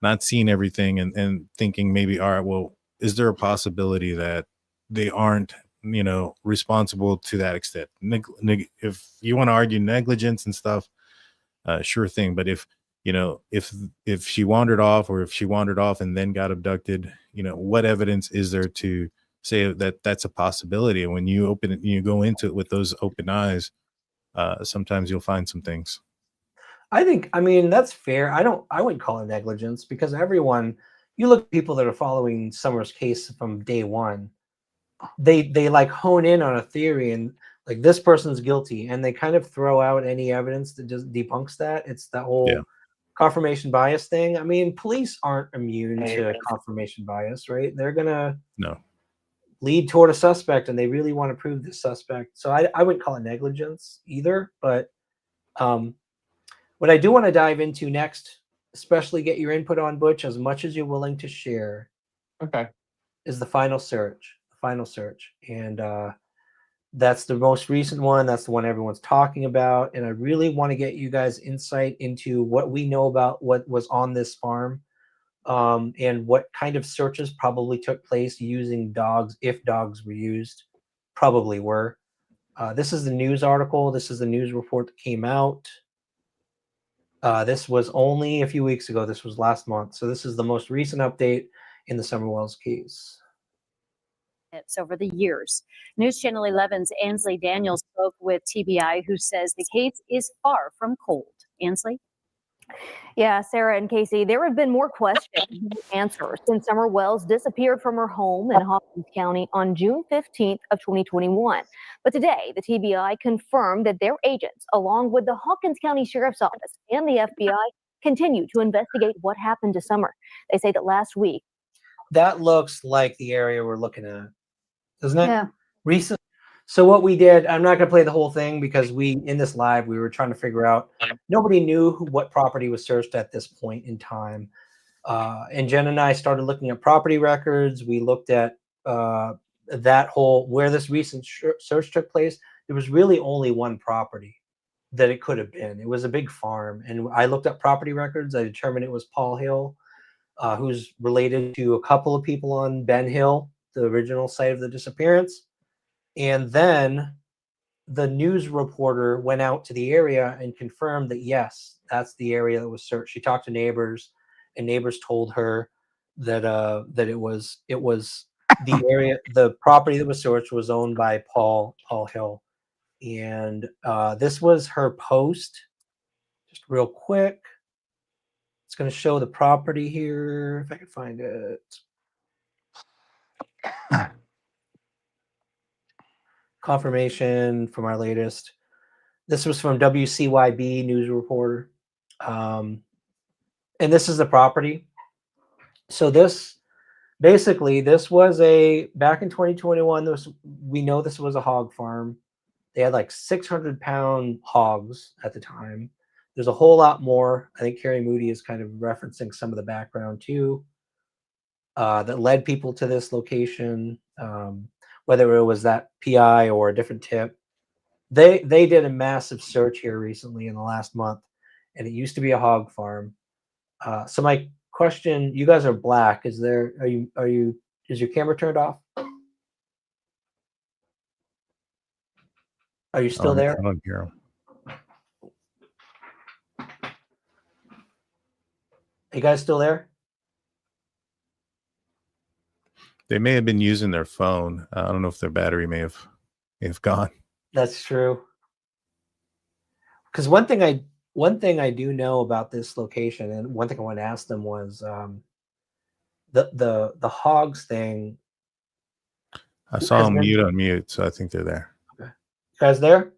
not seen everything and thinking maybe, all right, well, is there a possibility that they aren't, responsible to that extent? If you want to argue negligence and stuff, sure thing. But if she wandered off, or if she wandered off and then got abducted, what evidence is there to say that that's a possibility? And when you open it, you go into it with those open eyes, sometimes you'll find some things. I mean, that's fair. I wouldn't call it negligence because you look at people that are following Summer's case from day one, they like hone in on a theory and like this person's guilty, and they kind of throw out any evidence that just debunks that. It's the whole confirmation bias thing. I mean, police aren't immune to confirmation bias, right? They're gonna lead toward a suspect and they really want to prove this suspect. So I wouldn't call it negligence either. But what I do want to dive into next, especially get your input on, Butch, as much as you're willing to share, is the final search. And that's the most recent one. That's the one everyone's talking about. And I really want to get you guys insight into what we know about what was on this farm, and what kind of searches probably took place using dogs, if dogs were used, probably were. This is the news article. This is the news report that came out. This was only a few weeks ago. This was last month. So this is the most recent update in the Summer Wells case. Over the years. News Channel 11's Ansley Daniels spoke with TBI, who says the case is far from cold. Ansley? Yeah, Sarah and Casey, there have been more questions than answers since Summer Wells disappeared from her home in Hawkins County on June 15th of 2021. But today, the TBI confirmed that their agents, along with the Hawkins County Sheriff's Office and the FBI, continue to investigate what happened to Summer. They say that last week. That looks like the area we're looking at, doesn't it? Yeah. Recent. So what we did, I'm not going to play the whole thing because in this live, we were trying to figure out, nobody knew what property was searched at this point in time. And Jen and I started looking at property records. We looked at that whole, where this recent search took place. There was really only one property that it could have been. It was a big farm. And I looked up property records. I determined it was Paul Hill, who's related to a couple of people on Ben Hill, the original site of the disappearance. And then the news reporter went out to the area and confirmed that, yes, that's the area that was searched. She talked to neighbors, and neighbors told her that it was the area, the property that was searched was owned by Paul Hill. And this was her post. Just real quick. It's going to show the property here, if I can find it. Confirmation from our latest. This was from WCYB news reporter. And this is the property. So this was back in 2021. We know this was a hog farm. They had like 600-pound hogs at the time. There's a whole lot more. I think Carrie Moody is kind of referencing some of the background too, that led people to this location. Whether it was that PI or a different tip. They did a massive search here recently in the last month, and it used to be a hog farm. So my question, you guys are black. Is your camera turned off? Are you still there? I don't hear 'em. Are you guys still there? They may have been using their phone. I don't know if their battery may have gone. That's true. Because one thing I do know about this location, and one thing I want to ask them was the hogs thing. I saw them mute on mute, so I think they're there. Okay. You guys there?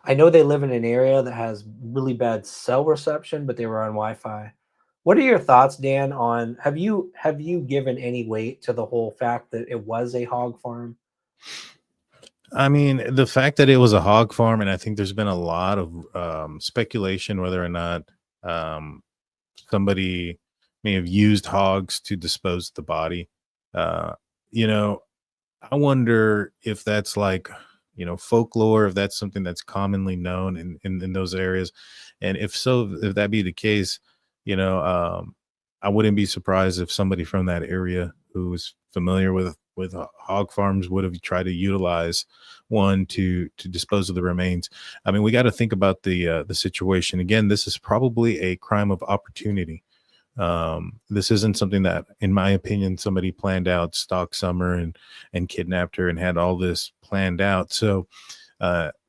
I know they live in an area that has really bad cell reception, but they were on Wi-Fi. What are your thoughts, Dan, on have you given any weight to the whole fact that it was a hog farm? I mean, the fact that it was a hog farm, and I think there's been a lot of speculation whether or not somebody may have used hogs to dispose of the body. You know, I wonder if that's like, folklore, if that's something that's commonly known in those areas. And if so, if that be the case, I wouldn't be surprised if somebody from that area who is familiar with hog farms would have tried to utilize one to dispose of the remains. I mean, we got to think about the situation. Again, this is probably a crime of opportunity. This isn't something that, in my opinion, somebody planned out, stalked Summer and kidnapped her and had all this planned out. So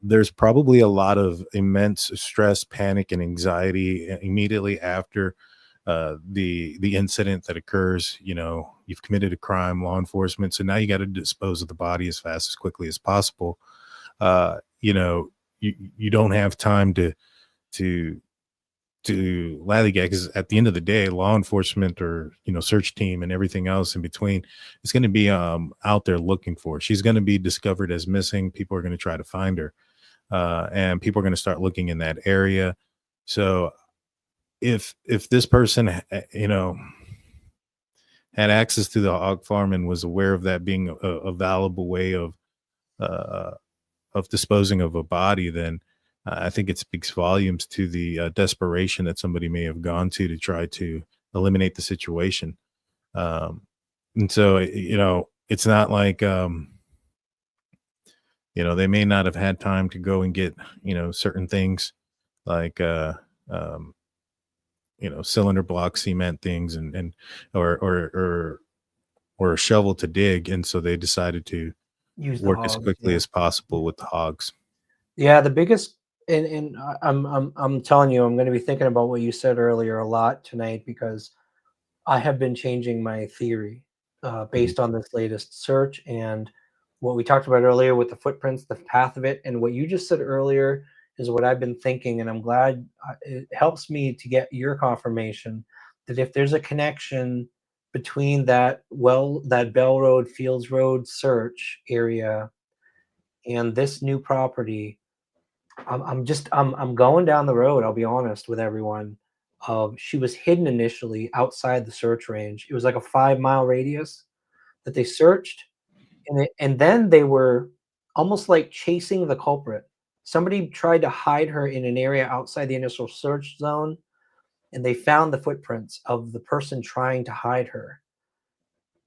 there's probably a lot of immense stress, panic, and anxiety immediately after the incident that occurs. You've committed a crime, law enforcement, so now you got to dispose of the body as fast, as quickly as possible. You don't have time to lollygag, because at the end of the day, law enforcement or search team and everything else in between is going to be out there looking for her. She's going to be discovered as missing. People are going to try to find her, and people are going to start looking in that area. So if this person had access to the hog farm and was aware of that being a valuable way of disposing of a body, then I think it speaks volumes to the desperation that somebody may have gone to try to eliminate the situation. And so, it's not like, they may not have had time to go and get, certain things like, cylinder block cement things or a shovel to dig. And so they decided to Use the work as hogs, quickly yeah. as possible with the hogs. Yeah, the biggest, and I'm telling you, I'm going to be thinking about what you said earlier a lot tonight, because I have been changing my theory based on this latest search and what we talked about earlier with the footprints, the path of it, and what you just said earlier is what I've been thinking, and I'm glad it helps me to get your confirmation that if there's a connection between that Bell Road, Fields Road search area and this new property, I'm going down the road. I'll be honest with everyone. She was hidden initially outside the search range. It was like a 5-mile radius that they searched, and then they were almost like chasing the culprit. Somebody tried to hide her in an area outside the initial search zone, and they found the footprints of the person trying to hide her.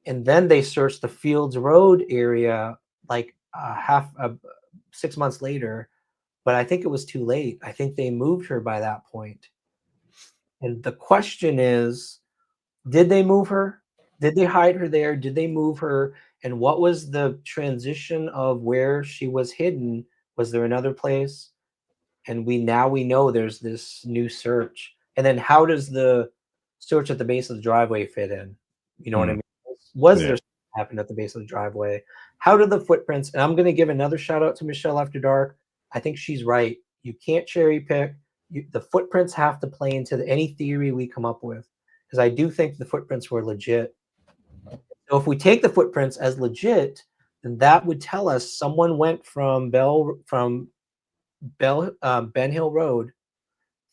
And then they searched the Fields Road area like 6 months later. But I think it was too late. I think they moved her by that point. And the question is, did they move her? Did they hide her there? Did they move her? And what was the transition of where she was hidden? Was there another place? And we know there's this new search. And then how does the search at the base of the driveway fit in? You know what I mean? Was there something happened at the base of the driveway? How did the footprints? And I'm going to give another shout out to Michelle After Dark. I think she's right. You can't cherry pick. The footprints have to play into any theory we come up with, because I do think the footprints were legit. So if we take the footprints as legit, then that would tell us someone went from Ben Hill Road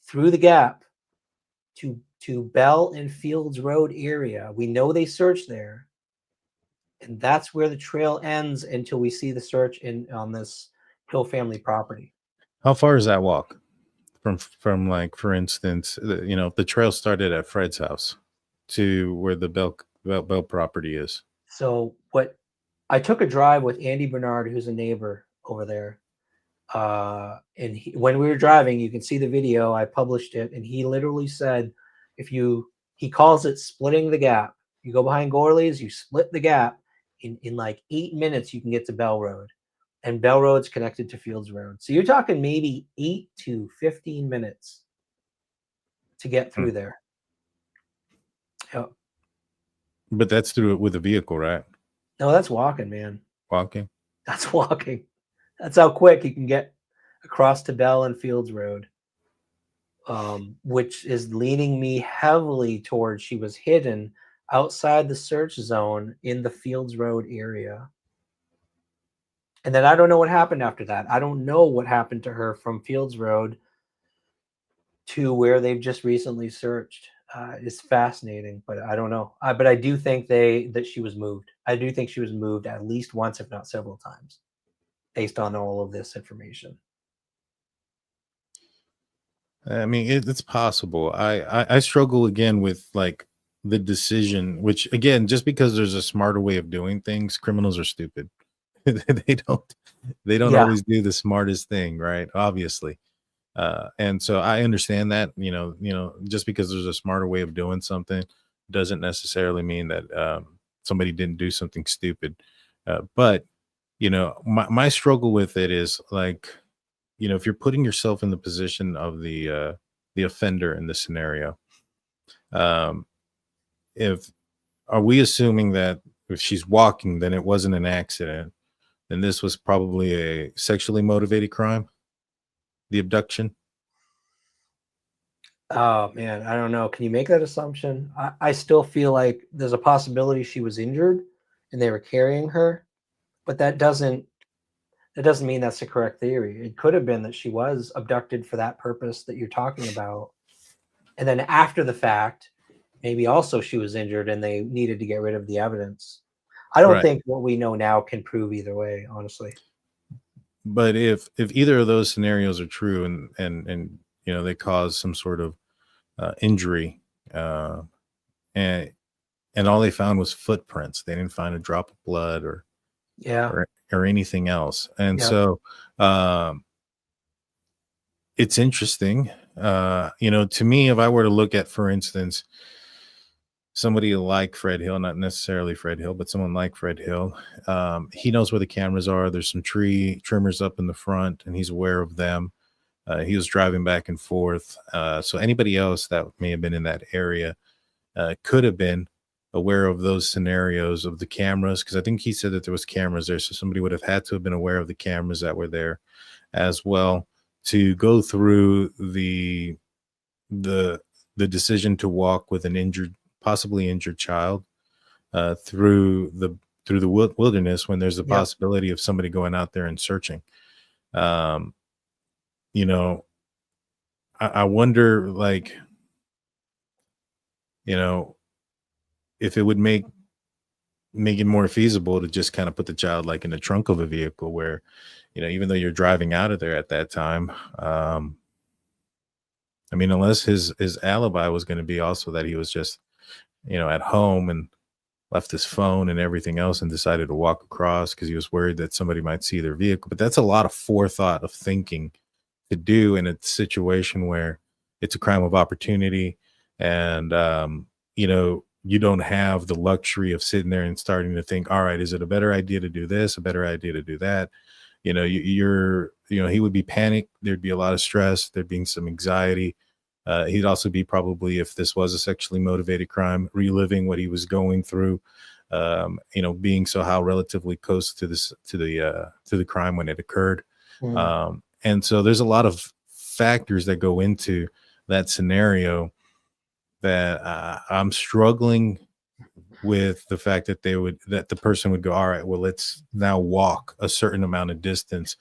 through the gap to Bell and Fields Road area. We know they searched there. And that's where the trail ends until we see the search on this Hill family property. How far is that walk from like, for instance, the trail started at Fred's house to where the Bell property is? So I took a drive with Andy Bernard, who's a neighbor over there. And when we were driving, you can see the video, I published it, and he literally said, he calls it splitting the gap. You go behind Gorley's, you split the gap. In like 8 minutes, you can get to Bell Road, and Bell Road's connected to Fields Road. So you're talking maybe 8 to 15 minutes to get through there. Yep. But that's through it with a vehicle, right? No, that's walking, man. Walking. That's walking. That's how quick you can get across to Bell and Fields Road, which is leaning me heavily towards she was hidden outside the search zone in the Fields Road area. And then I don't know what happened after that. I don't know what happened to her from Fields Road to where they've just recently searched. It's fascinating, but I don't know. But I do think that she was moved. I do think she was moved at least once, if not several times, based on all of this information. I mean, it's possible. I struggle again with like the decision, which again, just because there's a smarter way of doing things, criminals are stupid. they don't always do the smartest thing, right? Obviously. And so I understand that, just because there's a smarter way of doing something doesn't necessarily mean that somebody didn't do something stupid. But my struggle with it is like, if you're putting yourself in the position of the offender in this scenario, are we assuming that if she's walking, then it wasn't an accident, then this was probably a sexually motivated crime, the abduction? Oh man, I don't know. Can you make that assumption? I still feel like there's a possibility she was injured and they were carrying her, but that doesn't mean that's the correct theory. It could have been that she was abducted for that purpose that you're talking about. And then after the fact, maybe also she was injured and they needed to get rid of the evidence. I don't think what we know now can prove either way, honestly. But if either of those scenarios are true and they cause some sort of injury, and all they found was footprints, they didn't find a drop of blood or anything else. And so it's interesting. To me, if I were to look at, for instance, somebody like Fred Hill, not necessarily Fred Hill, but someone like Fred Hill, he knows where the cameras are. There's some tree trimmers up in the front and he's aware of them. He was driving back and forth. So anybody else that may have been in that area could have been aware of those scenarios of the cameras, because I think he said that there was cameras there. So somebody would have had to have been aware of the cameras that were there as well to go through the decision to walk with an possibly injured child through the wilderness when there's a possibility of somebody going out there and searching. I wonder, like, if it would make it more feasible to just kind of put the child like in the trunk of a vehicle where, even though you're driving out of there at that time, unless his alibi was going to be also that he was just, at home and left his phone and everything else and decided to walk across because he was worried that somebody might see their vehicle. But that's a lot of forethought of thinking to do in a situation where it's a crime of opportunity and, you don't have the luxury of sitting there and starting to think, all right, is it a better idea to do this, a better idea to do that? He would be panicked. There'd be a lot of stress. There'd be some anxiety. He'd also be probably, if this was a sexually motivated crime, reliving what he was going through, being somehow relatively close to the crime when it occurred. And so there's a lot of factors that go into that scenario that I'm struggling with the fact that the person would go, all right, well, let's now walk a certain amount of distance.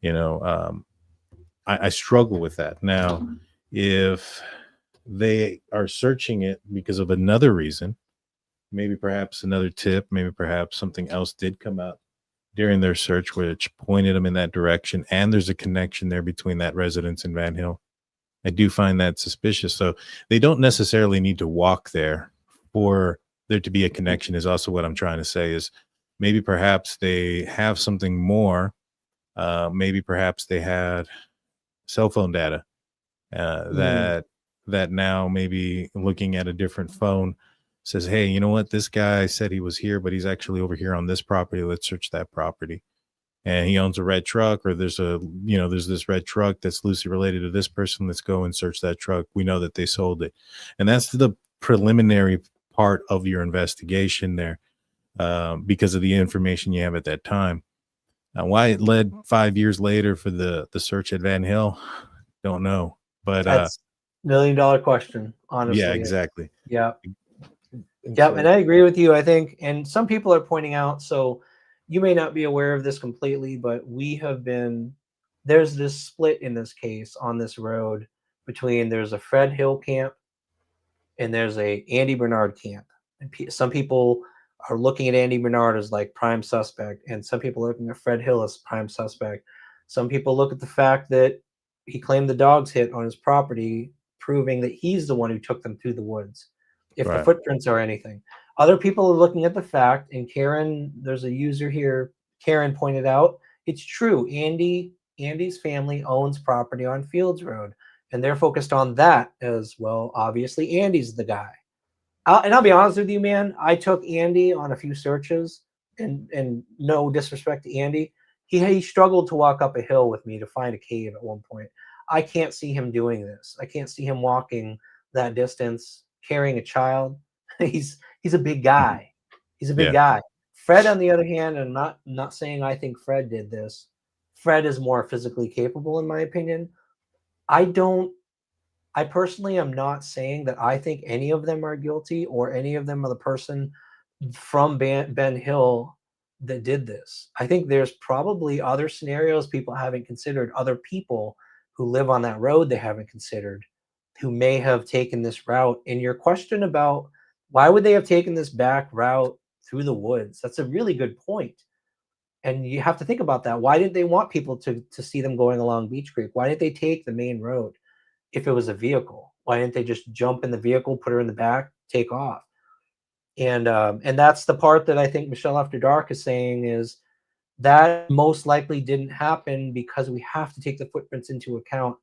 I struggle with that. Now, if they are searching it because of another reason, maybe perhaps another tip, maybe perhaps something else did come out during their search, which pointed them in that direction. And there's a connection there between that residence and Van Hill. I do find that suspicious. So they don't necessarily need to walk there for there to be a connection, is also what I'm trying to say. Is maybe perhaps they have something more. Maybe perhaps they had cell phone data that now maybe looking at a different phone says, hey, you know what? This guy said he was here, but he's actually over here on this property. Let's search that property. And he owns a red truck, or there's this red truck that's loosely related to this person. Let's go and search that truck. We know that they sold it. And that's the preliminary part of your investigation there, because of the information you have at that time. Now, why it led 5 years later for the search at Van Hill, don't know. But That's $1 million question, honestly. yeah, exactly. Yeah. Yep. And I agree with you, I think. And some people are pointing out, so you may not be aware of this completely, but there's this split in this case on this road between there's a Fred Hill camp and there's a Andy Bernard camp. And some people are looking at Andy Bernard as like prime suspect, and some people are looking at Fred Hill as prime suspect. Some people look at the fact that he claimed the dogs hit on his property, proving that he's the one who took them through the woods, if the footprints are anything. Other people are looking at the fact, and Karen, there's a user here, Karen pointed out, it's true. Andy's family owns property on Fields Road, and they're focused on that as well. Obviously, Andy's the guy. And I'll be honest with you, man, I took Andy on a few searches, and no disrespect to Andy, he struggled to walk up a hill with me to find a cave at one point. I can't see him doing this. I can't see him walking that distance, carrying a child. He's a big guy. He's a big guy. Fred, on the other hand, and I'm not saying I think Fred did this. Fred is more physically capable, in my opinion. I personally am not saying that I think any of them are guilty or any of them are the person from Ben Hill that did this. I think there's probably other scenarios people haven't considered, other people who live on that road they haven't considered, who may have taken this route. And your question about why would they have taken this back route through the woods, that's a really good point. And you have to think about that. Why didn't they want people to see them going along Beach Creek? Why didn't they take the main road if it was a vehicle? Why didn't they just jump in the vehicle, put her in the back, take off? And that's the part that I think Michelle After Dark is saying, is that most likely didn't happen because we have to take the footprints into account.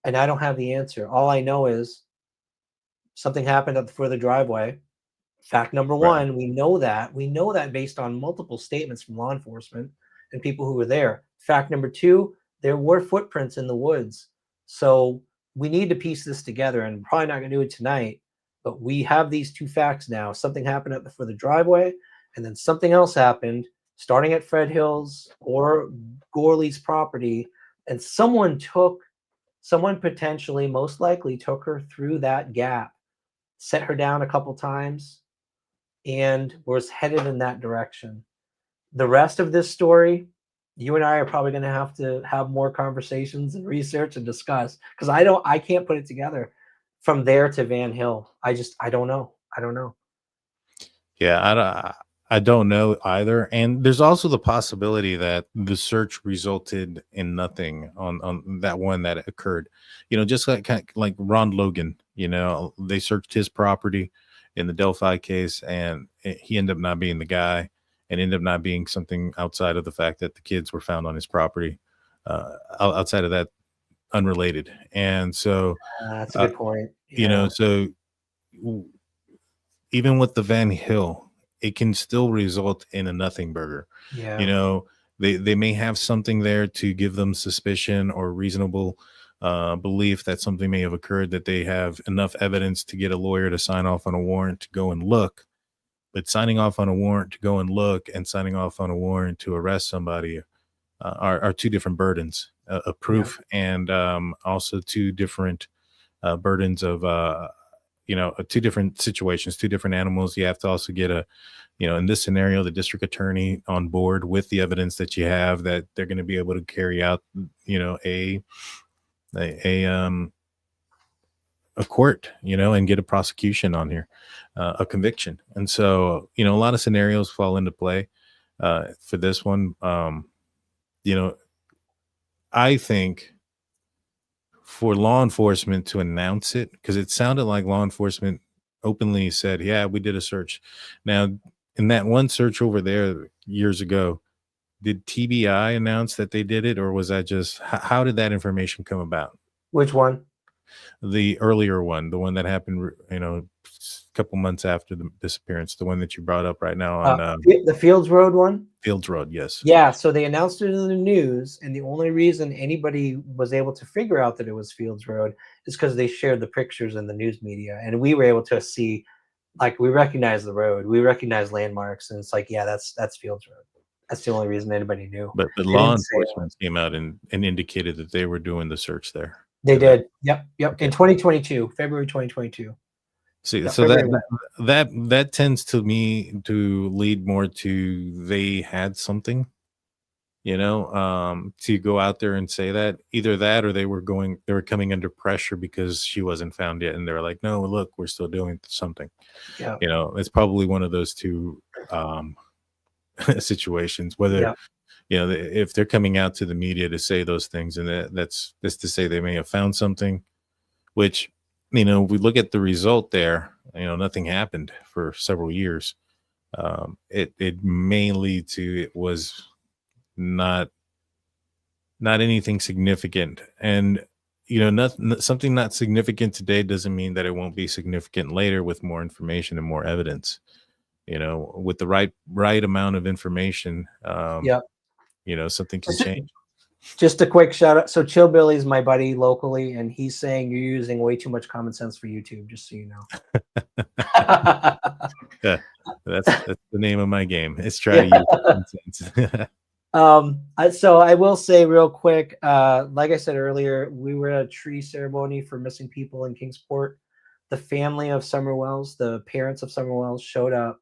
And I don't have the answer. All I know is something happened at the further driveway. Fact number one, we know that based on multiple statements from law enforcement and people who were there. Fact number two, there were footprints in the woods. So we need to piece this together, and probably not going to do it tonight, but we have these two facts now. Something happened at the further driveway, and then something else happened starting at Fred Hill's or Gorley's property, and someone potentially, most likely, took her through that gap, set her down a couple times, and was headed in that direction. The rest of this story, you and I are probably going to have more conversations and research and discuss, because I can't put it together from there to Van Hill. I don't know. Yeah, I don't know either. And there's also the possibility that the search resulted in nothing on that one that occurred. Just like Ron Logan, they searched his property in the Delphi case, and he ended up not being the guy, and ended up not being something outside of the fact that the kids were found on his property. Outside of that, unrelated. And so that's a good point. So even with the Van Hill, it can still result in a nothing burger. Yeah. They may have something there to give them suspicion or reasonable belief that something may have occurred, that they have enough evidence to get a lawyer to sign off on a warrant to go and look. But signing off on a warrant to go and look and signing off on a warrant to arrest somebody are two different burdens of proof, and also two different burdens of two different situations, two different animals. You have to also get in this scenario, the district attorney on board with the evidence that you have, that they're going to be able to carry out, a court, and get a prosecution on here, a conviction. And so, a lot of scenarios fall into play for this one. I think for law enforcement to announce it, because it sounded like law enforcement openly said, yeah, we did a search. Now, in that one search over there years ago, did TBI announce that they did it, or was that just how did that information come about? Which one? The earlier one, the one that happened, a couple months after the disappearance, the one that you brought up right now on the Fields Road one? Fields Road, yes. Yeah, so they announced it in the news, and the only reason anybody was able to figure out that it was Fields Road is because they shared the pictures in the news media, and we were able to see, like, we recognize the road, we recognize landmarks, and it's like, yeah, that's Fields Road. That's the only reason anybody knew. But law enforcement came out and indicated that they were doing the search there. They did. Yep. Okay. In 2022, February 2022. See, Yep, so February. that tends to me to lead more to they had something, to go out there and say that. Either that, or they were coming under pressure because she wasn't found yet, and they were like, no, look, we're still doing something. Yeah. It's probably one of those two situations, whether if they're coming out to the media to say those things, and that's to say they may have found something, which we look at the result there, nothing happened for several years. It may lead to it was not anything significant, and something not significant today doesn't mean that it won't be significant later with more information and more evidence. With the right amount of information, something can change. Just a quick shout out. So Chill Billy's my buddy locally, and he's saying you're using way too much common sense for YouTube, just so you know. Yeah, that's the name of my game. It's try to use common sense. So I will say real quick, like I said earlier, we were at a tree ceremony for missing people in Kingsport. The family of Summer Wells, the parents of Summer Wells, showed up.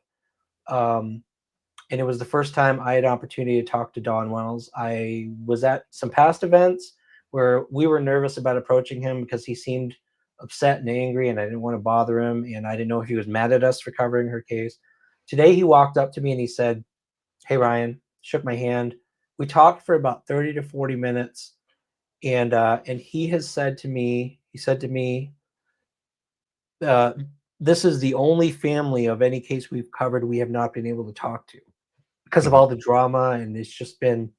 And it was the first time I had an opportunity to talk to Don Wells. I was at some past events where we were nervous about approaching him because he seemed upset and angry, and I didn't want to bother him, and I didn't know if he was mad at us for covering her case. Today, he walked up to me and he said, "Hey, Ryan," shook my hand. We talked for about 30 to 40 minutes, and he has said to me, this is the only family of any case we've covered we have not been able to talk to because of all the drama, and it's just been,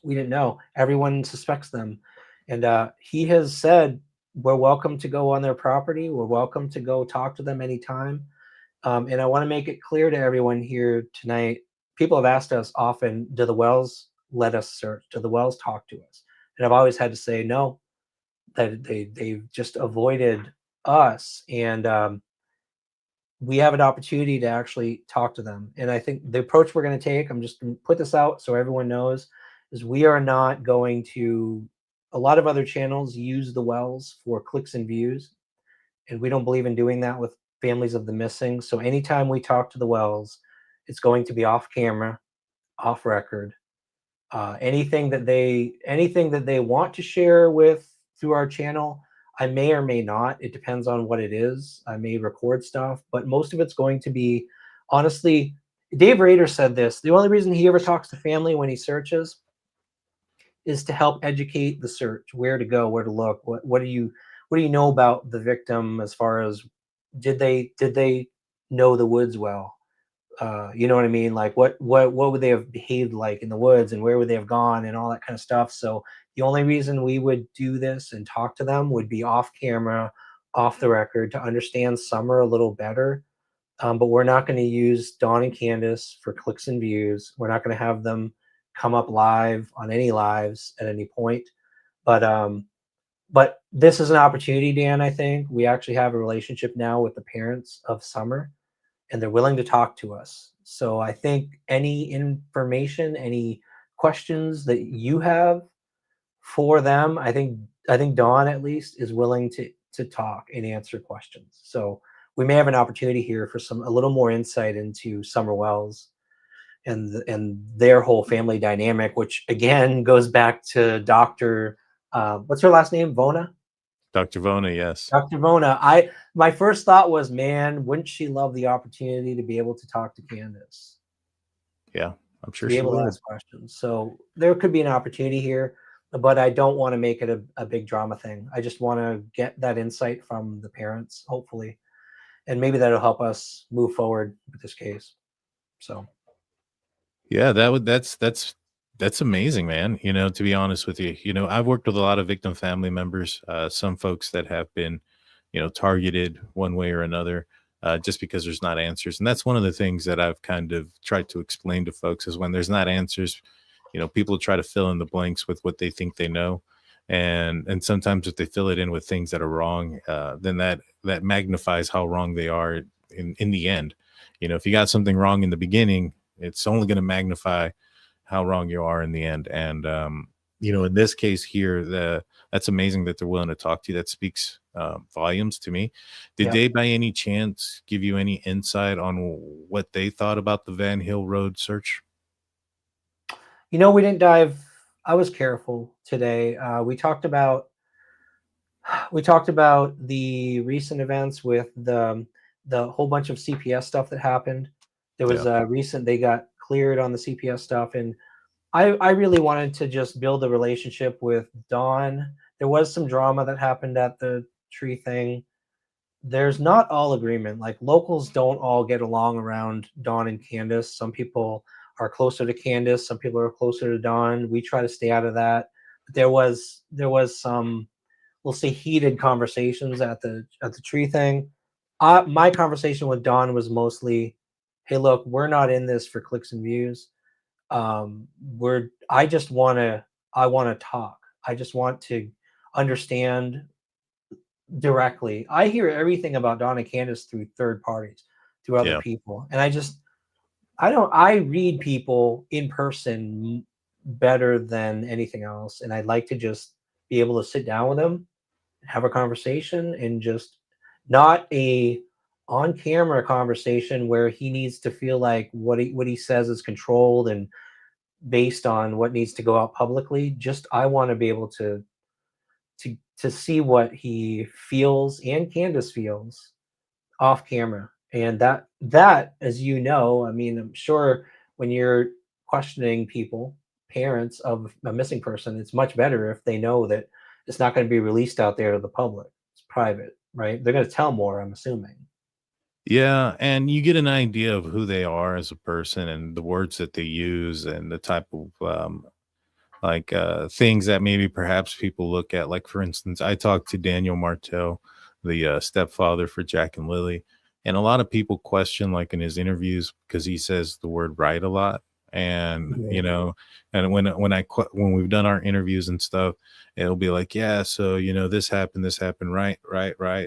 we didn't know. Everyone suspects them. And he has said, we're welcome to go on their property. We're welcome to go talk to them anytime. And I want to make it clear to everyone here tonight, people have asked us often, do the Wells let us search? Do the Wells talk to us? And I've always had to say no, that they've just avoided us. And we have an opportunity to actually talk to them. And I think the approach we're going to take, I'm just going to put this out so everyone knows, is we are not going to, a lot of other channels use the Wells for clicks and views. And we don't believe in doing that with families of the missing. So anytime we talk to the Wells, it's going to be off camera, off record. Anything that they want to share with through our channel, I may or may not. It depends on what it is. I may record stuff, but most of it's going to be, honestly, Dave Rader said this. The only reason he ever talks to family when he searches is to help educate the search, where to go, where to look. What do you know about the victim as far as did they know the woods well? You know what I mean? Like what would they have behaved like in the woods, and where would they have gone, and all that kind of stuff. So the only reason we would do this and talk to them would be off camera, off the record, to understand Summer a little better. But we're not going to use Dawn and Candace for clicks and views. We're not going to have them come up live on any lives at any point. But this is an opportunity, Dan. I think we actually have a relationship now with the parents of Summer, and they're willing to talk to us. So I think any information, any questions that you have for them, I think Dawn at least is willing to talk and answer questions. So we may have an opportunity here for a little more insight into Summer Wells and their whole family dynamic, which again goes back to Dr. What's her last name? Vona? Dr. Vona, yes. Dr. Vona, my first thought was, man, wouldn't she love the opportunity to be able to talk to Candace? Yeah, I'm To sure be she able to would. ask questions. So there could be an opportunity here, but I don't want to make it a big drama thing. I just want to get that insight from the parents, hopefully, and maybe that'll help us move forward with this case. So Yeah, that's amazing, man. You know, to be honest with you, you know, I've worked with a lot of victim family members, some folks that have been, you know, targeted one way or another, just because there's not answers. And that's one of the things that I've kind of tried to explain to folks is when there's not answers, you know, people try to fill in the blanks with what they think they know. And sometimes if they fill it in with things that are wrong, then that magnifies how wrong they are in the end. You know, if you got something wrong in the beginning, it's only going to magnify how wrong you are in the end. And you know, in this case here, that's amazing that they're willing to talk to you. That speaks volumes to me. Did they by any chance give you any insight on what they thought about the Van Hill Road search? you know, we didn't dive. I was careful today. We talked about the recent events with the whole bunch of CPS stuff that happened. There was a recent, they got cleared on the CPS stuff, and I really wanted to just build a relationship with Dawn. There was some drama that happened at the tree thing. There's not all agreement. Like, locals don't all get along around Dawn and Candace. Some people are closer to Candace, some people are closer to Dawn. We try to stay out of that. But there was some, we'll say, heated conversations at the tree thing. My conversation with Dawn was mostly, hey, look, we're not in this for clicks and views. I want to talk. I just want to understand directly. I hear everything about Dawn and Candace through third parties, through other people. And I read people in person better than anything else. And I'd like to just be able to sit down with them, have a conversation, and just not a on camera conversation where he needs to feel like what he says is controlled and based on what needs to go out publicly. Just, I want to be able to see what he feels and Candace feels off camera. And that, as you know, I mean, I'm sure when you're questioning people, parents of a missing person, it's much better if they know that it's not going to be released out there to the public. It's private, right? They're going to tell more, I'm assuming. Yeah, and you get an idea of who they are as a person and the words that they use and the type of things that maybe perhaps people look at. Like, for instance, I talked to Daniel Martell, the stepfather for Jack and Lilly, and a lot of people question, like, in his interviews, because he says the word right a lot. And you know, and when we've done our interviews and stuff, it'll be like, yeah, so you know, this happened, right,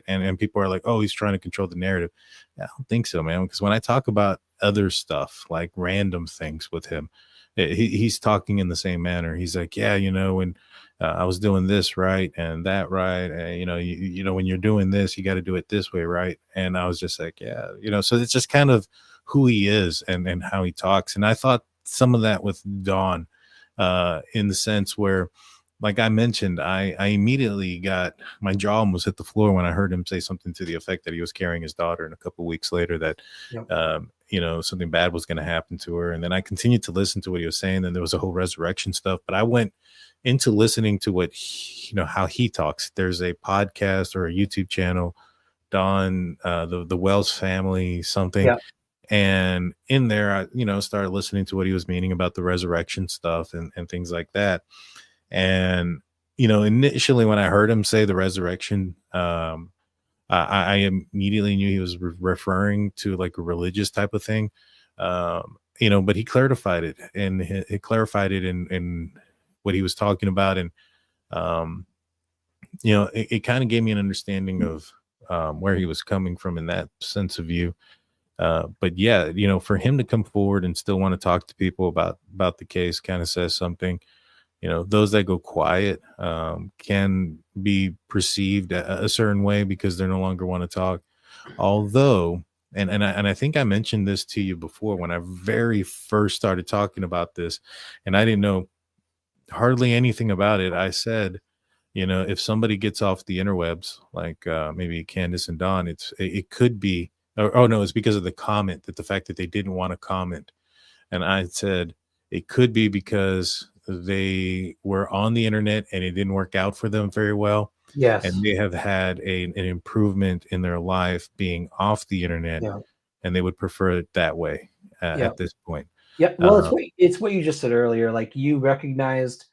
and people are like, oh, he's trying to control the narrative. Yeah, I don't think so, man, because when I talk about other stuff, like random things with him, he's talking in the same manner. He's like, yeah, you know, when I was doing this right and that right, and you know, when you're doing this, you got to do it this way, right? And I was just like, yeah, you know, so it's just kind of who he is and how he talks. And I thought some of that with Dawn, in the sense where, like I mentioned, I immediately got, my jaw almost hit the floor when I heard him say something to the effect that he was carrying his daughter, and a couple of weeks later that you know, something bad was going to happen to her. And then I continued to listen to what he was saying, and there was a whole resurrection stuff. But I went into listening to what you know, how he talks. There's a podcast or a YouTube channel, Dawn, the Wells family something. And in there, I, you know, started listening to what he was meaning about the resurrection stuff and things like that. And, you know, initially when I heard him say the resurrection, I immediately knew he was referring to like a religious type of thing. You know, but he clarified it, and he clarified it in what he was talking about. And, you know, it kind of gave me an understanding of where he was coming from in that sense of view. But yeah, you know, for him to come forward and still want to talk to people about the case kind of says something. You know, those that go quiet can be perceived a certain way because they no longer want to talk. Although, and I think I mentioned this to you before when I very first started talking about this, and I didn't know hardly anything about it. I said, if somebody gets off the interwebs, like maybe Candace and Don, it could be, oh no, it's because of the comment, that the fact that they didn't want to comment. And I said, it could be because they were on the internet and it didn't work out for them very well. Yes. And they have had an improvement in their life being off the internet, Yeah. and they would prefer it that way Yeah. at this point. Yeah. Well, it's what you just said earlier. Like, you recognized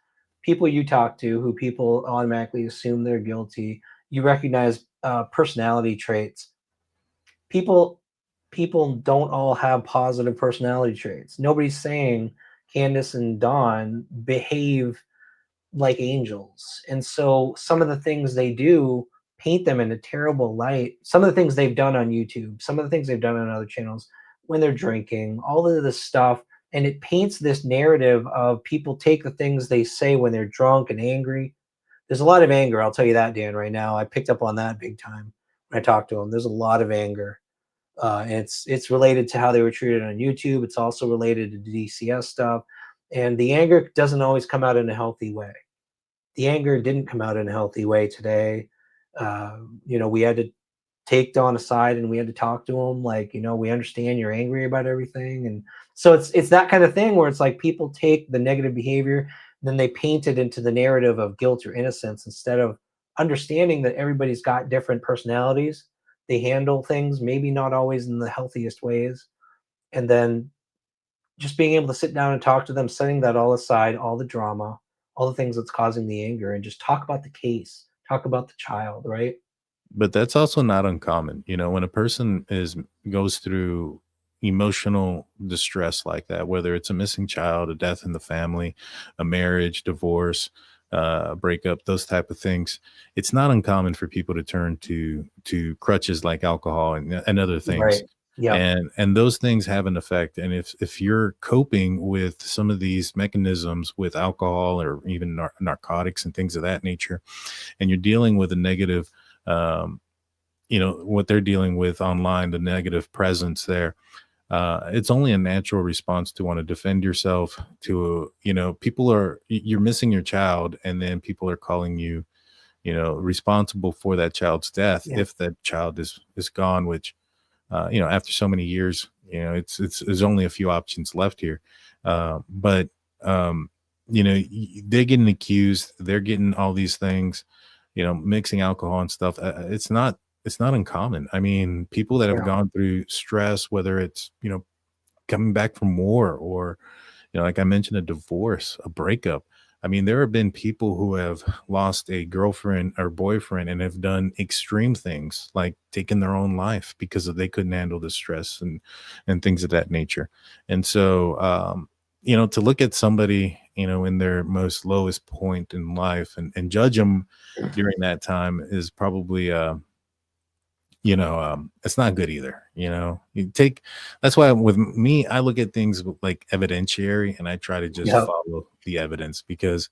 people you talk to who people automatically assume they're guilty. You recognize personality traits. People don't all have positive personality traits. Nobody's saying Candace and Dawn behave like angels. And so some of the things they do paint them in a terrible light. Some of the things they've done on YouTube, some of the things they've done on other channels when they're drinking, all of this stuff. And it paints this narrative of people take the things they say when they're drunk and angry. There's a lot of anger. I'll tell you that, Dan, right now. I picked up on that big time when I talked to them. There's a lot of anger. And it's related to how they were treated on YouTube. It's also related to DCS stuff. And the anger doesn't always come out in a healthy way. The anger didn't come out in a healthy way today. We had to take Dawn aside and we had to talk to him. Like, we understand you're angry about everything. And so it's that kind of thing where it's like people take the negative behavior, then they paint it into the narrative of guilt or innocence instead of understanding that everybody's got different personalities. They handle things maybe not always in the healthiest ways. And then just being able to sit down and talk to them, setting that all aside, all the drama, all the things that's causing the anger, and just talk about the case, talk about the child, right? But that's also not uncommon. When a person goes through emotional distress like that, whether it's a missing child, a death in the family, a marriage, divorce, breakup, those type of things, it's not uncommon for people to turn to crutches like alcohol and other things. Right. Yeah. And those things have an effect. And if you're coping with some of these mechanisms with alcohol or even narcotics and things of that nature, and you're dealing with a negative, what they're dealing with online, the negative presence there, it's only a natural response to want to defend yourself. You're missing your child, and then people are calling you, responsible for that child's death. Yeah. If that child is gone, which, after so many years, there's only a few options left here. But they're getting accused, they're getting all these things, mixing alcohol and stuff. It's not uncommon. I mean, people that have gone through stress, whether it's, coming back from war or, like I mentioned, a divorce, a breakup. I mean, there have been people who have lost a girlfriend or boyfriend and have done extreme things like taken their own life because they couldn't handle the stress and things of that nature. And so, to look at somebody, in their most lowest point in life and judge them during that time is probably, it's not good either. That's why with me, I look at things like evidentiary and I try to just follow the evidence, because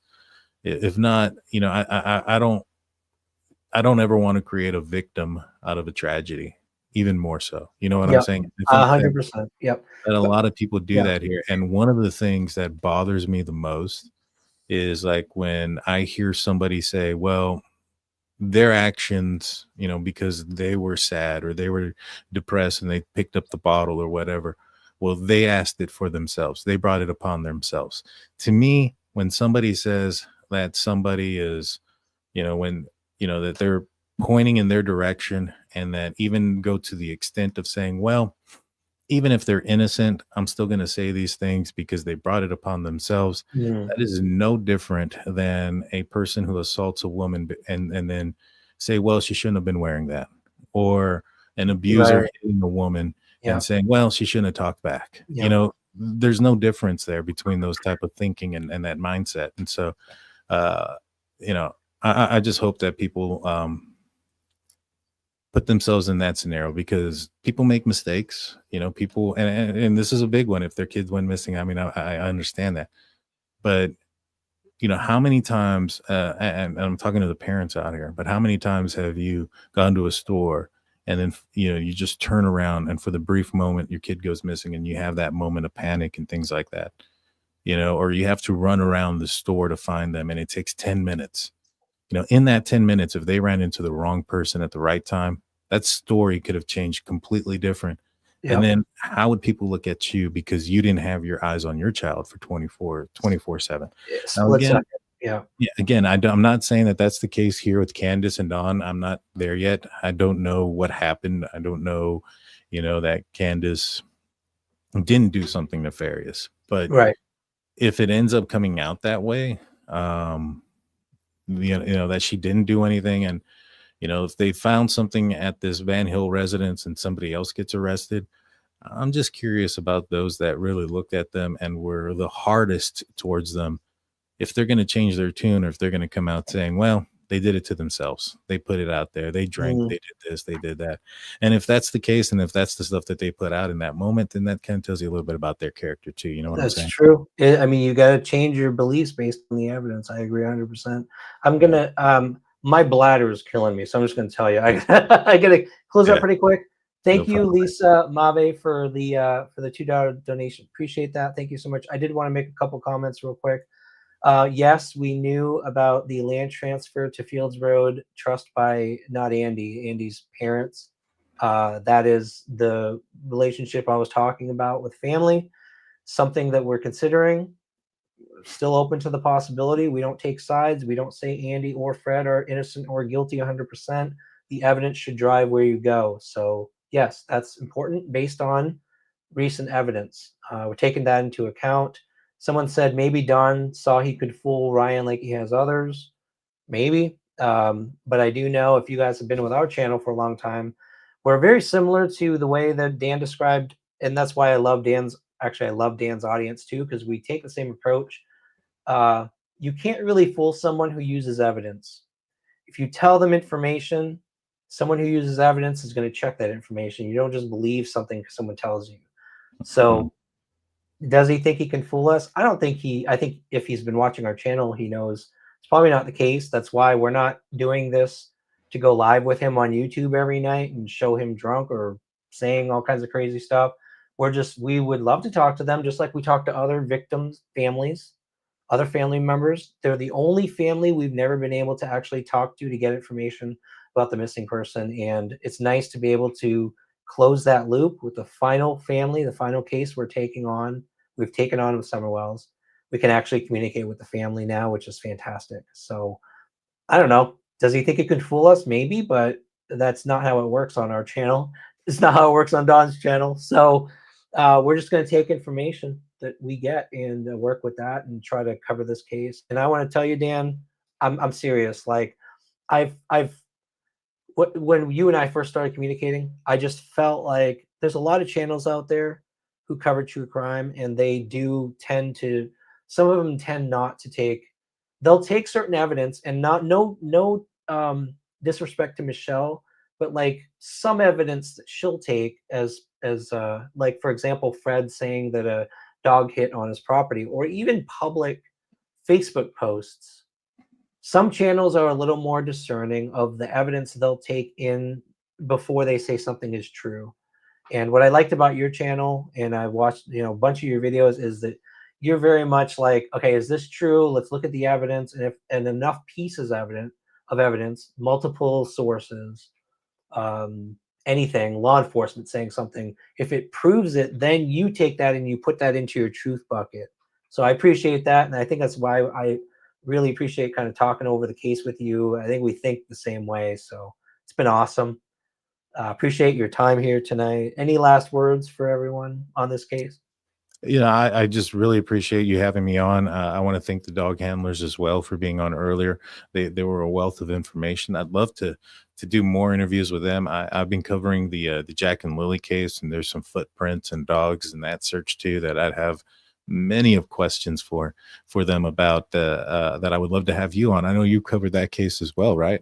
if not, I don't ever want to create a victim out of a tragedy, even more so. You know what I'm saying? 100%. Yep. And a lot of people do that here. And one of the things that bothers me the most is like when I hear somebody say, well, their actions, because they were sad or they were depressed and they picked up the bottle or whatever. Well, they asked it for themselves. They brought it upon themselves. To me, when somebody says that somebody is, that they're pointing in their direction, and that even go to the extent of saying, well, even if they're innocent, I'm still going to say these things because they brought it upon themselves. That is no different than a person who assaults a woman and then say, well, she shouldn't have been wearing that. Or an abuser hitting a woman and saying, well, she shouldn't have talked back. There's no difference there between those type of thinking and that mindset. And so, I just hope that people put themselves in that scenario, because people make mistakes, people, and this is a big one. If their kids went missing, I mean, I understand that, but how many times, and I'm talking to the parents out here, but how many times have you gone to a store and then, you just turn around and for the brief moment your kid goes missing and you have that moment of panic and things like that, or you have to run around the store to find them and it takes 10 minutes in that 10 minutes, if they ran into the wrong person at the right time, that story could have changed completely different. Yep. And then how would people look at you because you didn't have your eyes on your child for 24/7? Now, again, Yeah. again, I'm not saying that that's the case here with Candace and Dawn. I'm not there yet. I don't know what happened. I don't know, that Candace didn't do something nefarious. But Right. if it ends up coming out that way, that she didn't do anything, and if they found something at this Van Hill residence and somebody else gets arrested, I'm just curious about those that really looked at them and were the hardest towards them. If they're going to change their tune, or if they're going to come out saying, well, they did it to themselves. They put it out there. They drank, they did this, they did that. And if that's the case, and if that's the stuff that they put out in that moment, then that kind of tells you a little bit about their character too. You know what I'm saying? That's true. I mean, you got to change your beliefs based on the evidence. I agree 100%. I'm going to, my bladder is killing me, so I'm just going to tell you, I got to close up pretty quick. Thank you, Lisa Mave, for the $2 donation. Appreciate that. Thank you so much. I did want to make a couple comments real quick. Yes, we knew about the land transfer to Fields Road Trust by not Andy's parents. That is the relationship I was talking about with family. Something that we're considering. Still open to the possibility. We don't take sides. We don't say Andy or Fred are innocent or guilty 100%. The evidence should drive where you go. So yes, that's important based on recent evidence. We're taking that into account. Someone said maybe Don saw he could fool Ryan like he has others. Maybe. But I do know, if you guys have been with our channel for a long time, we're very similar to the way that Dan described. And that's why I love Dan's audience too, because we take the same approach. You can't really fool someone who uses evidence. If you tell them information, someone who uses evidence is going to check that information. You don't just believe something someone tells you. So does he think he can fool us? I think if he's been watching our channel, he knows it's probably not the case. That's why we're not doing this to go live with him on YouTube every night and show him drunk or saying all kinds of crazy stuff. We would love to talk to them, just like we talk to other victims, families, other family members. They're the only family we've never been able to actually talk to get information about the missing person. And it's nice to be able to close that loop with the final family, the final case we've taken on with Summer Wells. We can actually communicate with the family now, which is fantastic. So I don't know. Does he think it could fool us? Maybe, but that's not how it works on our channel. It's not how it works on Don's channel. So we're just going to take information that we get and work with that and try to cover this case. And I want to tell you, Dan, I'm serious. Like when you and I first started communicating, I just felt like there's a lot of channels out there who cover true crime, and some of them tend not to take. They'll take certain evidence and no disrespect to Michelle, but like some evidence that she'll take as like, for example, Fred saying that a dog hit on his property, or even public Facebook posts. Some channels are a little more discerning of the evidence they'll take in before they say something is true. And what I liked about your channel, and I watched a bunch of your videos, is that you're very much like, okay, is this true? Let's look at the evidence, and enough pieces of evidence, multiple sources, anything, law enforcement saying something. If it proves it, then you take that and you put that into your truth bucket. So I appreciate that, and I think that's why I really appreciate kind of talking over the case with you. I think we think the same way, so it's been awesome. Appreciate your time here tonight. Any last words for everyone on this case? I just really appreciate you having me on. I want to thank the dog handlers as well for being on earlier. They were a wealth of information. I'd love to do more interviews with them. I've been covering the Jack and Lilly case, and there's some footprints and dogs in that search too that I'd have many of questions for them about that I would love to have you on. I know you covered that case as well, right?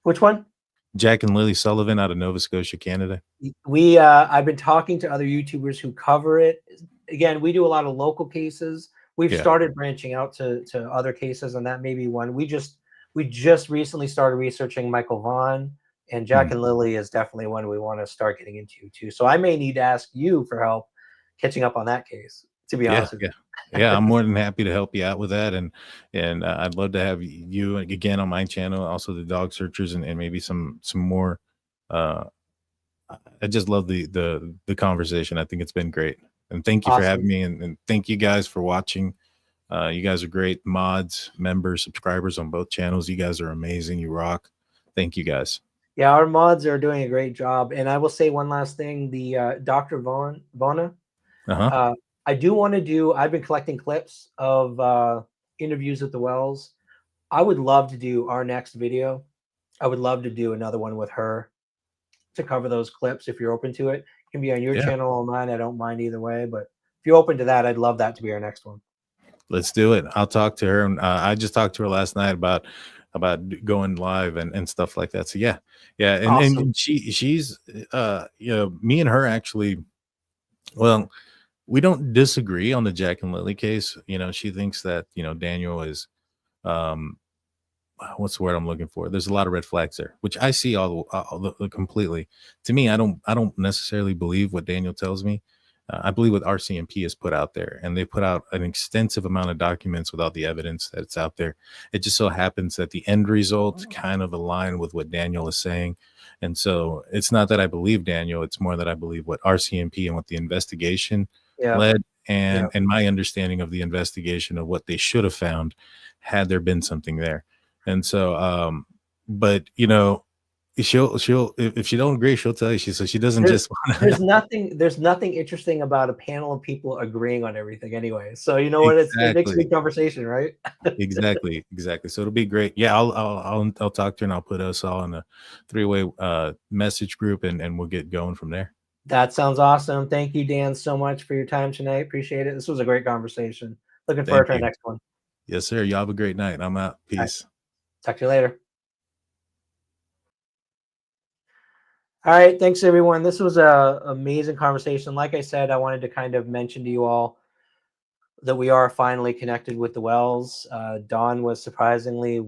Which one? Jack and Lilly Sullivan out of Nova Scotia, Canada. I've been talking to other YouTubers who cover it. Again, we do a lot of local cases. We've started branching out to other cases, and that may be one. We just recently started researching Michael Vaughn, and Jack and Lilly is definitely one we want to start getting into too. So I may need to ask you for help catching up on that case, to be honest with you. Yeah, I'm more than happy to help you out with that, and I'd love to have you again on my channel, also the dog searchers, and maybe some more. Uh, I just love the conversation. I think it's been great, and thank you for having Awesome. me, and thank you guys for watching. You guys are great mods, members, subscribers on both channels. You guys are amazing. You rock. Thank you guys. Yeah, our mods are doing a great job. And I will say one last thing: the Dr. Vona. Uh-huh. I do want to do. I've been collecting clips of interviews with the Wells. I would love to do our next video. I would love to do another one with her to cover those clips. If you're open to it, it can be on your Yeah. channel or mine. I don't mind either way. But if you're open to that, I'd love that to be our next one. Let's do it. I'll talk to her. And I just talked to her last night about going live and stuff like that. So yeah. Awesome. And she's you know, me and her actually, well, we don't disagree on the Jack and Lily case. You know, she thinks that, you know, Daniel is what's the word I'm looking for? There's a lot of red flags there, which I see all the completely. To me, I don't necessarily believe what Daniel tells me. I believe what RCMP has put out there, and they put out an extensive amount of documents without the evidence that's out there. It just so happens that the end result kind of align with what Daniel is saying. And so it's not that I believe Daniel, it's more that I believe what RCMP and what the investigation led, and my understanding of the investigation of what they should have found had there been something there. And so but you know, she'll if she don't agree, she'll tell you. She doesn't just there's nothing interesting about a panel of people agreeing on everything anyway. So you know what, it makes a good conversation, right? exactly. So it'll be great. Yeah, I'll talk to her, and I'll put us all in a 3-way message group, and we'll get going from there. That sounds awesome. Thank you, Dan, so much for your time tonight. Appreciate it. This was a great conversation. Looking forward to our next one. Yes, sir. You have a great night. I'm out. Peace. Talk to you later. All right. Thanks, everyone. This was an amazing conversation. Like I said, I wanted to kind of mention to you all that we are finally connected with the Wells. Dawn was surprisingly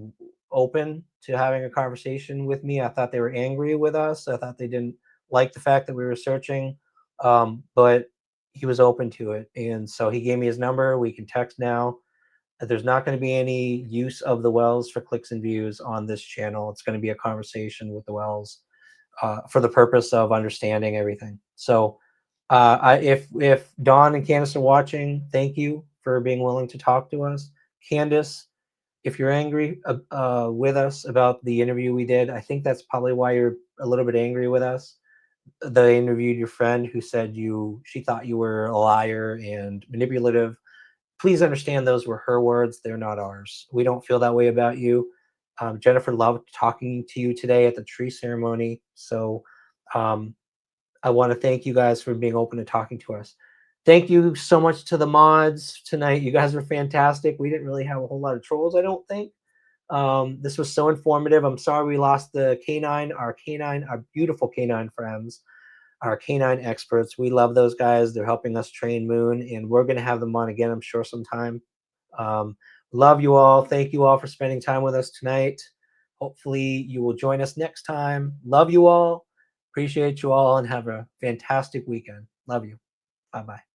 open to having a conversation with me. I thought they were angry with us. I thought they didn't like the fact that we were searching, but he was open to it. And so he gave me his number. We can text now. There's not going to be any use of the Wells for clicks and views on this channel. It's going to be a conversation with the Wells for the purpose of understanding everything. So if Dawn and Candace are watching, thank you for being willing to talk to us. Candace, if you're angry with us about the interview we did, I think that's probably why you're a little bit angry with us. They interviewed your friend who said she thought you were a liar and manipulative. Please understand those were her words. They're not ours. We don't feel that way about you. Jennifer loved talking to you today at the tree ceremony. So I want to thank you guys for being open to talking to us. Thank you so much to the mods tonight. You guys were fantastic. We didn't really have a whole lot of trolls, I don't think. This was so informative. I'm sorry we lost the canine, our beautiful canine friends, our canine experts. We love those guys. They're helping us train Moon, and we're going to have them on again, I'm sure, sometime. Love you all. Thank you all for spending time with us tonight. Hopefully you will join us next time. Love you all. Appreciate you all, and have a fantastic weekend. Love you. Bye-bye.